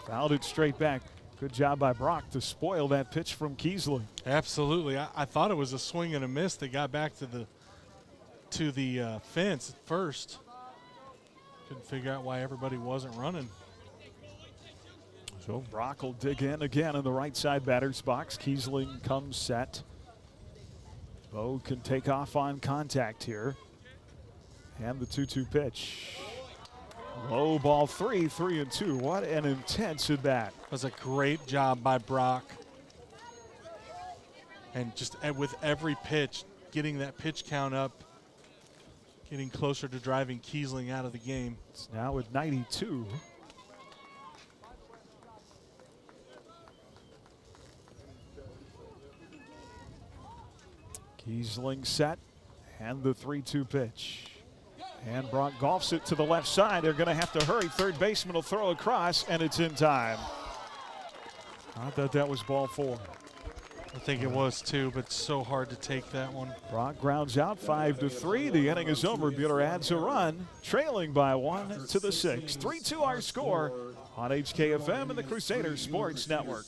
[SPEAKER 2] Fouled it straight back. Good job by Brock to spoil that pitch from Kiesling.
[SPEAKER 1] Absolutely. I thought it was a swing and a miss that got back to the fence at first. Couldn't figure out why everybody wasn't running.
[SPEAKER 2] So Brock will dig in again in the right side batter's box. Kiesling comes set. Bo can take off on contact here. And the 2-2 pitch. Low ball 3-2. What an intense at bat.
[SPEAKER 1] Was a great job by Brock. And just with every pitch, getting that pitch count up, getting closer to driving Kiesling out of the game.
[SPEAKER 2] It's now at 92. Kiesling set, and the 3-2 pitch. And Brock golfs it to the left side. They're going to have to hurry. Third baseman will throw across, and it's in time. I thought that was ball 4.
[SPEAKER 1] I think it was too, but so hard to take that one.
[SPEAKER 2] Brock grounds out 5-3. The inning is over. Bueller adds a run, trailing by 1 to the 6th. 3-2 our score on HKFM and the Crusaders Sports Network.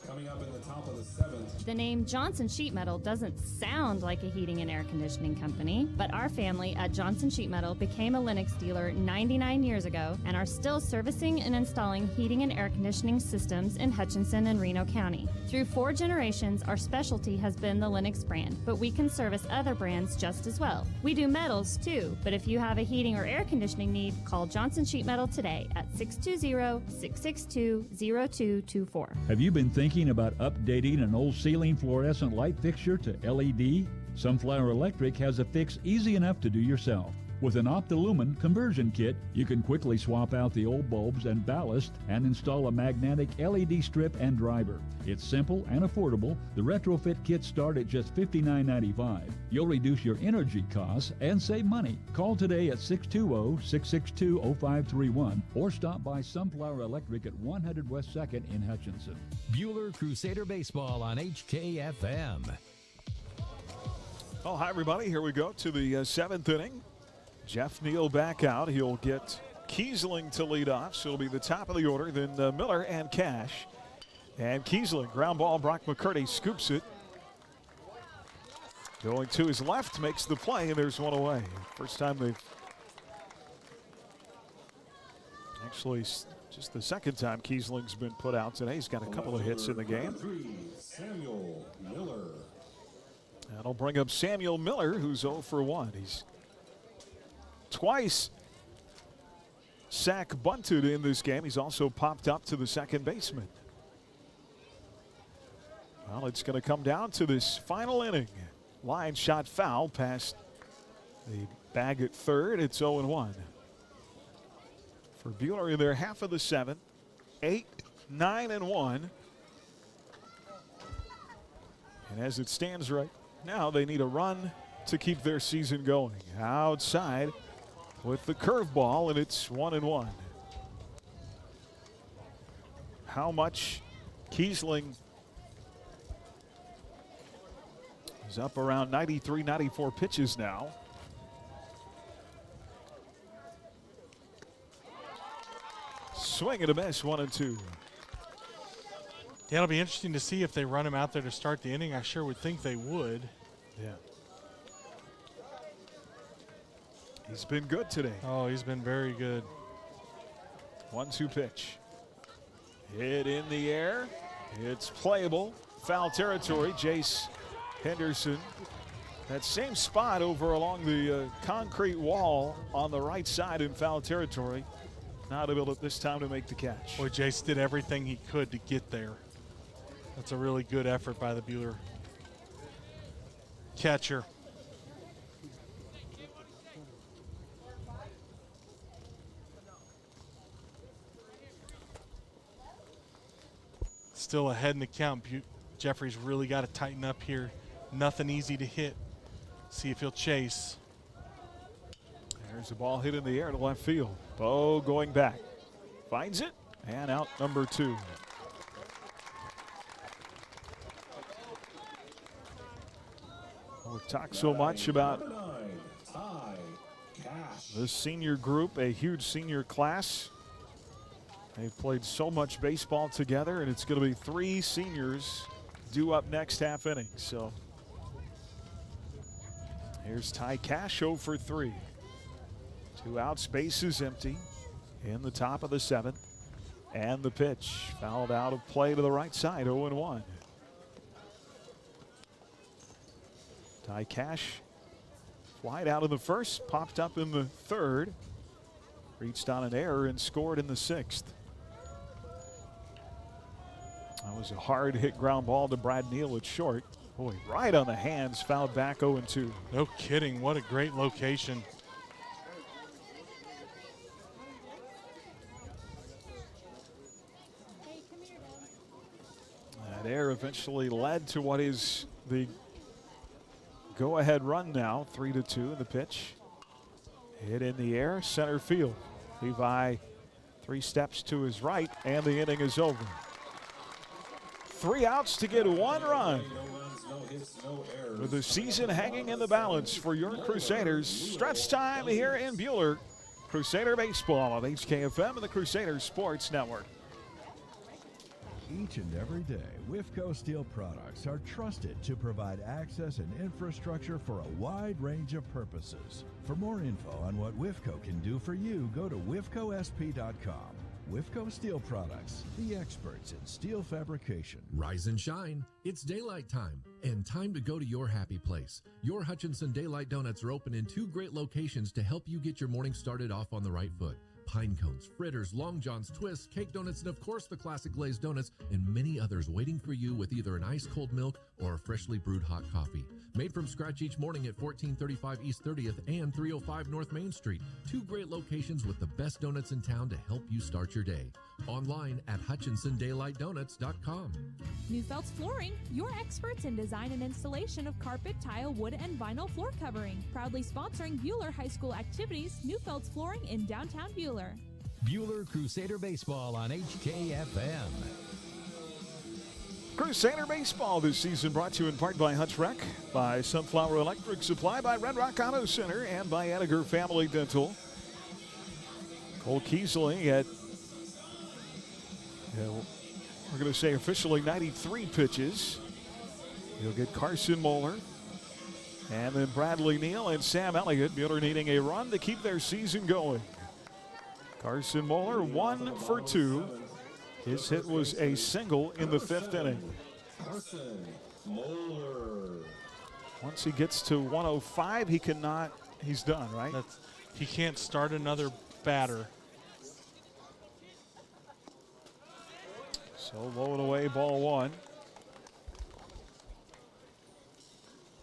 [SPEAKER 6] Coming up in the top of the 7th.
[SPEAKER 20] The name Johnson Sheet Metal doesn't sound like a heating and air conditioning company, but our family at Johnson Sheet Metal became a Lennox dealer 99 years ago and are still servicing and installing heating and air conditioning systems in Hutchinson and Reno County. Through 4 generations, our specialty has been the Lennox brand, but we can service other brands just as well. We do metals too, but if you have a heating or air conditioning need, call Johnson Sheet Metal today at 620-662-0224.
[SPEAKER 3] Have you been thinking about updating an old ceiling fluorescent light fixture to LED? Sunflower Electric has a fix easy enough to do yourself. With an Optilumen conversion kit, you can quickly swap out the old bulbs and ballast and install a magnetic LED strip and driver. It's simple and affordable. The retrofit kits start at just $59.95. You'll reduce your energy costs and save money. Call today at 620-662-0531 or stop by Sunflower Electric at 100 West 2nd in Hutchinson. Bueller Crusader Baseball on HKFM.
[SPEAKER 2] Oh, hi, everybody. Here we go to the 7th inning. Jeff Neal back out. He'll get Kiesling to lead off, so it'll be the top of the order, then Miller and Cash. And Kiesling, ground ball, Brock Mccurdy scoops it. Going to his left, makes the play, and there's one away. First time they've actually, just the second time Kiesling's been put out today. He's got a couple of hits in the game.
[SPEAKER 6] Samuel Miller.
[SPEAKER 2] That'll bring up Samuel Miller, who's 0 for 1. He's twice sack bunted in this game. He's also popped up to the second baseman. Well, it's going to come down to this final inning. Line shot foul past the bag at third. It's 0-1. For Bueller in their half of the 7th, 8-9-1. And as it stands right now, they need a run to keep their season going. Outside with the curveball, and it's 1-1. How much Kiesling is up around 93, 94 pitches now. Swing and a miss, 1-2.
[SPEAKER 1] Yeah, it'll be interesting to see if they run him out there to start the inning. I sure would think they would.
[SPEAKER 2] Yeah. He's been good today.
[SPEAKER 1] Oh, he's been very good.
[SPEAKER 2] 1-2 pitch. Hit in the air. It's playable. Foul territory. Jace Henderson. That same spot over along the concrete wall on the right side in foul territory. Not able at this time to make the catch.
[SPEAKER 1] Boy, Jace did everything he could to get there. That's a really good effort by the Bueller catcher. still ahead in the count. Jeffrey's really got to tighten up here. Nothing easy to hit. See if he'll chase.
[SPEAKER 2] There's a ball hit in the air to left field. Bo going back. Finds it, and out number 2. We've talked so much about this senior group, a huge senior class. They've played so much baseball together, and it's going to be 3 seniors due up next half inning. So here's Ty Cash, 0 for 3. 2 outs, bases empty in the top of the 7th. And the pitch fouled out of play to the right side, 0-1. Ty Cash flied out in the first, popped up in the 3rd, reached on an error and scored in the 6th. That was a hard hit ground ball to Brad Neal at short. Boy, right on the hands, fouled back 0-2.
[SPEAKER 1] No kidding, what a great location.
[SPEAKER 2] That error eventually led to what is the go-ahead run now, 3-2 in the pitch. Hit in the air, center field. Levi 3 steps to his right, and the inning is over. 3 outs to get 1 run. With the season hanging in the balance for your Crusaders. Stretch time here in Bueller. Crusader Baseball on HKFM and the Crusader Sports Network.
[SPEAKER 23] Each and every day, WIFCO Steel products are trusted to provide access and infrastructure for a wide range of purposes. For more info on what WIFCO can do for you, go to wifcosp.com. WIFCO Steel Products, the experts in steel fabrication.
[SPEAKER 4] Rise and shine. It's daylight time and time to go to your happy place. Your Hutchinson Daylight Donuts are open in 2 great locations to help you get your morning started off on the right foot. Pine cones, fritters, long johns, twists, cake donuts, and of course the classic glazed donuts, and many others waiting for you with either an ice cold milk or a freshly brewed hot coffee. Made from scratch each morning at 1435 East 30th and 305 North Main Street. 2 great locations with the best donuts in town to help you start your day. Online at HutchinsonDaylightDonuts.com.
[SPEAKER 21] Neufeld's Flooring, your experts in design and installation of carpet, tile, wood, and vinyl floor covering. Proudly sponsoring Bueller High School activities, Neufeld's Flooring in downtown Bueller.
[SPEAKER 3] Bueller Crusader Baseball on HKFM.
[SPEAKER 2] Crusader Baseball this season brought to you in part by Hutch Rec, by Sunflower Electric Supply, by Red Rock Auto Center, and by Edgar Family Dental. Cole Keesley at, we're going to say officially 93 pitches. You'll get Carson Buhler, and then Bradley Neal and Sam Elliott. Bueller needing a run to keep their season going. Carson Buhler 1 for 2. His hit was a single in the 5th inning.
[SPEAKER 6] Carson Buhler.
[SPEAKER 2] Once he gets to 105, he cannot, he's done, right?
[SPEAKER 1] He can't start another batter.
[SPEAKER 2] So low and away, ball 1.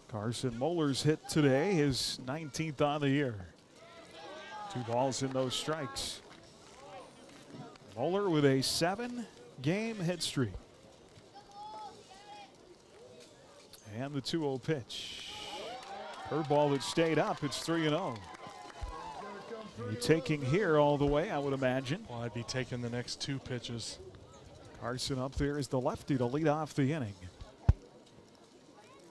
[SPEAKER 2] Carson Buhler's hit today, his 19th on the year. 2 balls and no strikes. Buhler with a 7-game hit streak. And the 2-0 pitch. Curveball that stayed up, it's 3-0. Be taking here all the way, I would imagine.
[SPEAKER 1] Well, I'd be taking the next 2 pitches.
[SPEAKER 2] Carson up there is the lefty to lead off the inning.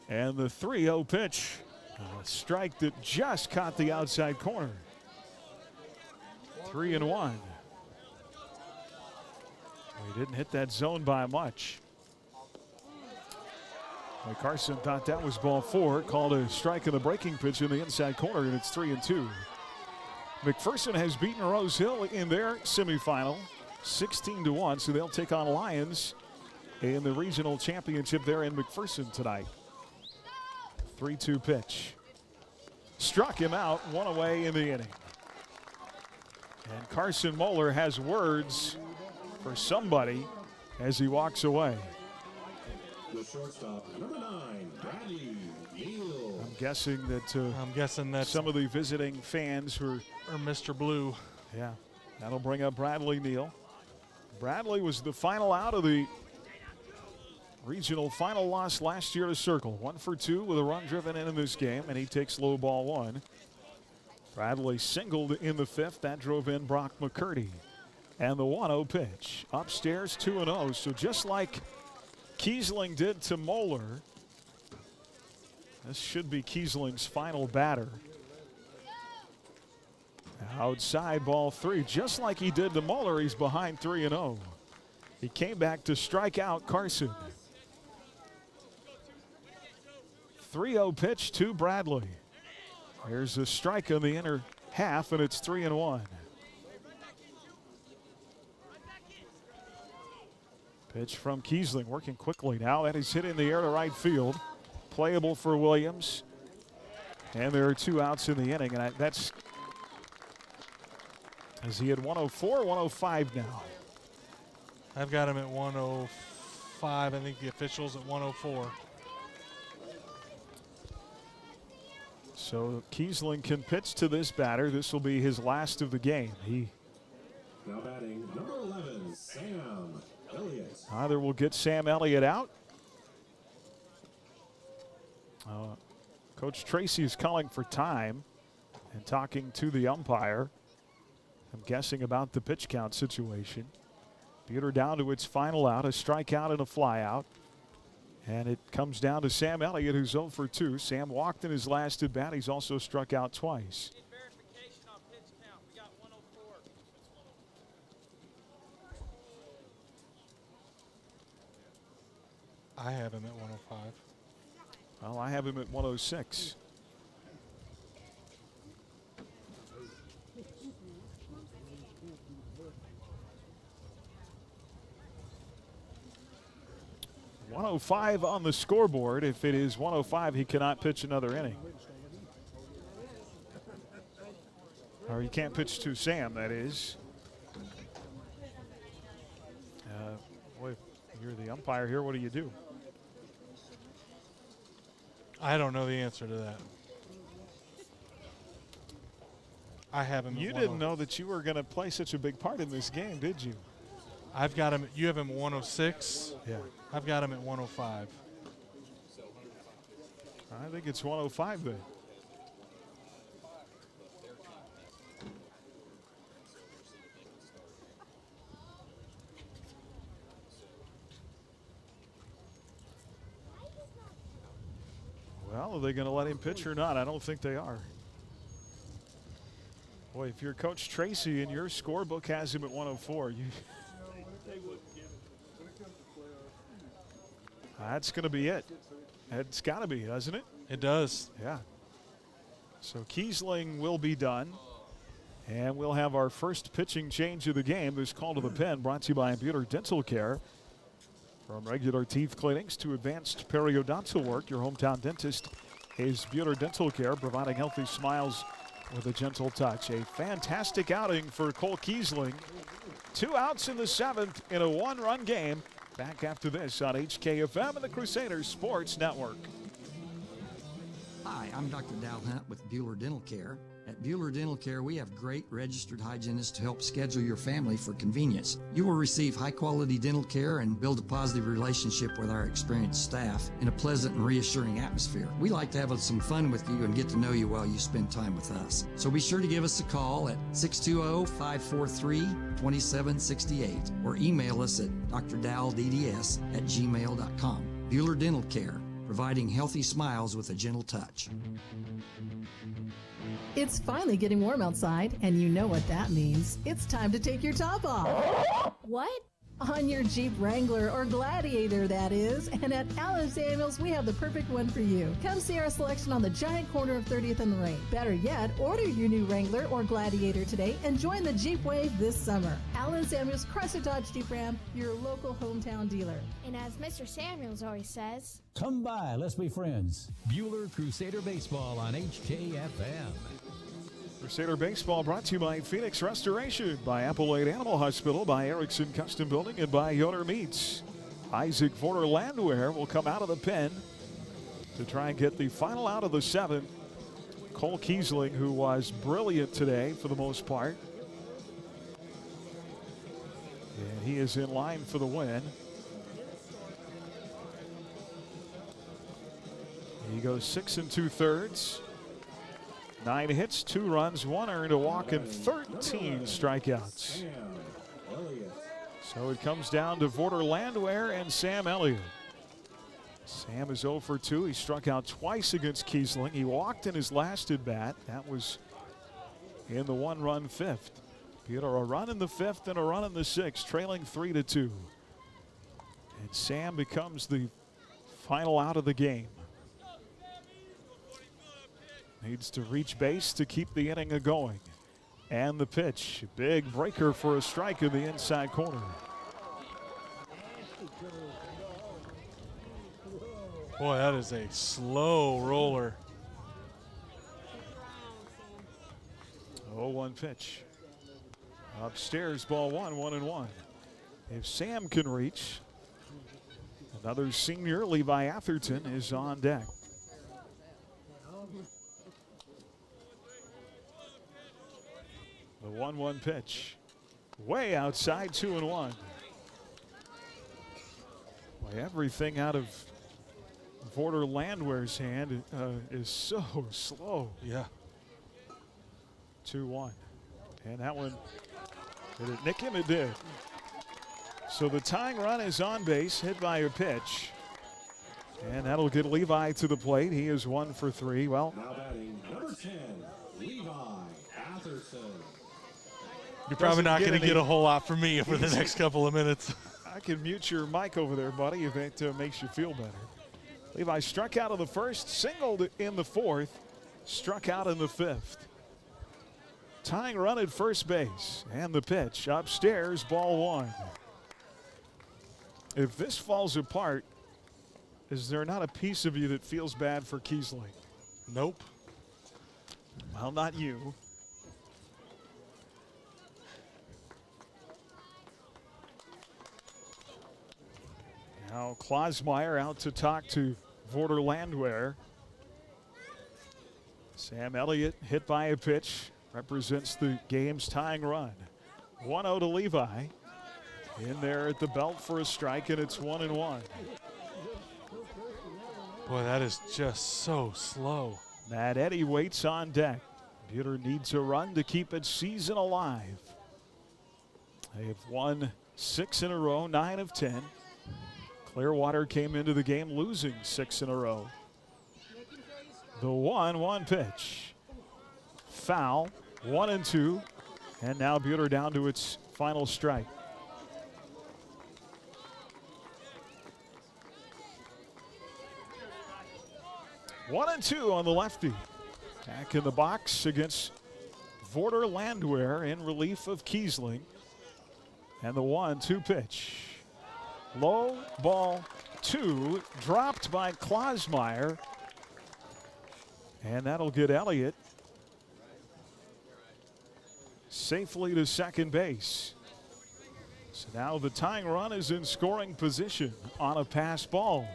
[SPEAKER 2] And the 3-0 pitch. A strike that just caught the outside corner. 3-1. He didn't hit that zone by much. Well, Carson thought that was ball 4, called a strike in the breaking pitch in the inside corner, and it's 3-2. McPherson has beaten Rose Hill in their semifinal, 16-1, so they'll take on Lions in the regional championship there in McPherson tonight. 3-2 pitch. Struck him out, 1 away in the inning. And Carson Buhler has words for somebody as he walks away.
[SPEAKER 6] The shortstop, number 9, Bradley Neal.
[SPEAKER 2] I'm guessing that some of the visiting fans were
[SPEAKER 1] or Mr. Blue.
[SPEAKER 2] Yeah, that'll bring up Bradley Neal. Bradley was the final out of the regional final loss last year to Circle. 1 for 2 with a run driven in this game, and he takes low ball 1. Bradley singled in the 5th. That drove in Brock Mccurdy. And the 1-0 pitch. Upstairs 2-0. So just like Kiesling did to Moeller, this should be Kiesling's final batter. Outside ball 3, just like he did to Moeller, he's behind 3-0. He came back to strike out Carson. 3-0 pitch to Bradley. There's a strike in the inner half, and it's 3-1. Pitch from Kiesling, working quickly now. That is hit in the air to right field. Playable for Williams. And there are 2 outs in the inning, and that's as he had 104, 105 now.
[SPEAKER 1] I've got him at 105. I think the official's at 104.
[SPEAKER 2] So Kiesling can pitch to this batter. This will be his last of the game.
[SPEAKER 6] Now batting number 11, Sam Elliott.
[SPEAKER 2] Either will get Sam Elliott out. Coach Tracy is calling for time and talking to the umpire. I'm guessing about the pitch count situation. Bueller down to its final out, a strikeout and a flyout. And it comes down to Sam Elliott, who's 0 for 2. Sam walked in his last at bat. He's also struck out twice.
[SPEAKER 1] I have him at 105.
[SPEAKER 2] Well, I have him at 106. .105 on the scoreboard. If it is 105, he cannot pitch another inning. Or he can't pitch to Sam, that is. Boy, you're the umpire here. What do you do?
[SPEAKER 1] I don't know the answer to that. I have him.
[SPEAKER 2] You didn't know that you were going to play such a big part in this game, did you?
[SPEAKER 1] I've got him. You have him at 106.
[SPEAKER 2] Yeah.
[SPEAKER 1] I've got him at 105.
[SPEAKER 2] I think it's 105 then. Well, are they going to let him pitch or not? I don't think they are. Boy, if you're Coach Tracy and your scorebook has him at 104, that's going to be it. It's got to be, doesn't it?
[SPEAKER 1] It does.
[SPEAKER 2] Yeah. So Kiesling will be done. And we'll have our first pitching change of the game. This call to the pen brought to you by Bueller Dental Care. From regular teeth cleanings to advanced periodontal work, your hometown dentist is Bueller Dental Care, providing healthy smiles with a gentle touch. A fantastic outing for Cole Kiesling. 2 outs in the 7th in a 1-run game. Back after this on HKFM and the Crusaders Sports Network.
[SPEAKER 5] Hi, I'm Dr. Dal Hunt with Bueller Dental Care. At Bueller Dental Care, we have great registered hygienists to help schedule your family for convenience. You will receive high-quality dental care and build a positive relationship with our experienced staff in a pleasant and reassuring atmosphere. We like to have some fun with you and get to know you while you spend time with us. So be sure to give us a call at 620-543-2768 or email us at drdalDDS@gmail.com. Bueller Dental Care, providing healthy smiles with a gentle touch.
[SPEAKER 7] It's finally getting warm outside, and you know what that means. It's time to take your top off.
[SPEAKER 9] What?
[SPEAKER 7] On your Jeep Wrangler or Gladiator, that is. And at Allen Samuels, we have the perfect one for you. Come see our selection on the giant corner of 30th and Lorraine. Better yet, order your new Wrangler or Gladiator today and join the Jeep wave this summer. Allen Samuels, Chrysler Dodge Jeep Ram, your local hometown dealer.
[SPEAKER 9] And as Mr. Samuels always says,
[SPEAKER 3] come by, let's be friends. Bueller Crusader Baseball on HKFM.
[SPEAKER 2] Crusader Baseball brought to you by Phoenix Restoration, by Appellate Animal Hospital, by Erickson Custom Building, and by Yoder Meats. Isaac Porter Landwehr will come out of the pen to try and get the final out of the 7th. Cole Kiesling, who was brilliant today for the most part. And he is in line for the win. He goes 6 2/3. 9 hits, 2 runs, 1 earned, a walk, and 13 strikeouts. So it comes down to Vorder Landwehr and Sam Elliott. Sam is 0 for 2. He struck out twice against Kiesling. He walked in his last at bat. That was in the 1-run 5th. Peter, a run in the 5th and a run in the 6th, trailing 3-2. And Sam becomes the final out of the game. Needs to reach base to keep the inning going. And the pitch, big breaker for a strike in the inside corner.
[SPEAKER 1] Boy, that is a slow roller.
[SPEAKER 2] 0-1 pitch. Upstairs, ball 1, 1-1. If Sam can reach, another senior, Levi Atherton, is on deck. The 1-1 pitch. Way outside, 2-1. Boy, everything out of Vorder Landwehr's hand is so slow.
[SPEAKER 1] Yeah.
[SPEAKER 2] 2-1. And that one, did it nick him? It did. So the tying run is on base, hit by a pitch. And that'll get Levi to the plate. He is 1 for 3. Well,
[SPEAKER 6] now batting number 10, Levi Atherton.
[SPEAKER 1] You're probably not going to get a whole lot from me for the next couple of minutes.
[SPEAKER 2] I can mute your mic over there, buddy, if it makes you feel better. Levi struck out in the 1st, singled in the 4th, struck out in the 5th. Tying run at first base, and the pitch upstairs, ball 1. If this falls apart, is there not a piece of you that feels bad for Kiesling?
[SPEAKER 1] Nope.
[SPEAKER 2] Well, not you. Now Klosmeyer out to talk to Vorder Landwehr. Sam Elliott hit by a pitch, represents the game's tying run. 1-0 to Levi. In there at the belt for a strike, and it's 1-1.
[SPEAKER 1] Boy, that is just so slow.
[SPEAKER 2] Matt Eddy waits on deck. Bueller needs a run to keep its season alive. They have won 6 in a row, 9 of 10. Clearwater came into the game losing 6 in a row. The 1-1 pitch. Foul, 1-2. And now Bueller down to its final strike. One and two on the lefty. Back in the box against Vorder Landwehr in relief of Kiesling. And the 1-2 pitch. Low, ball 2, dropped by Klosmeyer. And that'll get Elliott safely to second base. So now the tying run is in scoring position on a pass ball.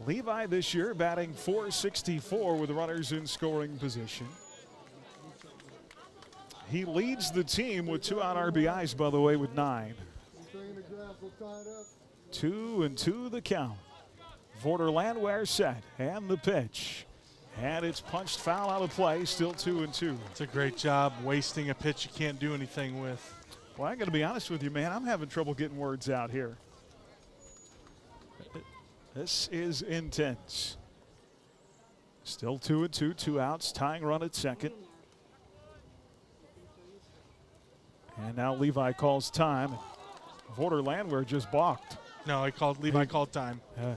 [SPEAKER 2] Levi this year batting .464 with runners in scoring position. He leads the team with 2 out RBIs, by the way, with 9. 2-2 the count. Vorder Landwehr set, and the pitch. And it's punched foul out of play, still 2-2.
[SPEAKER 1] It's a great job wasting a pitch you can't do anything with.
[SPEAKER 2] Well, I got to be honest with you, man. I'm having trouble getting words out here. This is intense. Still 2-2, 2 outs, tying run at second. And now Levi calls time. Vorder Landwehr just balked.
[SPEAKER 1] No, Levi called time.
[SPEAKER 2] I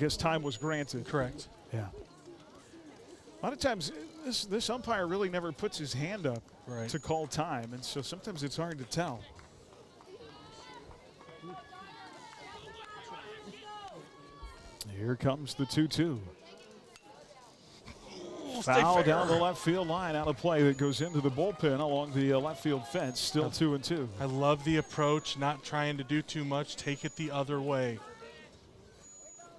[SPEAKER 2] guess time was granted.
[SPEAKER 1] Correct.
[SPEAKER 2] Yeah. A lot of times, this umpire really never puts his hand up to call time, and so sometimes it's hard to tell. Here comes the 2-2. Foul down the left field line, out of play that goes into the bullpen along the left field fence, still 2-2.
[SPEAKER 1] I love the approach, not trying to do too much, take it the other way.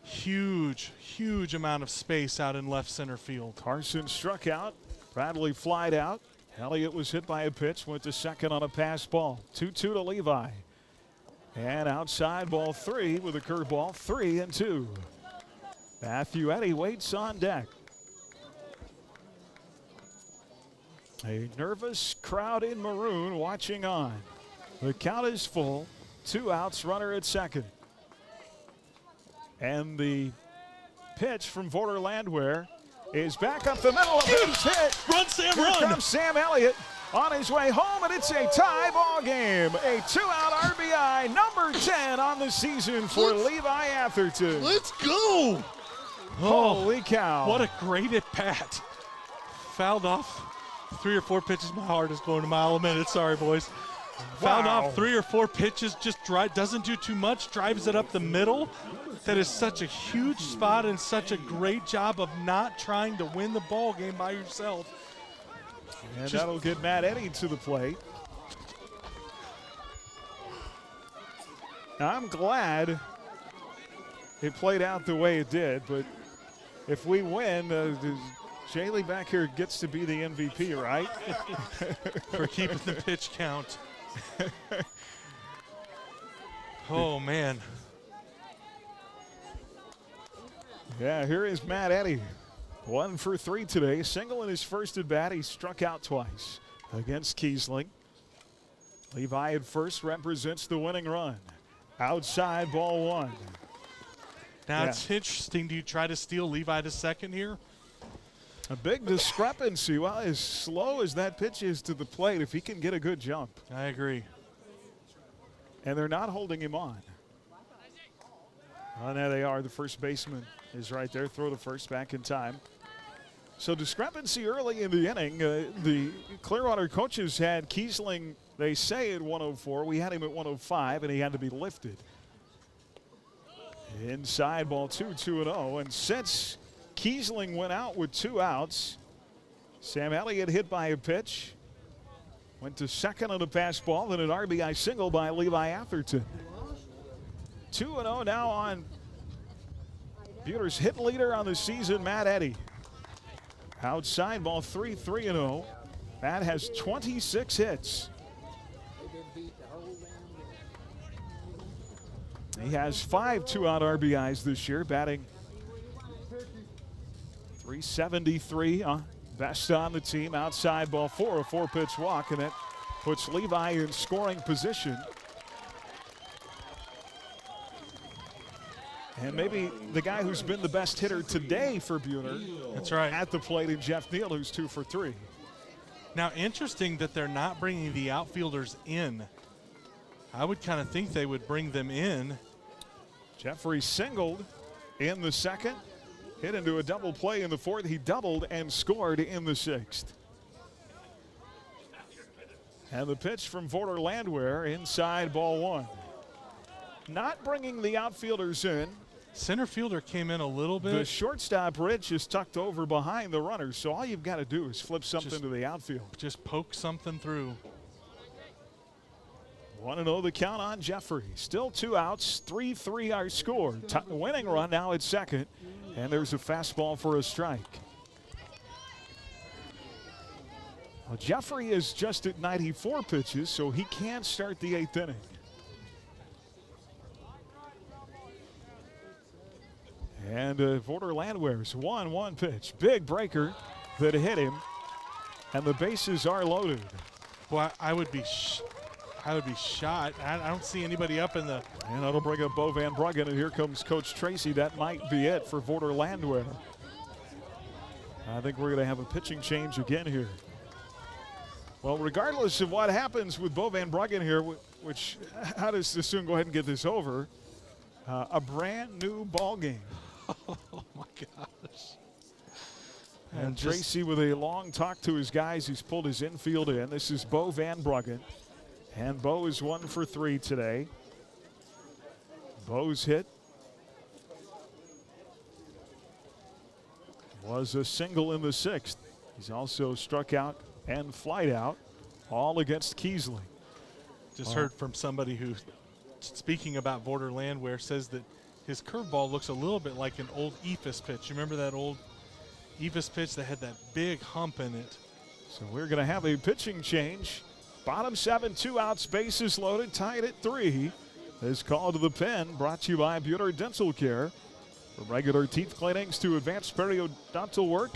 [SPEAKER 1] Huge, huge amount of space out in left center field.
[SPEAKER 2] Carson struck out, Bradley flied out. Elliott was hit by a pitch, went to second on a pass ball. 2-2 to Levi. And outside ball 3 with a curveball, 3-2. Matthew Eddy waits on deck. A nervous crowd in maroon watching on. The count is full. 2 outs, runner at second. And the pitch from Vorder Landwehr is back up the middle. A base hit.
[SPEAKER 1] Run, Sam,
[SPEAKER 2] Here
[SPEAKER 1] run.
[SPEAKER 2] comes Sam Elliott on his way home, and it's a tie ball game. A 2-out RBI, number 10 on the season for Levi Atherton.
[SPEAKER 1] Let's go.
[SPEAKER 2] Holy cow.
[SPEAKER 1] What a great at bat. Fouled off 3 or 4 pitches. My heart is going a mile a minute. Sorry, boys. Fouled off 3 or 4 pitches, just doesn't do too much, drives it up the middle. That is such a huge spot and such a great job of not trying to win the ball game by yourself.
[SPEAKER 2] And that'll get Matt Eddy to the plate. Now, I'm glad it played out the way it did, but if we win, Jaylee back here gets to be the MVP, right?
[SPEAKER 1] For keeping the pitch count. Oh, man.
[SPEAKER 2] Yeah, here is Matt Eddy. 1 for 3 today. Single in his first at bat. He struck out twice against Kiesling. Levi at first represents the winning run. Outside, ball 1.
[SPEAKER 1] Now it's interesting. Do you try to steal Levi to second here?
[SPEAKER 2] A big discrepancy. Well, as slow as that pitch is to the plate, if he can get a good jump.
[SPEAKER 1] I agree.
[SPEAKER 2] And they're not holding him on. Oh, there they are. The first baseman is right there. Throw to first, back in time. So discrepancy early in the inning. The Clearwater coaches had Kiesling, they say, at 104. We had him at 105, and he had to be lifted. Inside, ball 2, 2-0. And since Kiesling went out with 2 outs, Sam Elliott hit by a pitch. Went to second on a pass ball, then an RBI single by Levi Atherton. 2-0 now on Bueller's hit leader on the season, Matt Eddy. Outside, ball 3, 3-0. Matt has 26 hits. He has 5 2-out RBIs this year, batting .373, best on the team. Outside, ball 4, a 4-pitch walk, and that puts Levi in scoring position. And maybe the guy who's been the best hitter today for Bueller.
[SPEAKER 1] That's right.
[SPEAKER 2] At the plate, and Jeff Neal, who's 2 for 3.
[SPEAKER 1] Now, interesting that they're not bringing the outfielders in. I would kind of think they would bring them in.
[SPEAKER 2] Jeffrey singled in the second, hit into a double play in the fourth. He doubled and scored in the sixth. And the pitch from Vorder Landwehr, inside, ball 1. Not bringing the outfielders in.
[SPEAKER 1] Center fielder came in a little bit.
[SPEAKER 2] The shortstop, Rich, is tucked over behind the runners, so all you've got to do is flip something to the outfield.
[SPEAKER 1] Just poke something through.
[SPEAKER 2] 1-0 the count on Jeffrey. Still 2 outs, 3-3 are scored. Winning run now at second, and there's a fastball for a strike. Well, Jeffrey is just at 94 pitches, so he can't start the 8th inning. And Vorder Landwehr's 1-1 pitch. Big breaker that hit him, and the bases are loaded.
[SPEAKER 1] Well, I would be shot. I don't see anybody up in the.
[SPEAKER 2] And that'll bring up Bo Van Bruggen, and here comes Coach Tracy. That might be it for Vorder Landwehr. I think we're going to have a pitching change again here. Well, regardless of what happens with Bo Van Bruggen here, which, how does this soon go ahead and get this over? A brand new ball game.
[SPEAKER 1] Oh my gosh.
[SPEAKER 2] And Tracy with a long talk to his guys. He's pulled his infield in. This is Bo Van Bruggen. And Bo is 1 for 3 today. Bo's hit was a single in the 6th. He's also struck out and flied out, all against Kiesling.
[SPEAKER 1] Just heard from somebody who, speaking about Vorder Landwehr, says that his curveball looks a little bit like an old Ephus pitch. You remember that old Ephus pitch that had that big hump in it?
[SPEAKER 2] So we're going to have a pitching change. Bottom 7, 2 outs, bases loaded, tied at 3. This call to the pen brought to you by Bueller Dental Care. From regular teeth cleanings to advanced periodontal work,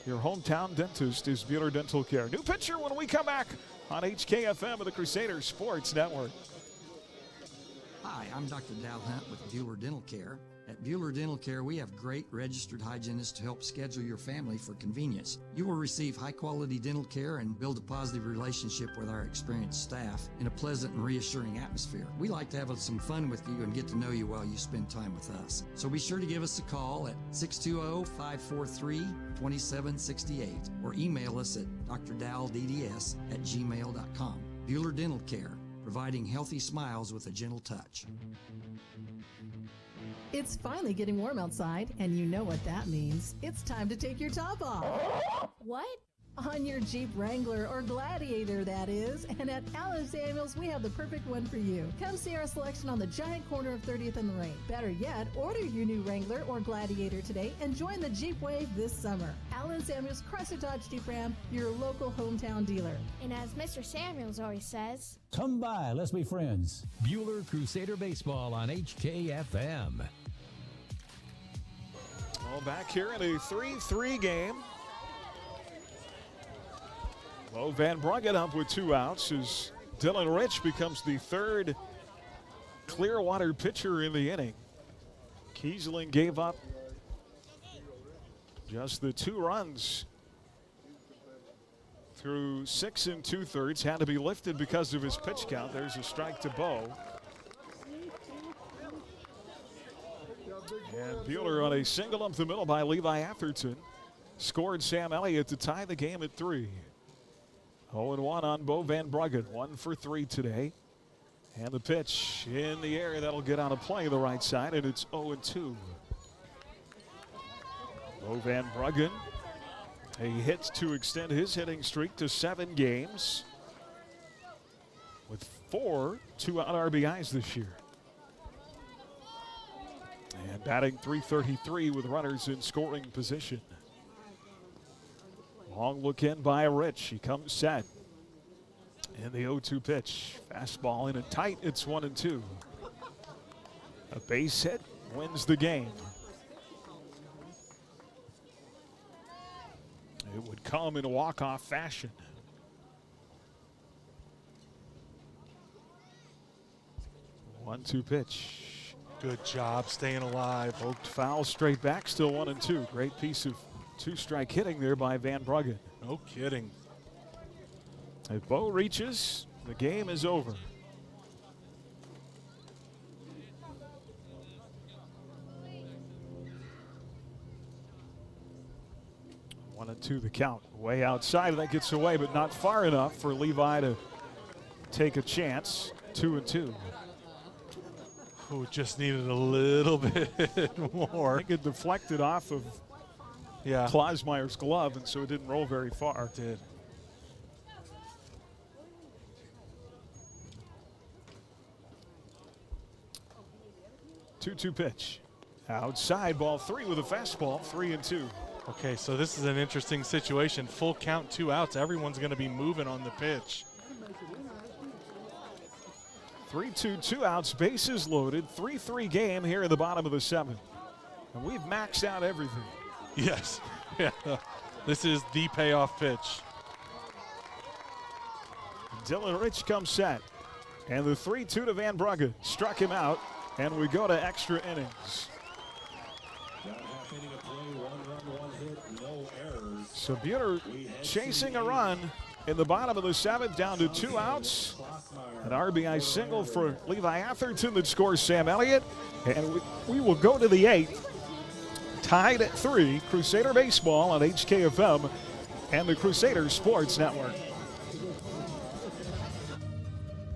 [SPEAKER 2] your hometown dentist is Bueller Dental Care. New picture when we come back on HKFM of the Crusaders Sports Network.
[SPEAKER 5] Hi, I'm Dr. Dal Hunt with Bueller Dental Care. At Bueller Dental Care, we have great registered hygienists to help schedule your family for convenience. You will receive high-quality dental care and build a positive relationship with our experienced staff in a pleasant and reassuring atmosphere. We like to have some fun with you and get to know you while you spend time with us. So be sure to give us a call at 620-543-2768 or email us at drdaldds@gmail.com. Bueller Dental Care, providing healthy smiles with a gentle touch.
[SPEAKER 7] It's finally getting warm outside, and you know what that means. It's time to take your top off.
[SPEAKER 9] What?
[SPEAKER 7] On your Jeep Wrangler or Gladiator, that is. And at Allen Samuels, we have the perfect one for you. Come see our selection on the giant corner of 30th and Lorraine. Better yet, order your new Wrangler or Gladiator today and join the Jeep wave this summer. Allen Samuels, Chrysler Dodge Jeep Ram, your local hometown dealer.
[SPEAKER 9] And as Mr. Samuels always says,
[SPEAKER 3] Come by, let's be friends. Bueller Crusader Baseball on HKFM.
[SPEAKER 2] Well, back here in a 3-3 game. Well, Van Bruggen up with 2 outs as Dylan Rich becomes the third Clearwater pitcher in the inning. Kiesling gave up just the 2 runs through 6 2/3. Had to be lifted because of his pitch count. There's a strike to Bo. And Bueller on a single up the middle by Levi Atherton scored Sam Elliott to tie the game at 3. 0-1 on Bo Van Bruggen. 1 for 3 today. And the pitch in the air. That'll get on a play the right side, and it's 0-2. Bo Van Bruggen, a hit to extend his hitting streak to 7 games with 4 2-out RBIs this year. And batting .333 with runners in scoring position. Long look in by Rich. He comes set. And the 0-2 pitch. Fastball in and tight. It's 1-2. A base hit wins the game. It would come in a walk-off fashion. 1-2 pitch.
[SPEAKER 1] Good job staying alive.
[SPEAKER 2] Poked foul straight back, still 1-2. Great piece of 2-strike hitting there by Van Bruggen.
[SPEAKER 1] No kidding.
[SPEAKER 2] If Bo reaches, the game is over. One and two the count. Way outside, that gets away, but not far enough for Levi to take a chance. 2-2.
[SPEAKER 1] Who just needed a little bit more.
[SPEAKER 2] I think it deflected off of Klosmeyer's glove, and so it didn't roll very far.
[SPEAKER 1] It did.
[SPEAKER 2] Two pitch. Outside, ball 3 with a fastball, 3-2.
[SPEAKER 1] Okay, so this is an interesting situation. Full count, 2 outs. Everyone's going to be moving on the pitch.
[SPEAKER 2] 3-2, 2 outs, bases loaded, 3-3 game here in the bottom of the 7th. And we've maxed out everything.
[SPEAKER 1] Yes. Yeah. This is the payoff pitch.
[SPEAKER 2] Dylan Rich comes set. And the 3-2 to Van Bruggen. Struck him out, and we go to extra innings. So Bueller chasing a run in the bottom of the 7th, down to 2 outs. An RBI single for Levi Atherton that scores Sam Elliott. And we will go to the 8th. Tied at 3, Crusader Baseball on HKFM and the Crusader Sports Network.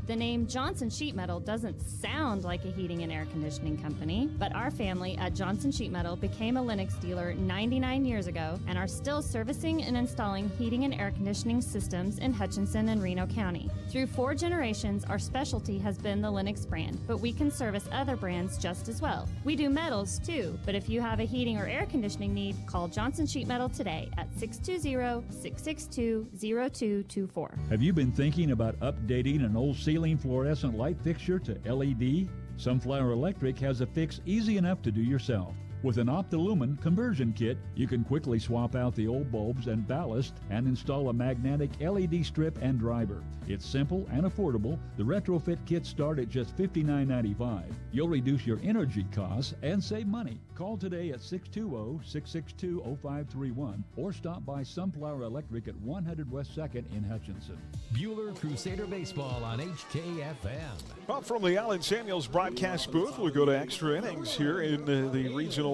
[SPEAKER 20] The name Johnson Sheet Metal doesn't sound like a heating and air conditioning company, but our family at Johnson Sheet Metal became a Lennox dealer 99 years ago and are still servicing and installing heating and air conditioning systems in Hutchinson and Reno County. Through 4 generations, our specialty has been the Lennox brand, but we can service other brands just as well. We do metals too, but if you have a heating or air conditioning need, call Johnson Sheet Metal today at 620-662-0224.
[SPEAKER 23] Have you been thinking about updating an old ceiling fluorescent light fixture to LED? Sunflower Electric has a fix easy enough to do yourself.
[SPEAKER 8] With an Optilumen conversion kit, you can quickly swap out the old bulbs and ballast and install a magnetic LED strip and driver. It's simple and affordable. The retrofit kits start at just $59.95. You'll reduce your energy costs and save money. Call today at 620-662-0531 or stop by Sunflower Electric at 100 West 2nd in Hutchinson.
[SPEAKER 3] Bueller Crusader Baseball on HKFM.
[SPEAKER 2] Well, from the Allen Samuels broadcast booth, we'll go to extra innings here in the regional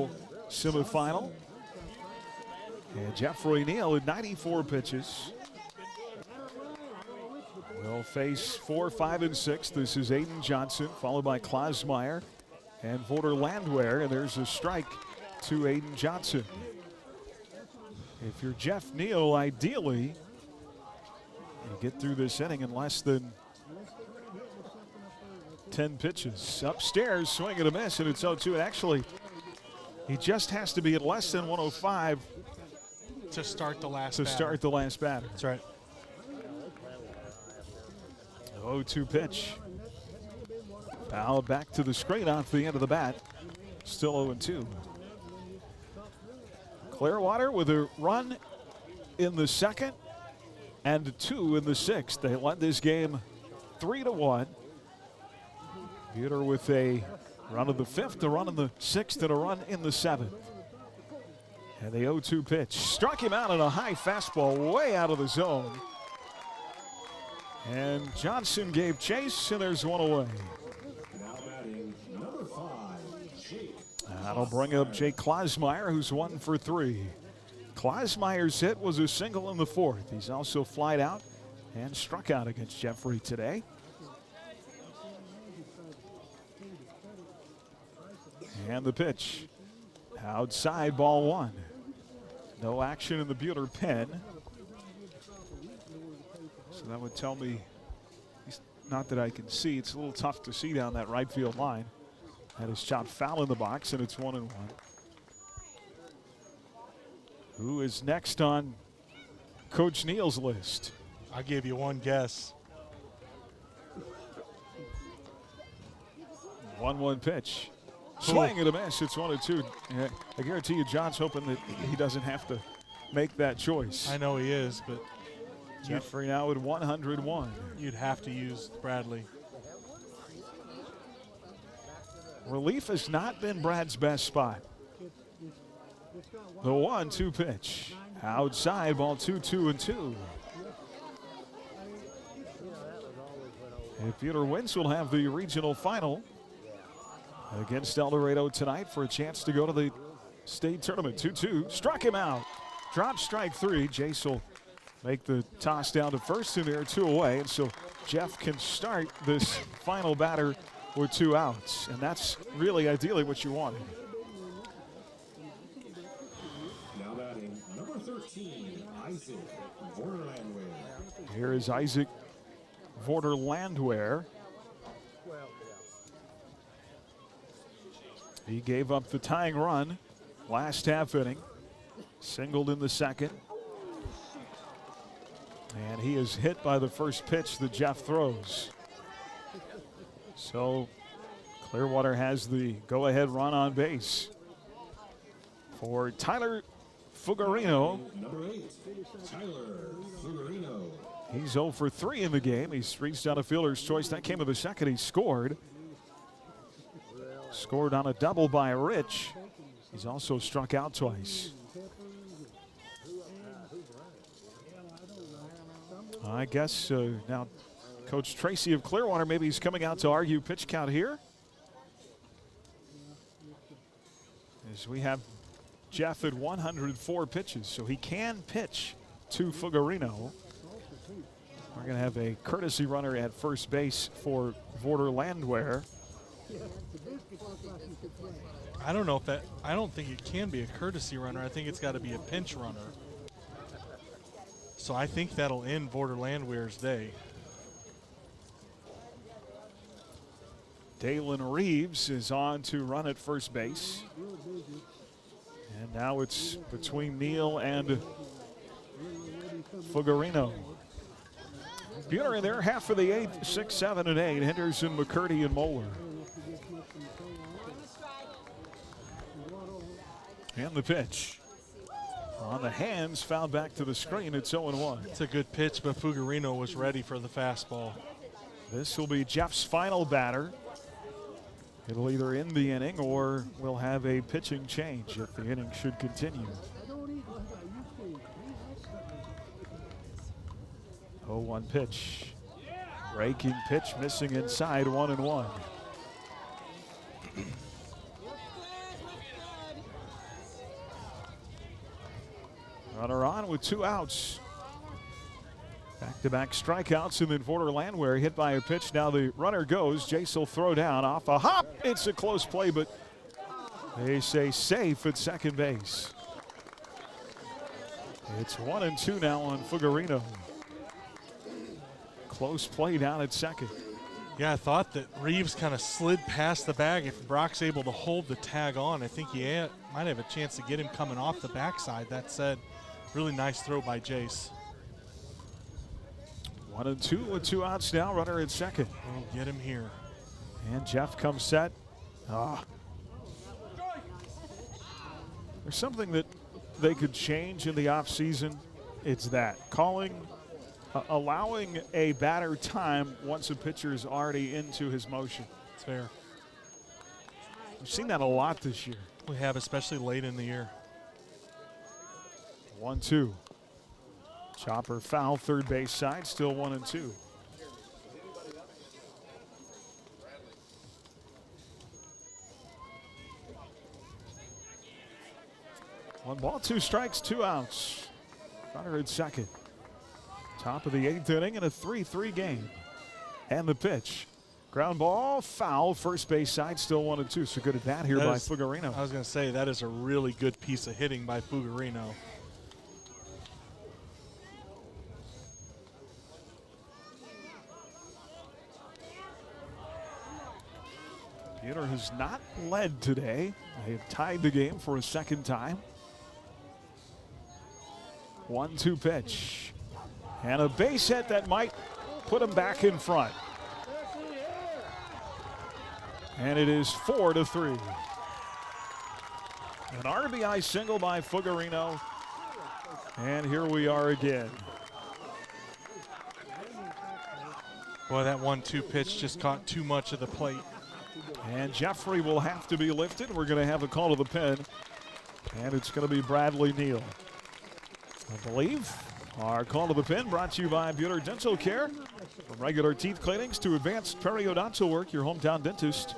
[SPEAKER 2] semifinal. And Jeffrey Neal at 94 pitches. Will face 4, 5, and 6. This is Aiden Johnson, followed by Klausmeyer and Voter Landwehr. And there's a strike to Aiden Johnson. If you're Jeff Neal, ideally, you get through this inning in less than 10 pitches. Upstairs, swing and a miss, and it's 0-2. And actually, he just has to be at less than 105
[SPEAKER 1] to start the last
[SPEAKER 2] batter.
[SPEAKER 1] That's right.
[SPEAKER 2] 0-2 pitch. Foul back to the screen off the end of the bat. Still 0-2. Clearwater with a run in the second and 2 in the sixth. They led this game 3-1. Bueller with a run in the fifth, a run in the sixth, and a run in the seventh. And the 0-2 pitch. Struck him out on a high fastball way out of the zone. And Johnson gave chase, and there's one away.
[SPEAKER 6] Now batting number 5, Jake.
[SPEAKER 2] That'll bring up Jake Klausmeyer, who's 1 for 3. Klausmeyer's hit was a single in the fourth. He's also flied out and struck out against Jeffrey today. And the pitch. Outside, ball 1. No action in the Bueller pen. So that would tell me, not that I can see, it's a little tough to see down that right field line. That is shot foul in the box, and it's 1-1. Who is next on Coach Neal's list?
[SPEAKER 1] I'll give you one guess.
[SPEAKER 2] 1-1 pitch. Swing and a miss. It's 1-2. Yeah, I guarantee you, John's hoping that he doesn't have to make that choice.
[SPEAKER 1] I know he is, but
[SPEAKER 2] Jeffrey now at 101.
[SPEAKER 1] You'd have to use Bradley.
[SPEAKER 2] Relief has not been Brad's best spot. The 1-2 pitch. Outside, ball 2-2-2. If Bueller wins, we'll have the regional final against El Dorado tonight for a chance to go to the state tournament. 2-2. Struck him out. Drop strike 3. Jace will make the toss down to first, and there are 2 away. And so Jeff can start this final batter with 2 outs. And that's really ideally what you wanted.
[SPEAKER 6] Now batting number 13, Isaac Vorderlandwehr.
[SPEAKER 2] Here is Isaac Vorderlandwehr. He gave up the tying run last half inning. Singled in the second. And he is hit by the first pitch that Jeff throws. So Clearwater has the go-ahead run on base for Tyler Fuggerino.
[SPEAKER 6] Number 8, Tyler Fuggerino.
[SPEAKER 2] He's 0 for 3 in the game. He's reached out a fielder's choice. That came in the second. He scored. Scored on a double by Rich. He's also struck out twice. I guess now Coach Tracy of Clearwater, maybe he's coming out to argue pitch count here. As we have Jeff at 104 pitches, so he can pitch to Fuggerino. We're going to have a courtesy runner at first base for Vorderlandwehr.
[SPEAKER 1] I don't know if that, I don't think it can be a courtesy runner. I think it's got to be a pinch runner. So I think that'll end Vorderlandwehr's day.
[SPEAKER 2] Dalen Reeves is on to run at first base. And now it's between Neal and Fuggerino. Bueller in there, half of the 8th, 6, 7, and 8. Henderson, McCurdy, and Moeller. And the pitch. On the hands, fouled back to the screen. It's 0-1.
[SPEAKER 1] It's a good pitch, but Fugarino was ready for the fastball.
[SPEAKER 2] This will be Jeff's final batter. It'll either end the inning or we'll have a pitching change if the inning should continue. 0-1 pitch. Breaking pitch, missing inside, 1-1. Runner on with 2 outs. Back-to-back strikeouts, and then Porter Landwehr hit by a pitch. Now the runner goes. Jace will throw down off a hop. It's a close play, but they say safe at second base. It's 1-2 now on Fugarino. Close play down at second.
[SPEAKER 1] Yeah, I thought that Reeves kind of slid past the bag. If Brock's able to hold the tag on, I think he might have a chance to get him coming off the backside. That said, really nice throw by Jace.
[SPEAKER 2] 1-2 with 2 outs now. Runner at second.
[SPEAKER 1] We'll get him here.
[SPEAKER 2] And Jeff comes set. There's something that they could change in the offseason. It's that. Allowing a batter time once a pitcher is already into his motion.
[SPEAKER 1] It's fair.
[SPEAKER 2] We've seen that a lot this year.
[SPEAKER 1] We have, especially late in the year.
[SPEAKER 2] 1-2. Chopper foul, third base side, still 1-2. One ball, 2 strikes, 2 outs. Runner at second. Top of the 8th inning in a 3-3 game. And the pitch. Ground ball, foul, first base side, still 1-2. So good at bat here by Fugarino.
[SPEAKER 1] I was going to say, that is a really good piece of hitting by Fugarino.
[SPEAKER 2] Bueller has not led today. They have tied the game for a second time. 1-2 pitch. And a base hit that might put him back in front. And it is 4-3. An RBI single by Fugarino. And here we are again.
[SPEAKER 1] Boy, that 1-2 pitch just caught too much of the plate.
[SPEAKER 2] And Jeffrey will have to be lifted. We're going to have a call to the pen. And it's going to be Bradley Neal. I believe our call to the pen brought to you by Bueller Dental Care. From regular teeth cleanings to advanced periodontal work, your hometown dentist.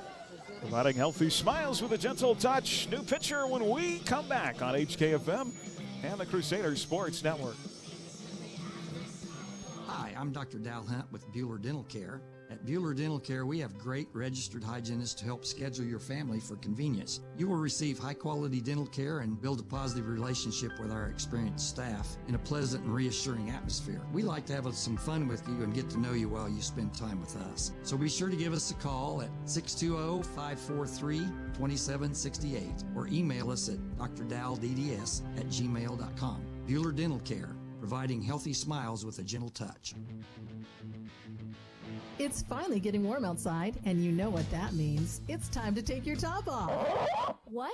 [SPEAKER 2] Providing healthy smiles with a gentle touch. New pitcher when we come back on HKFM and the Crusader Sports Network.
[SPEAKER 5] Hi, I'm Dr. Dal Hunt with Bueller Dental Care. At Bueller Dental Care, we have great registered hygienists to help schedule your family for convenience. You will receive high-quality dental care and build a positive relationship with our experienced staff in a pleasant and reassuring atmosphere. We like to have some fun with you and get to know you while you spend time with us. So be sure to give us a call at 620-543-2768 or email us at drdaldds@gmail.com. Bueller Dental Care, providing healthy smiles with a gentle touch.
[SPEAKER 7] It's finally getting warm outside, and you know what that means. It's time to take your top off.
[SPEAKER 9] What?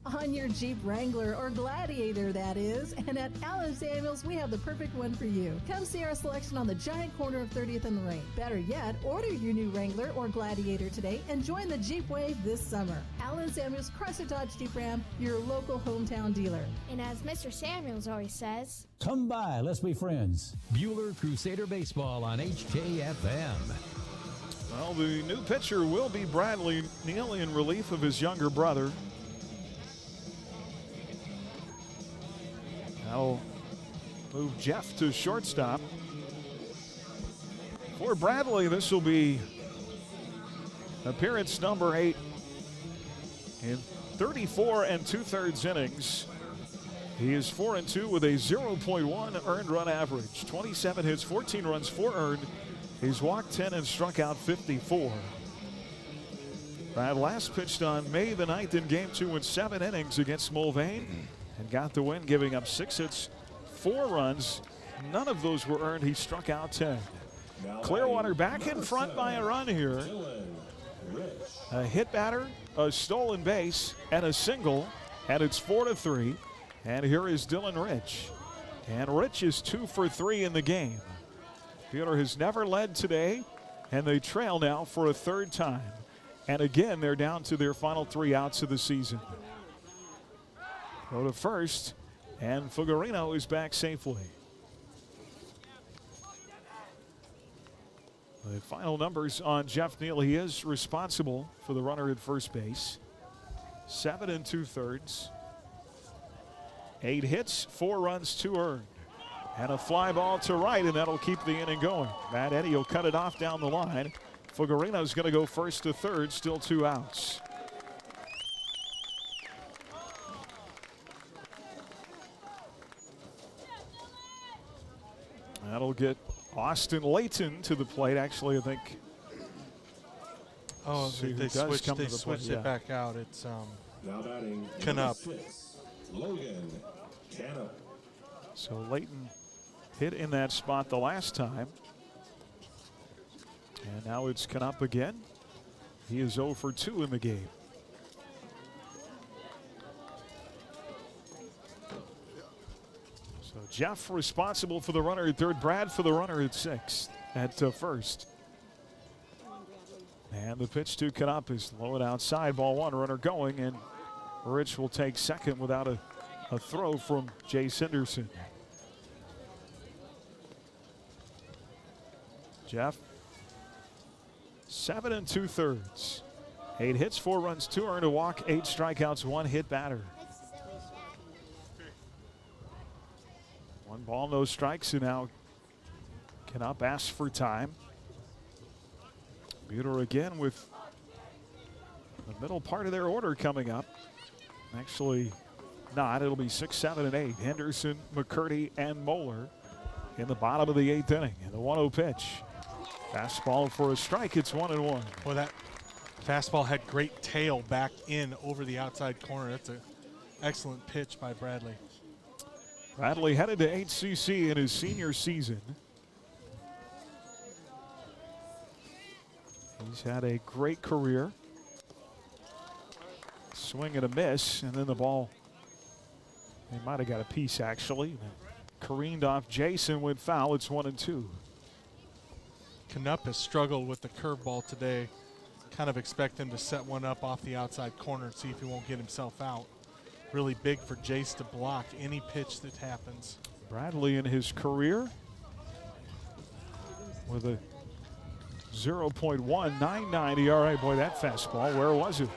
[SPEAKER 7] On your Jeep Wrangler or Gladiator, that is. And at Allen Samuels, we have the perfect one for you. Come see our selection on the giant corner of 30th and Lorraine. Better yet, order your new Wrangler or Gladiator today and join the Jeep wave this summer. Allen Samuels, Chrysler Dodge Jeep Ram, your local hometown dealer.
[SPEAKER 9] And as Mr. Samuels always says,
[SPEAKER 3] come by, let's be friends. Bueller Crusader Baseball on HKFM.
[SPEAKER 2] Well, the new pitcher will be Bradley Neal in relief of his younger brother. That'll move Jeff to shortstop. For Bradley, this will be appearance number 8 in 34 2/3 innings. He is 4-2 with a 0.1 earned run average. 27 hits, 14 runs, 4 earned. He's walked 10 and struck out 54. Brad last pitched on May the 9th in Game 2 in 7 innings against Mulvane and got the win, giving up 6 hits, 4 runs. None of those were earned. He struck out 10. Clearwater back in front by a run here. A hit batter, a stolen base, and a single. and it's 4-3. And here is Dylan Rich. And Rich is 2 for 3 in the game. Bueller has never led today, and they trail now for a third time. And again, they're down to their final 3 outs of the season. Go to first, and Fuggerino is back safely. The final numbers on Jeff Neal. He is responsible for the runner at first base. 7 2/3. 8 hits, 4 runs, 2 earned. And a fly ball to right, and that'll keep the inning going. Matt Eddy will cut it off down the line. Fuggerino's going to go first to third, still 2 outs. That'll get Austin Layton to the plate. Actually, I think.
[SPEAKER 1] Oh, they switched it back out. It's
[SPEAKER 6] now batting
[SPEAKER 1] Canup.
[SPEAKER 6] Logan Canup.
[SPEAKER 2] So Layton hit in that spot the last time. And now it's Canup again. He is 0 for 2 in the game. So Jeff responsible for the runner at third. Brad for the runner at sixth. At first. And the pitch to Canup is low and outside. Ball 1, runner going. And Rich will take second without a throw from Jace Henderson. Jeff, 7 2/3. 8 hits, 4 runs, 2 earned, a walk, 8 strikeouts, 1 hit batter. 1 ball, no strikes, and now Canup asks for time. Bueller again with the middle part of their order coming up. Actually not, it'll be 6, 7, and 8. Henderson, McCurdy, and Bueller in the bottom of the 8th inning. And the 1-0 pitch. Fastball for a strike, it's 1-1.
[SPEAKER 1] Well, that fastball had great tail back in over the outside corner. That's an excellent pitch by Bradley.
[SPEAKER 2] Bradley headed to HCC in his senior season. He's had a great career. Swing and a miss, and then the ball, he might have got a piece actually. Careened off Jason, went foul, it's 1-2.
[SPEAKER 1] Canup has struggled with the curveball today. Kind of expect him to set one up off the outside corner and see if he won't get himself out. Really big for Jace to block any pitch that happens.
[SPEAKER 2] Bradley in his career with a 0.199 ERA. Boy, that fastball, where was it?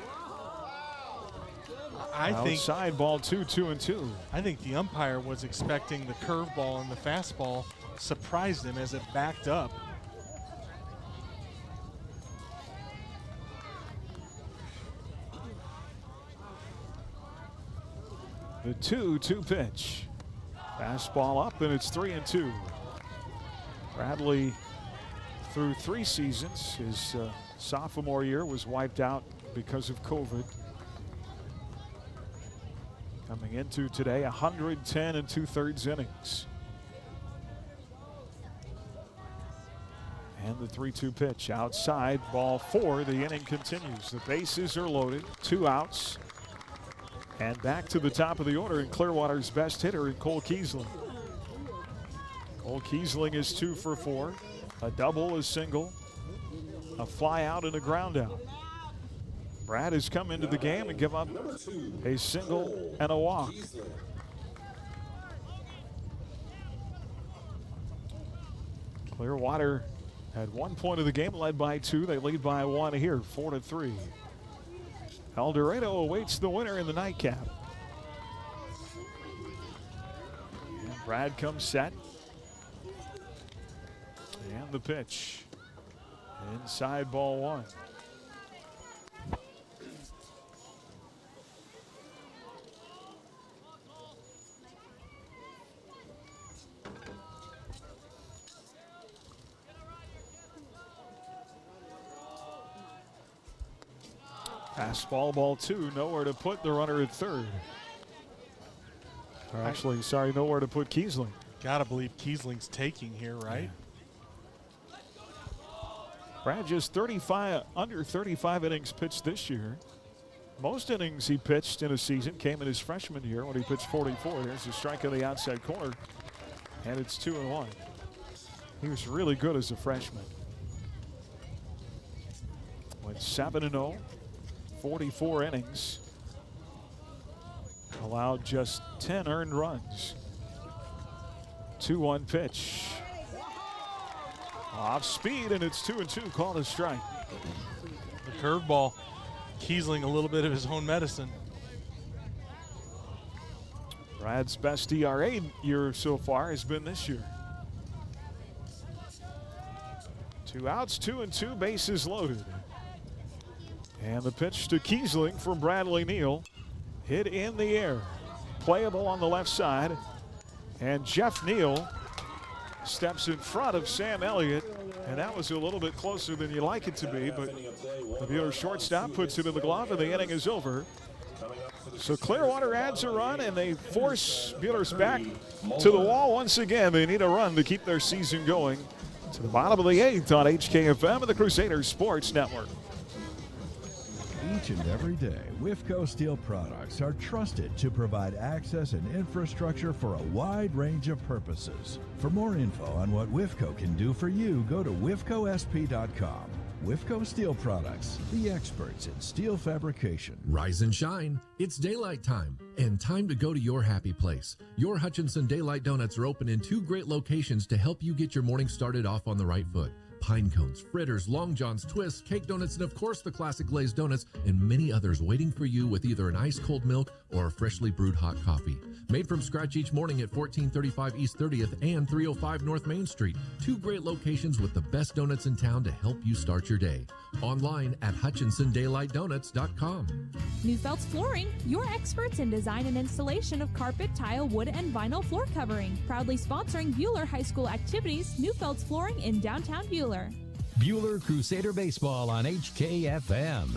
[SPEAKER 1] I think
[SPEAKER 2] outside ball 2-2-2.
[SPEAKER 1] I think the umpire was expecting the curveball, and the fastball surprised him as it backed up.
[SPEAKER 2] The 2-2 pitch. Fastball up, and it's 3-2. Bradley, through 3 seasons, his sophomore year was wiped out because of COVID. Coming into today, 110 2/3 innings. And the 3-2 pitch outside, ball 4. The inning continues. The bases are loaded, 2 outs. And back to the top of the order in Clearwater's best hitter in Cole Kiesling. Cole Kiesling is 2 for 4. A double, a single, a fly out, and a ground out. Brad has come into the game and give up a single and a walk. Clearwater at one point of the game led by 2. They lead by 1 here, 4-3. El Dorado awaits the winner in the nightcap. And Brad comes set. And the pitch. Inside ball 1. Fastball, ball 2, nowhere to put the runner at third. Or actually, sorry, nowhere to put Kiesling.
[SPEAKER 1] Gotta believe Kiesling's taking here, right?
[SPEAKER 2] Yeah. Brad just under 35 innings pitched this year. Most innings he pitched in a season came in his freshman year when he pitched 44. There's a strike on the outside corner, and it's 2-1. He was really good as a freshman. Went 7-0, 44 innings. Allowed just 10 earned runs. 2-1 pitch. Off speed, and it's 2-2, called a strike.
[SPEAKER 1] The curveball, Kiesling a little bit of his own medicine.
[SPEAKER 2] Brad's best ERA year so far has been this year. 2 outs, 2-2, bases loaded. And the pitch to Kiesling from Bradley Neal. Hit in the air. Playable on the left side. And Jeff Neal steps in front of Sam Elliott. And that was a little bit closer than you like it to be, but the Bueller shortstop puts it in the glove, and the inning is over. So Clearwater adds a run, and they force Bueller's back to the wall once again. They need a run to keep their season going. To the bottom of the 8th on HKFM and the Crusaders Sports Network.
[SPEAKER 23] Each and every day, WIFCO Steel products are trusted to provide access and infrastructure for a wide range of purposes. For more info on what WIFCO can do for you, go to wifcosp.com. WIFCO Steel Products, the experts in steel fabrication.
[SPEAKER 4] Rise and shine. It's daylight time and time to go to your happy place. Your Hutchinson Daylight Donuts are open in 2 great locations to help you get your morning started off on the right foot. Pine cones, fritters, long johns, twists, cake donuts, and of course the classic glazed donuts, and many others waiting for you with either an ice cold milk or a freshly brewed hot coffee. Made from scratch each morning at 1435 East 30th and 305 North Main Street. 2 great locations with the best donuts in town to help you start your day. Online at HutchinsonDaylightDonuts.com.
[SPEAKER 21] Neufeld's Flooring, your experts in design and installation of carpet, tile, wood, and vinyl floor covering. Proudly sponsoring Bueller High School activities, Neufeld's Flooring in downtown Bueller.
[SPEAKER 3] Bueller Crusader Baseball on HKFM.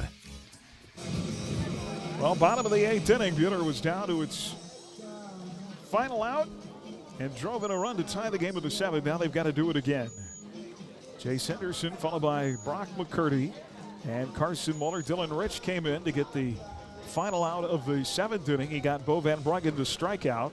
[SPEAKER 2] Well, bottom of the 8th inning, Bueller was down to its final out and drove in a run to tie the game with the 7th. Now they've got to do it again. Jace Henderson followed by Brock McCurdy and Carson Muller. Dylan Rich came in to get the final out of the 7th inning. He got Bo Van Bruggen to strike out.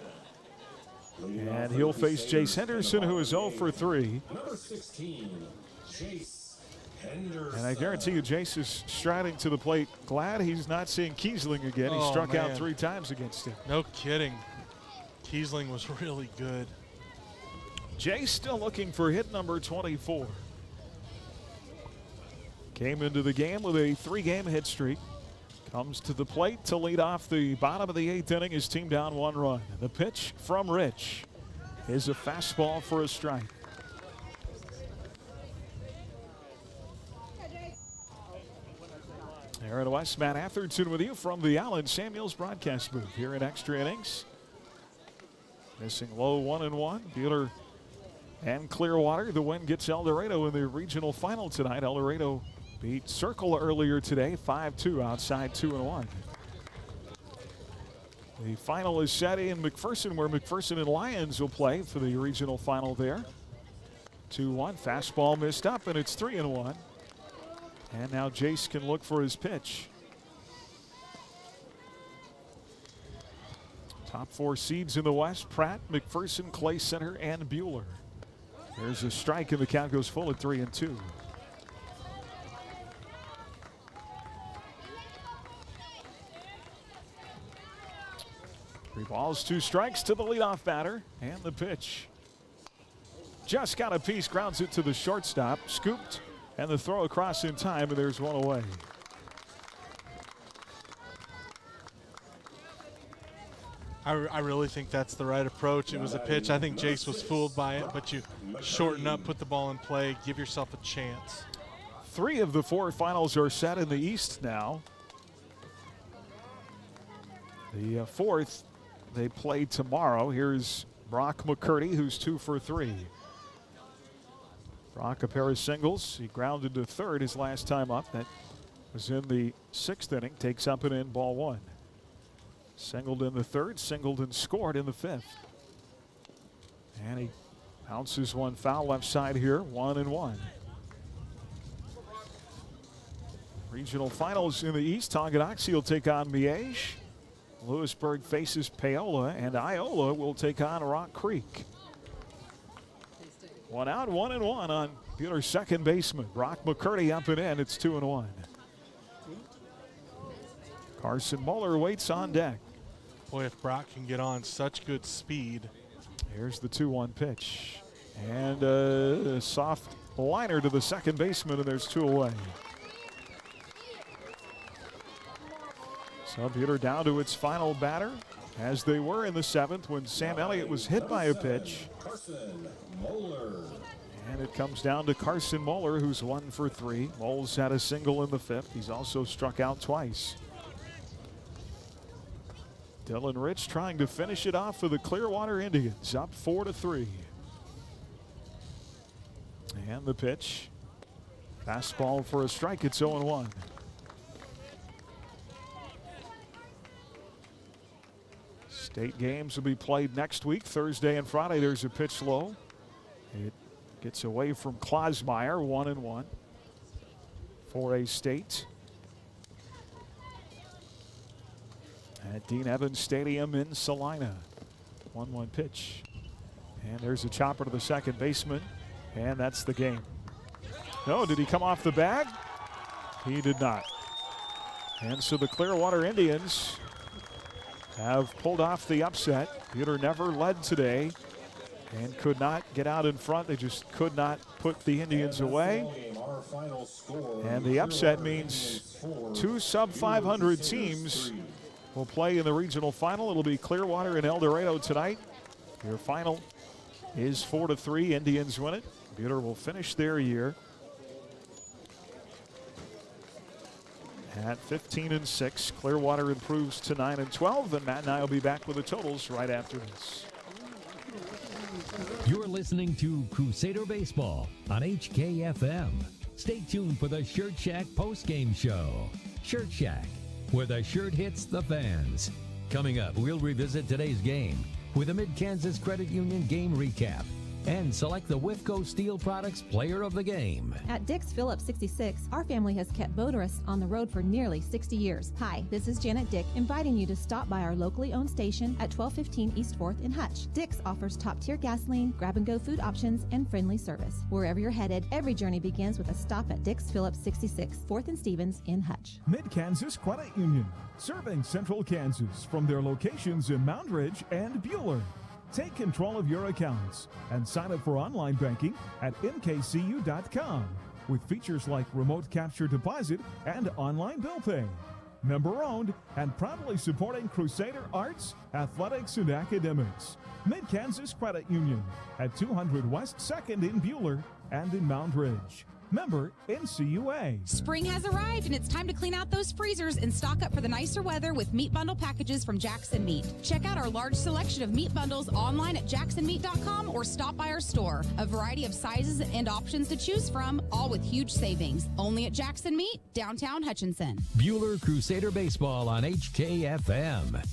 [SPEAKER 2] And he'll face Jace Henderson, who is 0 for 3.
[SPEAKER 6] Number 16, Jace Henderson.
[SPEAKER 2] And I guarantee you, Jace is striding to the plate. Glad he's not seeing Kiesling again. He struck out 3 times against him.
[SPEAKER 1] No kidding. Kiesling was really good.
[SPEAKER 2] Jace still looking for hit number 24. Came into the game with a 3-game hit streak. Comes to the plate to lead off the bottom of the 8th inning. His team down 1 run. The pitch from Rich is a fastball for a strike. Aaron West, Matt Atherton with you from the Allen Samuels broadcast booth here in extra innings. Missing low 1-1. Bueller and Clearwater. The win gets El Dorado in the regional final tonight. El Dorado beat Circle earlier today, 5-2 outside 2-1. The final is set in McPherson, where McPherson and Lions will play for the regional final there. 2-1, fastball missed up, and it's 3-1. And now Jace can look for his pitch. Top 4 seeds in the West: Pratt, McPherson, Clay Center, and Bueller. There's a strike, and the count goes full at 3-2. 3 balls, 2 strikes to the leadoff batter, and the pitch. Just got a piece, grounds it to the shortstop, scooped, and the throw across in time, and there's 1 away.
[SPEAKER 1] I really think that's the right approach. It was a pitch. I think Jace was fooled by it, but you shorten up, put the ball in play, give yourself a chance.
[SPEAKER 2] 3 of the 4 finals are set in the East now. The 4th, they play tomorrow. Here's Brock McCurdy, who's 2 for 3. Brock, a pair of singles. He grounded to third his last time up. That was in the 6th inning. Takes up and in, ball 1. Singled in the 3rd, singled and scored in the 5th. And he bounces 1 foul left side here, 1-1. Regional finals in the East. Tonganoxie will take on Miege. Lewisburg faces Paola, and Iola will take on Rock Creek. 1 out, 1-1 on Bueller's second baseman. Brock Mccurdy up and in. It's 2-1. Carson Bueller waits on deck.
[SPEAKER 1] Boy, if Brock can get on such good speed.
[SPEAKER 2] Here's the 2-1 pitch. And a soft liner to the second baseman, and there's 2 away. So Bueller down to its final batter, as they were in the 7th when Sam Elliott was hit by a pitch. And it comes down to Carson Bueller, who's 1 for 3. Moles had a single in the 5th. He's also struck out twice. Dylan Rich trying to finish it off for the Clearwater Indians, up 4-3. And the pitch. Fastball for a strike. It's 0-1. State games will be played next week, Thursday and Friday. There's a pitch low. It gets away from Klosmeyer, 1-1 for a State. At Dean Evans Stadium in Salina. 1-1 pitch. And there's a chopper to the second baseman. And that's the game. No, did he come off the bag? He did not. And so the Clearwater Indians have pulled off the upset. Bueller never led today and could not get out in front. They just could not put the Indians away. And the upset means 2 sub-500 teams will play in the regional final. It'll be Clearwater and El Dorado tonight. Your final is 4-3. Indians win it. Bueller will finish their year at 15-6. Clearwater improves to 9-12, and Matt and I will be back with the totals right after this.
[SPEAKER 3] You're listening to Crusader Baseball on HKFM. Stay tuned for the Shirt Shack postgame show. Shirt Shack, where the shirt hits the fans. Coming up, we'll revisit today's game with a Mid-Kansas Credit Union game recap and select the Whifco Steel Products Player of the Game.
[SPEAKER 10] At Dick's Phillips 66, our family has kept motorists on the road for nearly 60 years. Hi, this is Janet Dick, inviting you to stop by our locally owned station at 1215 East 4th in Hutch. Dick's offers top-tier gasoline, grab-and-go food options, and friendly service. Wherever you're headed, every journey begins with a stop at Dick's Phillips 66, 4th and Stevens in Hutch.
[SPEAKER 11] Mid-Kansas Credit Union, serving Central Kansas from their locations in Moundridge and Bueller. Take control of your accounts and sign up for online banking at mkcu.com with features like remote capture deposit and online bill pay. Member owned and proudly supporting Crusader arts, athletics, and academics. Mid-Kansas Credit Union at 200 West 2nd in Bueller and in Moundridge. Member NCUA.
[SPEAKER 22] Spring has arrived and it's time to clean out those freezers and stock up for the nicer weather with meat bundle packages from Jackson Meat. Check out our large selection of meat bundles online at jacksonmeat.com or stop by our store. A variety of sizes and options to choose from, all with huge savings. Only at Jackson Meat, downtown Hutchinson.
[SPEAKER 3] Bueller Crusader Baseball on HKFM.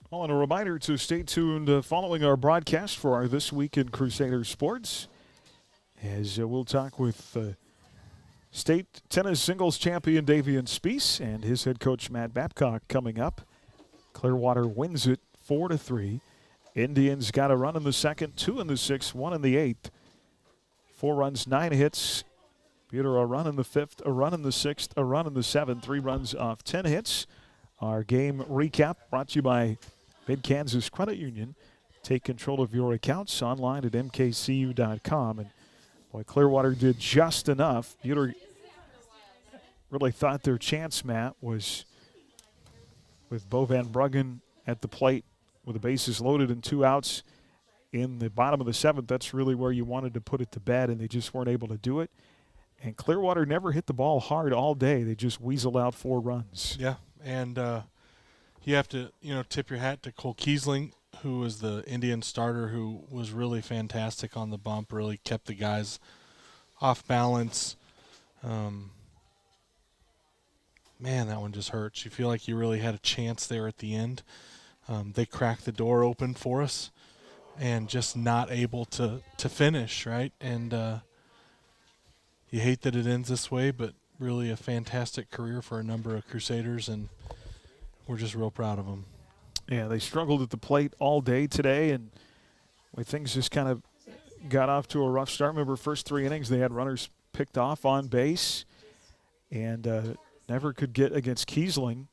[SPEAKER 2] Well, and a reminder to stay tuned following our broadcast for our This Week in Crusader Sports, as we'll talk with state tennis singles champion Davian Spiess and his head coach Matt Babcock coming up. Clearwater wins it 4-3. Indians got a run in the 2nd, 2 in the 6th, 1 in the 8th. 4 runs, 9 hits. Bueller a run in the 5th, a run in the 6th, a run in the 7th, 3 runs off 10 hits. Our game recap brought to you by Mid-Kansas Credit Union. Take control of your accounts online at mkcu.com. And boy, Clearwater did just enough. Bueller really thought their chance, Matt, was with Bo Van Bruggen at the plate with the bases loaded and 2 outs in the bottom of the 7th. That's really where you wanted to put it to bed, and they just weren't able to do it. And Clearwater never hit the ball hard all day. They just weaseled out 4 runs.
[SPEAKER 1] Yeah, and you have to, tip your hat to Cole Kiesling, who was the Indian starter, who was really fantastic on the bump, really kept the guys off balance. Man, that one just hurts. You feel like you really had a chance there at the end. They cracked the door open for us and just not able to finish, right? And you hate that it ends this way, but really a fantastic career for a number of Crusaders, and we're just real proud of them.
[SPEAKER 2] Yeah, they struggled at the plate all day today, and things just kind of got off to a rough start. Remember, first 3 innings, they had runners picked off on base and never could get against Kiesling.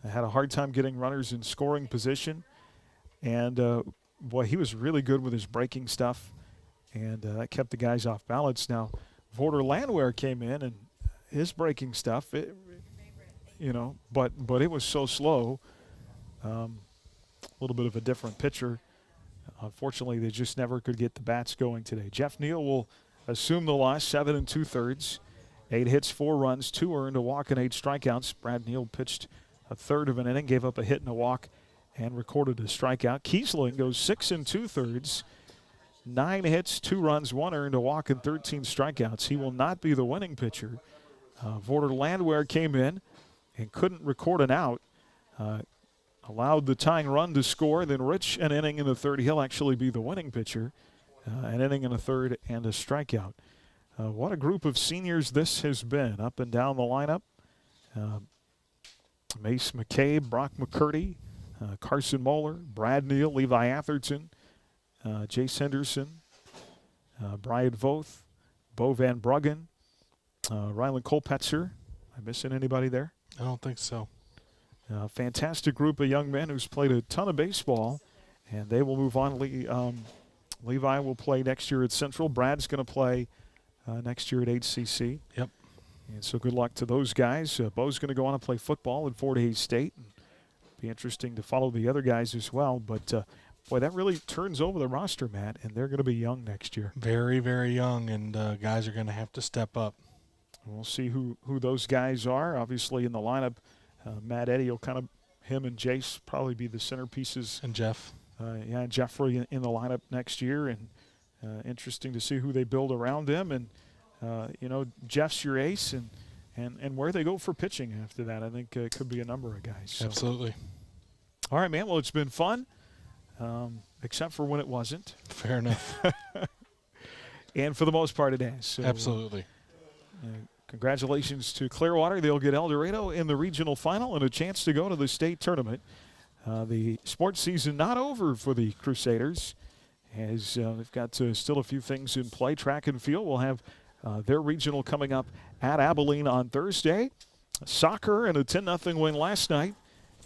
[SPEAKER 2] I had a hard time getting runners in scoring position. And, boy, he was really good with his breaking stuff, and that kept the guys off balance. Now, Vorder Landwehr came in, and his breaking stuff, but it was so slow. A little bit of a different pitcher. Unfortunately, they just never could get the bats going today. Jeff Neal will assume the loss, 7 2/3. 8 hits, 4 runs, 2 earned, a walk, and 8 strikeouts. Brad Neal pitched a third of an inning, gave up a hit and a walk, and recorded a strikeout. Kiesling goes 6 2/3. 9 hits, 2 runs, 1 earned, a walk, and 13 strikeouts. He will not be the winning pitcher. Vorder Landwehr came in and couldn't record an out. Allowed the tying run to score. Then Rich, an inning in the third. He'll actually be the winning pitcher. An inning in the third and a strikeout. What a group of seniors this has been up and down the lineup. Mace McCabe, Brock McCurdy, Carson Moeller, Brad Neal, Levi Atherton, Jace Henderson, Brian Voth, Bo Van Bruggen, Rylan Kolpetzer. Am I missing anybody there?
[SPEAKER 1] I don't think so.
[SPEAKER 2] Fantastic group of young men who's played a ton of baseball, and they will move on. Levi will play next year at Central. Brad's going to play next year at HCC.
[SPEAKER 1] Yep.
[SPEAKER 2] And so good luck to those guys. Bo's going to go on and play football at Fort Hays State. And be interesting to follow the other guys as well. But, boy, that really turns over the roster, Matt, and they're going to be young next year.
[SPEAKER 1] Very, very young, and guys are going to have to step up.
[SPEAKER 2] We'll see who those guys are. Obviously in the lineup, Matt Eddy will him and Jace probably be the centerpieces.
[SPEAKER 1] And Jeff.
[SPEAKER 2] And Jeffrey in the lineup next year. And interesting to see who they build around him. And, Jeff's your ace. And where they go for pitching after that, I think it could be a number of guys. So.
[SPEAKER 1] Absolutely.
[SPEAKER 2] All right, man. Well, it's been fun, except for when it wasn't.
[SPEAKER 1] Fair enough.
[SPEAKER 2] And for the most part, it has. So,
[SPEAKER 1] absolutely.
[SPEAKER 2] Congratulations to Clearwater. They'll get El Dorado in the regional final and a chance to go to the state tournament. The sports season not over for the Crusaders, as they've got still a few things in play. Track and field will have their regional coming up at Abilene on Thursday. Soccer and a 10-0 win last night,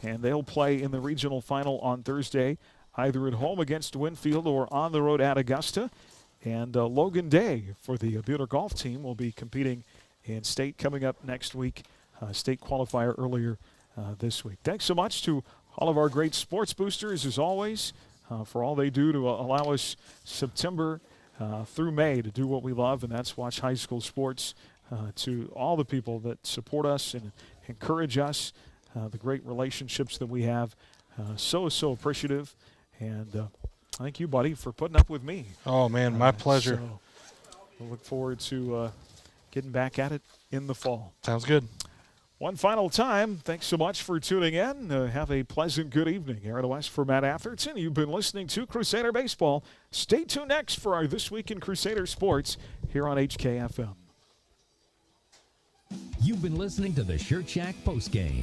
[SPEAKER 2] and they'll play in the regional final on Thursday, either at home against Winfield or on the road at Augusta. And Logan Day for the Bueller golf team will be competing in state coming up next week. State qualifier earlier this week. Thanks so much to all of our great sports boosters, as always, for all they do to allow us September through May to do what we love, and that's watch high school sports. To all the people that support us and encourage us, the great relationships that we have. So appreciative. And thank you, buddy, for putting up with me.
[SPEAKER 1] Oh, man, my pleasure.
[SPEAKER 2] So we'll look forward to getting back at it in the fall.
[SPEAKER 1] Sounds good.
[SPEAKER 2] One final time, thanks so much for tuning in. Have a pleasant good evening. Aaron West for Matt Atherton. You've been listening to Crusader Baseball. Stay tuned next for our This Week in Crusader Sports here on HKFM.
[SPEAKER 3] You've been listening to the Shirt Shack postgame.